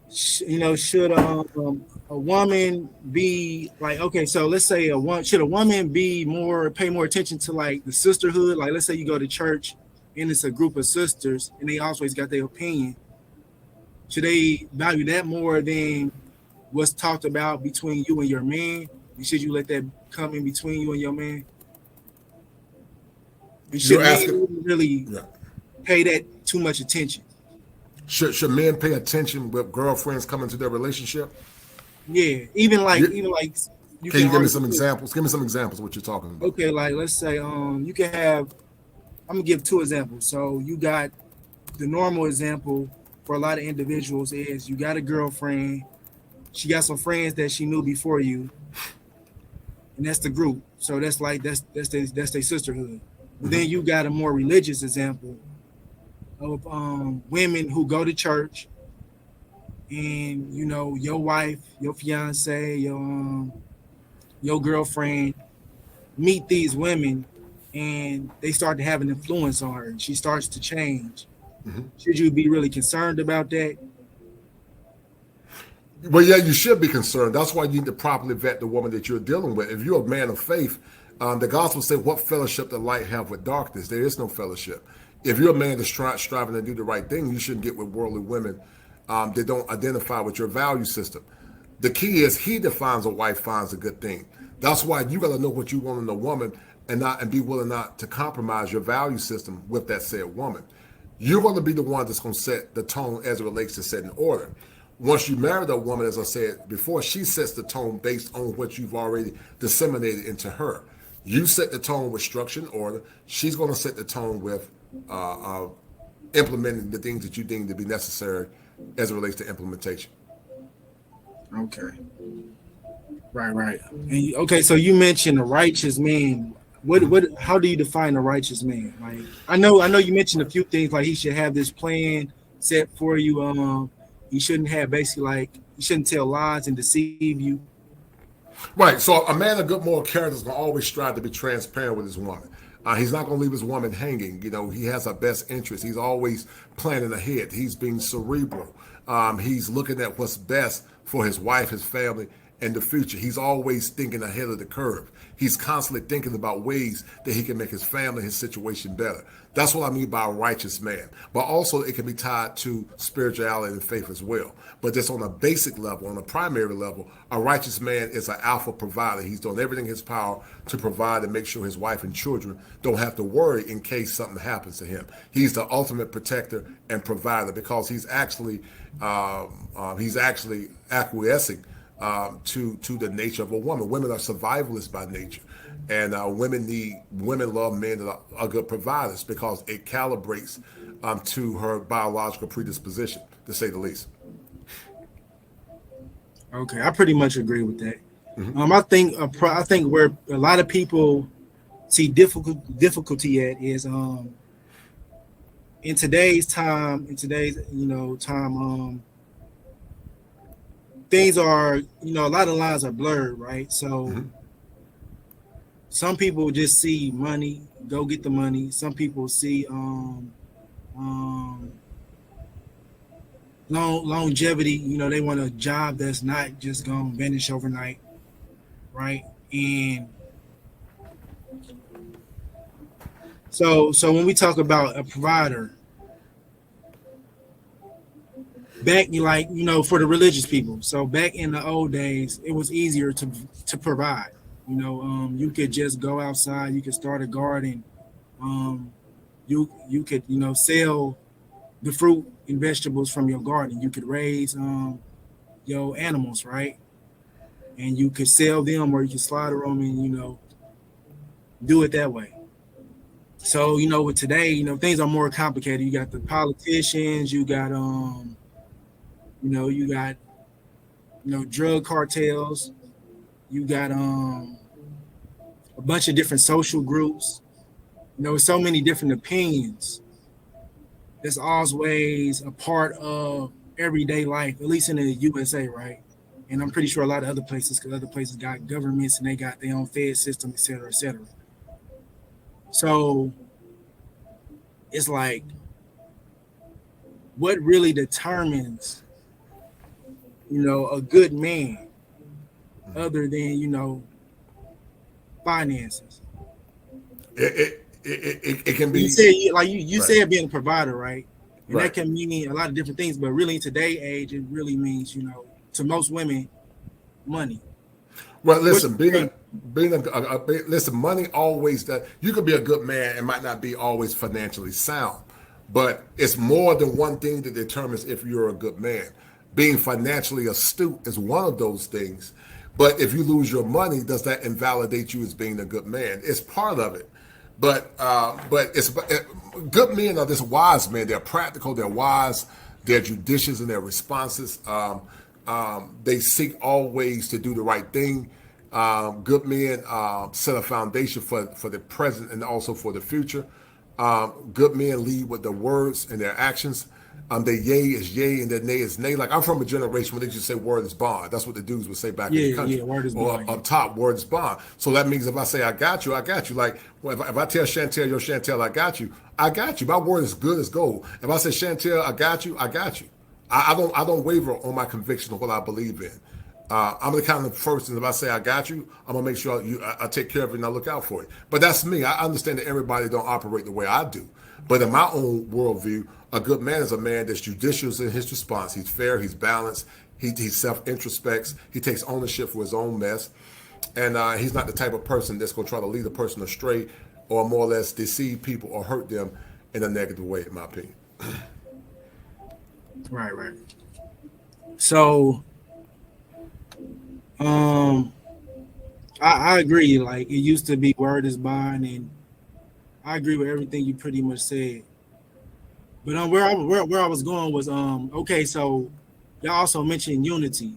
should a woman be like, okay, so let's say should a woman pay more attention to like the sisterhood? Like, let's say you go to church and it's a group of sisters and they always got their opinion. Should they value that more than what's talked about between you and your man? And should you let that come in between you and your man? And should men really pay that too much attention? Should men pay attention with girlfriends coming to their relationship? Yeah, even like can you give me some examples? Give me some examples of what you're talking about. Okay, like let's say you can have. I'm gonna give two examples. So you got the normal example for a lot of individuals is you got a girlfriend, she got some friends that she knew before you, and that's the group. So that's their sisterhood. But then you got a more religious example of women who go to church, and your wife, your fiance, your girlfriend meet these women, and they start to have an influence on her, and she starts to change. Should you be really concerned about that? Well, yeah, you should be concerned. That's why you need to properly vet the woman that you're dealing with. If you're a man of faith, the gospel says, what fellowship does light have with darkness? There is no fellowship. If you're a man that's striving to do the right thing, you shouldn't get with worldly women that don't identify with your value system. The key is he defines a wife finds a good thing. That's why you got to know what you want in a woman and be willing not to compromise your value system with that said woman. You're going to be the one that's going to set the tone as it relates to setting order. Once you marry that woman, as I said before, she sets the tone based on what you've already disseminated into her. You set the tone with structure and order. She's going to set the tone with implementing the things that you deem to be necessary as it relates to implementation. Okay. Right. And okay, so you mentioned a righteous man. How do you define a righteous man? Like, I know you mentioned a few things, like he should have this plan set for you. He shouldn't have he shouldn't tell lies and deceive you. Right. So a man of good moral character is going to always strive to be transparent with his woman. He's not going to leave his woman hanging. He has her best interest. He's always planning ahead. He's being cerebral. He's looking at what's best for his wife, his family, and the future. He's always thinking ahead of the curve. He's constantly thinking about ways that he can make his family, his situation better. That's what I mean by a righteous man. But also it can be tied to spirituality and faith as well. But just on a basic level, on a primary level, a righteous man is an alpha provider. He's doing everything in his power to provide and make sure his wife and children don't have to worry in case something happens to him. He's the ultimate protector and provider because he's actually acquiescing to the nature of a woman. Women are survivalists by nature, and women love men that are good providers because it calibrates to her biological predisposition, to say the least. Okay, I pretty much agree with that. I think where a lot of people see difficulty at is in today's time, things are, a lot of lines are blurred, right? So some people just see money, go get the money. Some people see longevity, they want a job that's not just gonna vanish overnight, right? And so when we talk about a provider, back, for the religious people, so back in the old days, it was easier to provide. You could just go outside, you could start a garden, you could sell the fruit and vegetables from your garden. You could raise your animals, right? And you could sell them, or you could slaughter them and do it that way. So with today, things are more complicated. You got the politicians, you got drug cartels, you got a bunch of different social groups, so many different opinions. That's always a part of everyday life, at least in the USA, right? And I'm pretty sure a lot of other places, because other places got governments and they got their own Fed system, et cetera, et cetera. So it's like, what really determines, a good man other than, finances? It can be. You right. said being a provider, right? And Right. that can mean a lot of different things, but really in today's age, it really means, to most women, money. Well, listen, listen, money always does. You could be a good man and might not be always financially sound, but it's more than one thing that determines if you're a good man. Being financially astute is one of those things, but if you lose your money, does that invalidate you as being a good man? It's part of it, but good men are just wise men. They're practical, they're wise, they're judicious in their responses. They seek always to do the right thing. Good men set a foundation for the present and also for the future. Good men lead with their words and their actions. Their yea is yea and their nay is nay. Like, I'm from a generation where they just say word is bond. That's what the dudes would say back in the country. Yeah, word is or bond. Up top, word is bond. So that means if I say I got you, I got you. Like, well, if I tell Chantel, yo, Chantel, I got you. My word is good as gold. If I say Chantel, I got you, I got you. I don't waver on my conviction of what I believe in. I'm the kind of person, if I say I got you, I'm gonna make sure I take care of it and I look out for it. But that's me. I understand that everybody don't operate the way I do. But in my own worldview, a good man is a man that's judicious in his response. He's fair, he's balanced, he self-introspects, he takes ownership for his own mess, and he's not the type of person that's gonna try to lead a person astray or more or less deceive people or hurt them in a negative way, in my opinion. Right. So I agree. Like, it used to be word is bond, and I agree with everything you pretty much said. But where I was going was okay. So y'all also mentioned unity,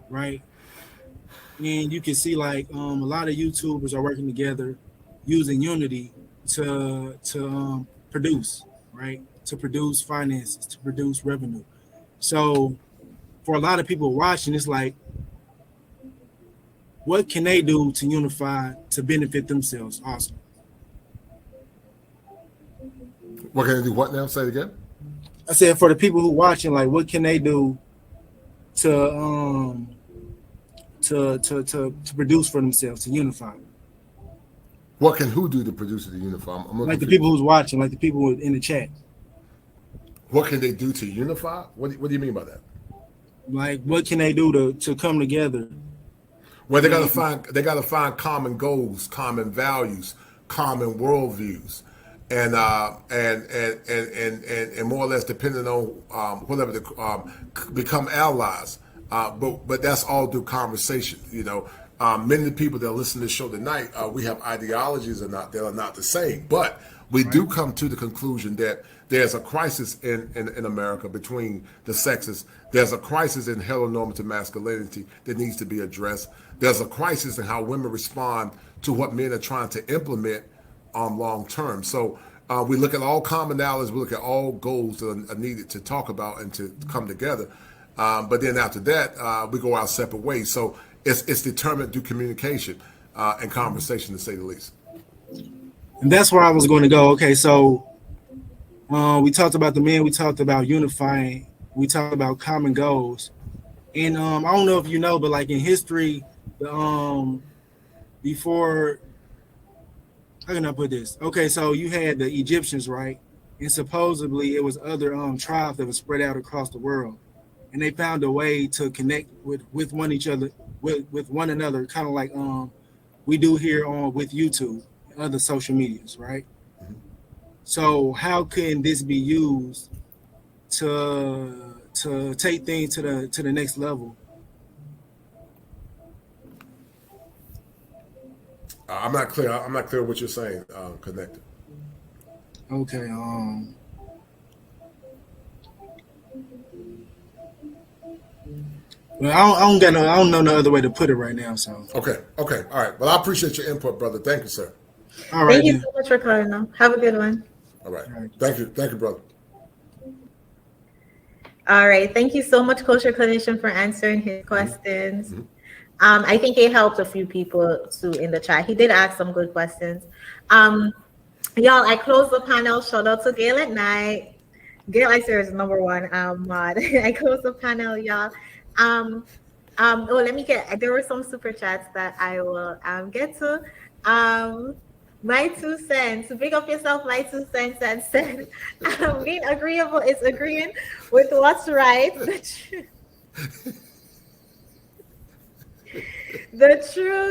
right? And you can see like a lot of YouTubers are working together using unity to produce, right? To produce finances, to produce revenue. So for a lot of people watching, it's like, what can they do to unify to benefit themselves also? What can I do? What now? Say it again. I said, for the people who watching, like, what can they do to to produce for themselves, to unify. What can who do to produce the unify? I'm like the people who's watching, like the people in the chat. What can they do to unify? What do you mean by that? Like, what can they do to come together? Well, they gotta find common goals, common values, common worldviews, and more or less depending on whatever become allies. But that's all through conversation. You know, many of the people that listen to the show tonight, we have ideologies that are not the same, but we do come to the conclusion that there's a crisis in America between the sexes. There's a crisis in heteronormative masculinity that needs to be addressed. There's a crisis in how women respond to what men are trying to implement long term. So we look at all commonalities, we look at all goals that are needed to talk about and to come together. But then after that, we go our separate ways. So it's determined through communication and conversation, to say the least. And that's where I was going to go. Okay, so we talked about the men, we talked about unifying, we talked about common goals. And I don't know if you know, but like in history, before, how can I put this? Okay, so you had the Egyptians, right? And supposedly it was other tribes that were spread out across the world. And they found a way to connect with one another, kind of like we do here with YouTube and other social medias, right? Mm-hmm. So how can this be used to take things to the next level? I'm not clear. I'm not clear what you're saying. Connected. Okay. Well, I don't know no other way to put it right now. So. Okay. All right. Well, I appreciate your input, brother. Thank you, sir. All right. Thank you so much for calling. Have a good one. All right. Thank you, brother. All right. Thank you so much, Kosher Clinician, for answering his questions. Mm-hmm. I think it helped a few people too in the chat. He did ask some good questions. Y'all, I closed the panel. Shout out to Gail at night. Gail, I say is number one mod. I closed the panel, y'all. Let me there were some super chats that I will get to. My 2 cents, big up yourself, my 2 cents, and said, being agreeable is agreeing with what's right. The truth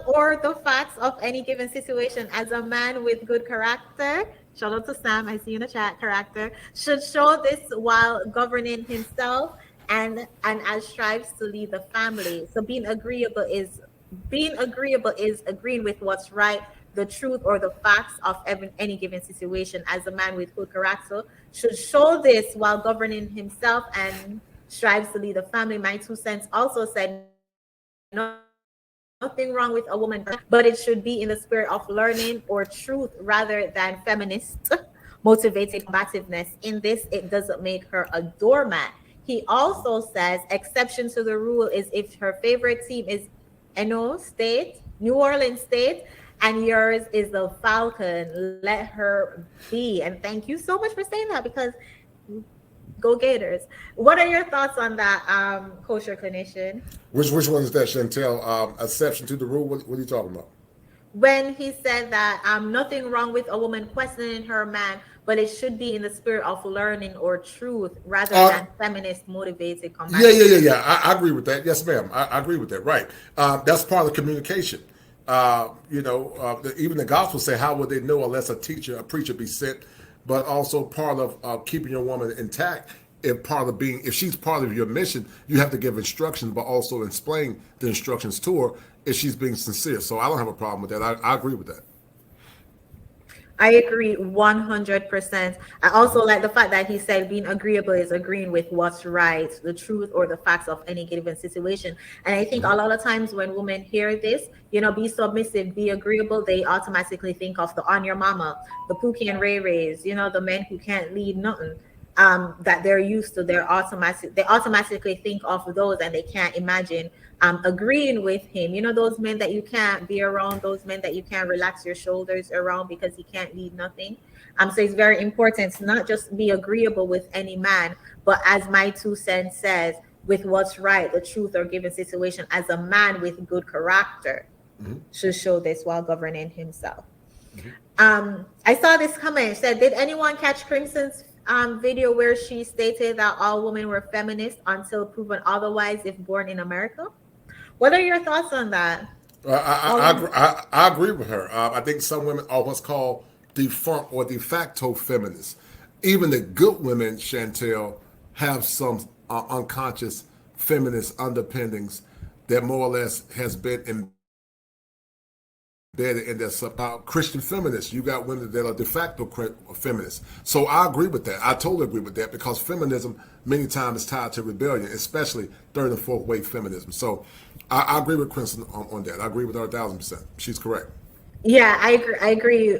or the facts of any given situation. As a man with good character, shout out to Sam, I see you in the chat, character, should show this while governing himself and as strives to lead the family. So being agreeable is agreeing with what's right, the truth or the facts of any given situation. As a man with good character should show this while governing himself and strives to lead the family. My 2 cents also said nothing wrong with a woman, but it should be in the spirit of learning or truth rather than feminist motivated combativeness. In this, it doesn't make her a doormat. He also says exception to the rule is if her favorite team is New Orleans State, and yours is the Falcon. Let her be. And thank you so much for saying that, because go Gators. What are your thoughts on that, Kosher Clinician? Which one is that, Chantel? Exception to the rule? What are you talking about? When he said that nothing wrong with a woman questioning her man, but it should be in the spirit of learning or truth rather than feminist motivated combative. Yeah. I agree with that. Yes, ma'am. I agree with that. Right. That's part of communication. Even the gospel say, how would they know unless a preacher be sent? But also part of keeping your woman intact. If she's part of your mission, you have to give instructions, but also explain the instructions to her if she's being sincere. So I don't have a problem with that. I agree with that. I agree 100%. I also like the fact that he said being agreeable is agreeing with what's right, the truth or the facts of any given situation. And I think a lot of times when women hear this, be submissive, be agreeable, they automatically think of the On Your Mama, the Pookie and Ray Rays, the men who can't lead nothing. That they're used to, they automatically think of those, and they can't imagine agreeing with him. Those men that you can't be around, those men that you can't relax your shoulders around because he can't lead nothing. So it's very important to not just be agreeable with any man, but as my 2 cents says, with what's right, the truth, or given situation as a man with good character should show this while governing himself. I saw this comment said, did anyone catch Crimson's video where she stated that all women were feminists until proven otherwise if born in America? What are your thoughts on that? I agree with her. I think some women are what's called defunct or de facto feminists. Even the good women, Chantel, have some unconscious feminist underpinnings that more or less has been embedded in their Christian feminists. You got women that are de facto feminists. So I agree with that. I totally agree with that, because feminism many times is tied to rebellion, especially third and fourth wave feminism. So I agree with Crimson on that. I agree with her 1,000%. She's correct. Yeah, I agree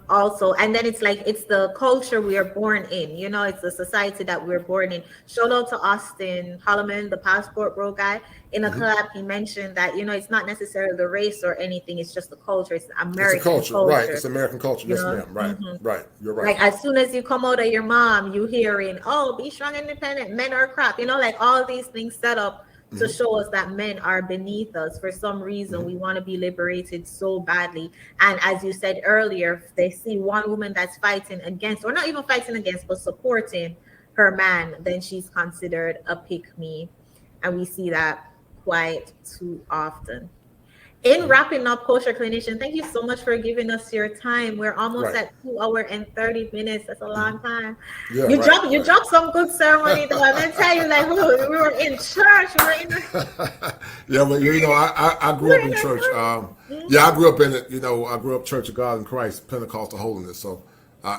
also. And then it's like, it's the culture we are born in, you know, it's the society that we're born in. Shout out to Austin Holloman, the passport bro guy. In a collab, he mentioned that, you know, it's not necessarily the race or anything, it's just the culture. It's American culture. Right? It's American culture. Yes, ma'am. Right, right. You're right. Like, as soon as you come out of your mom, you hearing, oh, be strong, independent, men are crap, you know, like all these things set up to show us that men are beneath us. For some reason, we want to be liberated so badly. And as you said earlier, if they see one woman that's fighting against, or not even fighting against, but supporting her man, then she's considered a pick-me. And we see that quite too often. In wrapping up, Kosher Clinician, thank you so much for giving us your time. We're almost at 2 hours and 30 minutes. That's a long time. Yeah, you dropped some good ceremony though. I'm gonna tell you, like, we were in church. We were in yeah, but you know, I grew up in church. Yeah, I grew up in it. You know, I grew up Church of God in Christ, Pentecostal holiness. So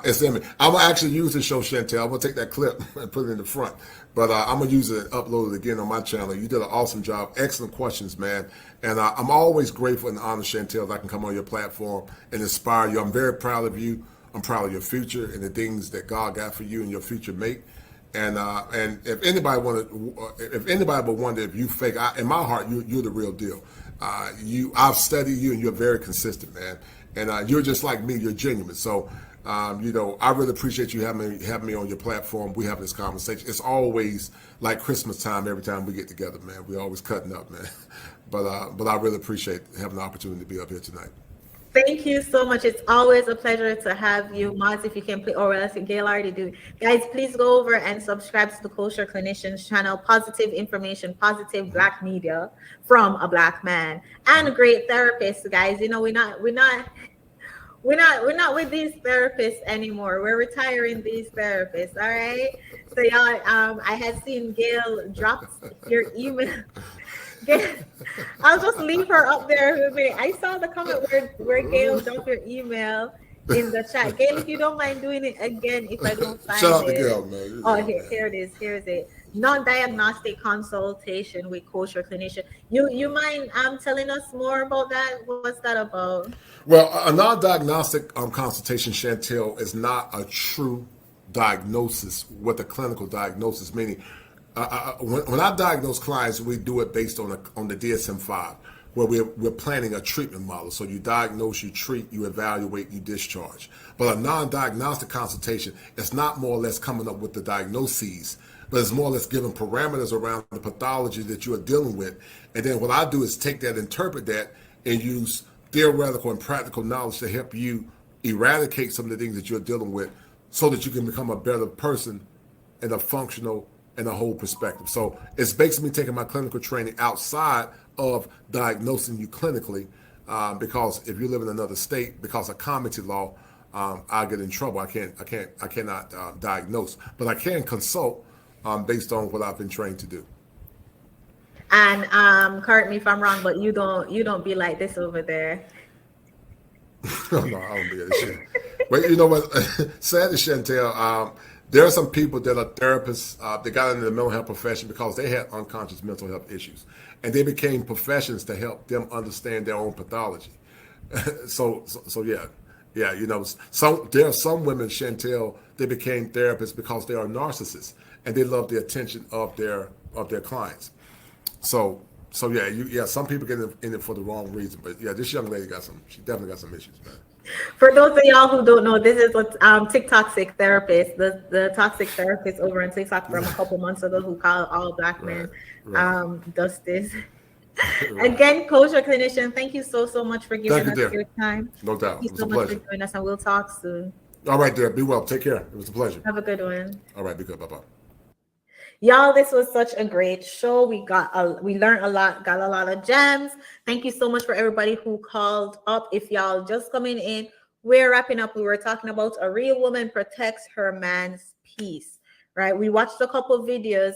it's in me. I'm gonna actually use this show, Chantel. I'm gonna take that clip and put it in the front. But I'm gonna use it and upload it again on my channel. You did an awesome job. Excellent questions, man. And I'm always grateful and honored, Chantel, that I can come on your platform and inspire you. I'm very proud of you. I'm proud of your future and the things that God got for you and your future mate. And if anybody would wonder if you fake, in my heart, you're the real deal. I've studied you, and you're very consistent, man. And you're just like me. You're genuine. So. You know, I really appreciate you having me on your platform. We have this conversation. It's always like Christmas time every time we get together, man. We're always cutting up, man. But I really appreciate having the opportunity to be up here tonight. Thank you so much. It's always a pleasure to have you, Mods. If you can play, or else Gail already do. Guys, please go over and subscribe to the Kosher Clinicians channel. Positive information, positive Black media from a Black man and a great therapist, guys. You know, we're not with these therapists anymore. We're retiring these therapists. All right. So y'all, I had seen Gail drop your email. I'll just leave her up there with me. I saw the comment where Gail dropped your email in the chat. Gail, if you don't mind doing it again, if I don't find Shout out it. to Gail, man. Oh, here it is. Here's it. Non-diagnostic consultation with Kosher Clinician. You mind telling us more about that? What's that about? Well, a non-diagnostic consultation, Chantel, is not a true diagnosis with a clinical diagnosis. Meaning, when I diagnose clients, we do it based on the DSM-5, where we're planning a treatment model. So you diagnose, you treat, you evaluate, you discharge. But a non-diagnostic consultation is not more or less coming up with the diagnoses, but it's more or less giving parameters around the pathology that you are dealing with. And then what I do is take that, interpret that, and use theoretical and practical knowledge to help you eradicate some of the things that you're dealing with so that you can become a better person in a functional and a whole perspective. So it's basically taking my clinical training outside of diagnosing you clinically, because if you live in another state, because of comity law, I'll get in trouble. I cannot diagnose, but I can consult based on what I've been trained to do. And correct me if I'm wrong, but you don't be like this over there. No, I don't be this shit. But you know what? Sad as Chantel, there are some people that are therapists. They got into the mental health profession because they had unconscious mental health issues, and they became professions to help them understand their own pathology. So yeah. You know, there are some women, Chantel, they became therapists because they are narcissists and they love the attention of their clients. So So yeah, some people get in it for the wrong reason, but yeah, this young lady she definitely got some issues, man. For those of y'all who don't know, this is what TikTok therapist, the toxic therapist over on TikTok from a couple months ago who called all black men does this. Again, kosher clinician, thank you so much for giving us your time. No doubt. Thank you so much for joining us, and we'll talk soon. All right, dear. Be well. Take care. It was a pleasure. Have a good one. All right, be good. Bye-bye. Y'all, this was such a great show. We learned a lot, got a lot of gems. Thank you so much for everybody who called up. If y'all just coming in, we're wrapping up. We were talking about a real woman protects her man's peace, right? We watched a couple of videos.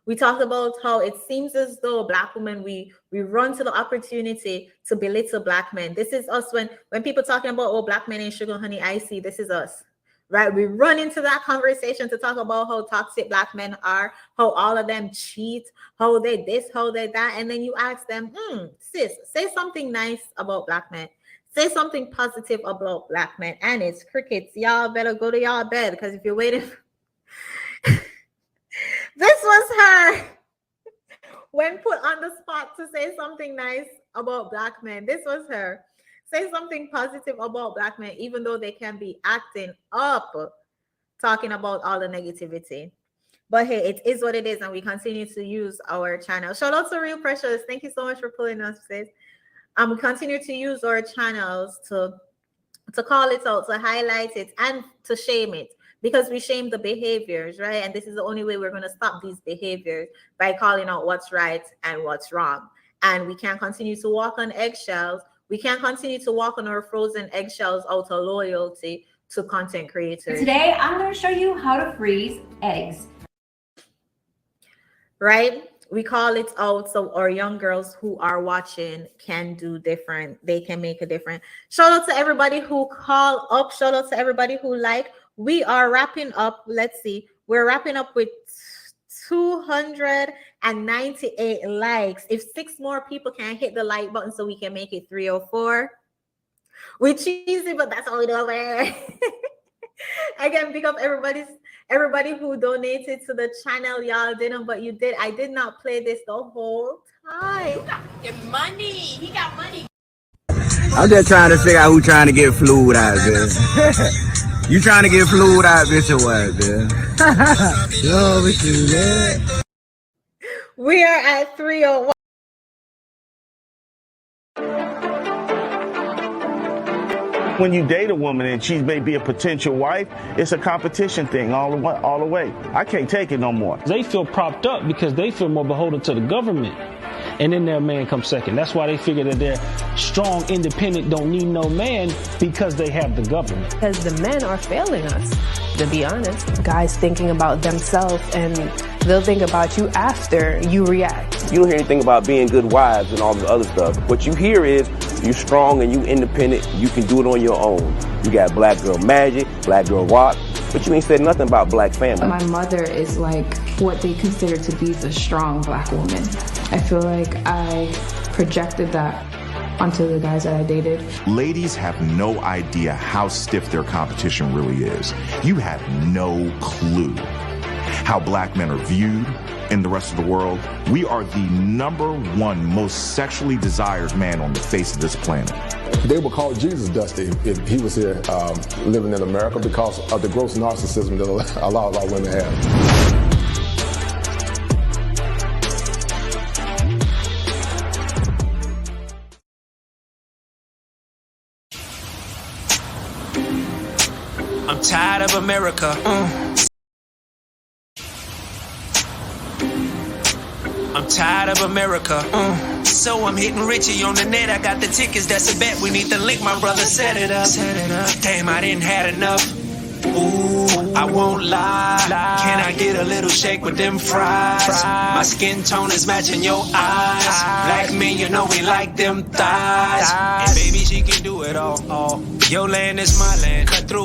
We talked about how it seems as though black women, we run to the opportunity to belittle black men. This is us when people talking about, oh, black men ain't sugar, honey, icy. This is us. Right, we run into that conversation to talk about how toxic black men are, how all of them cheat, how they this, how they that, and then you ask them, sis, say something nice about black men, say something positive about black men, and it's crickets. Y'all better go to y'all bed, because if you're waiting, this was her when put on the spot to say something nice about black men. This was her. Say something positive about black men, even though they can be acting up, talking about all the negativity. But hey, it is what it is, and we continue to use our channel. Shout out to Real Precious. Thank you so much for pulling us, sis. We continue to use our channels to call it out, to highlight it, and to shame it, because we shame the behaviors, right? And this is the only way we're going to stop these behaviors, by calling out what's right and what's wrong. And we can't continue to walk on eggshells. We can't continue to walk on our frozen eggshells out of loyalty to content creators. Today, I'm going to show you how to freeze eggs. Right? We call it out so our young girls who are watching can do different. They can make a difference. Shout out to everybody who call up. Shout out to everybody who like. We are wrapping up. Let's see. We're wrapping up with 298 likes. If 6 more people can hit the like button so we can make it 304. We're cheesy, but that's all we do. Again, pick up everybody who donated to the channel. Y'all didn't, but you did. I did not play this the whole time. You got money. He got money. I'm just trying to figure out who trying to get flued out there. You trying to get flued out, bitch, or what, man? Yo, with you, man. We are at 301. When you date a woman and she may be a potential wife, it's a competition thing all the way. I can't take it no more. They feel propped up because they feel more beholden to the government. And then their man comes second. That's why they figure that they're strong, independent, don't need no man, because they have the government. Because the men are failing us, to be honest. Guys thinking about themselves, and they'll think about you after you react. You don't hear anything about being good wives and all the other stuff. What you hear is you're strong and you independent. You can do it on your own. You got black girl magic, black girl rock, but you ain't said nothing about black family. My mother is like what they consider to be the strong black woman. I feel like I projected that onto the guys that I dated. Ladies have no idea how stiff their competition really is. You have no clue how black men are viewed in the rest of the world. We are the #1 most sexually desired man on the face of this planet. They would call Jesus Dusty if he was here living in America, because of the gross narcissism that a lot of our women have. I'm tired of America. I'm tired of America. So I'm hitting Richie on the net. I got the tickets, that's a bet. We need the link, my brother set it up. Damn, I didn't had enough. Ooh, I won't lie. Can I get a little shake with them fries? My skin tone is matching your eyes. Black men, you know we like them thighs. And baby, she can do it all. Your land is my land. Cut through.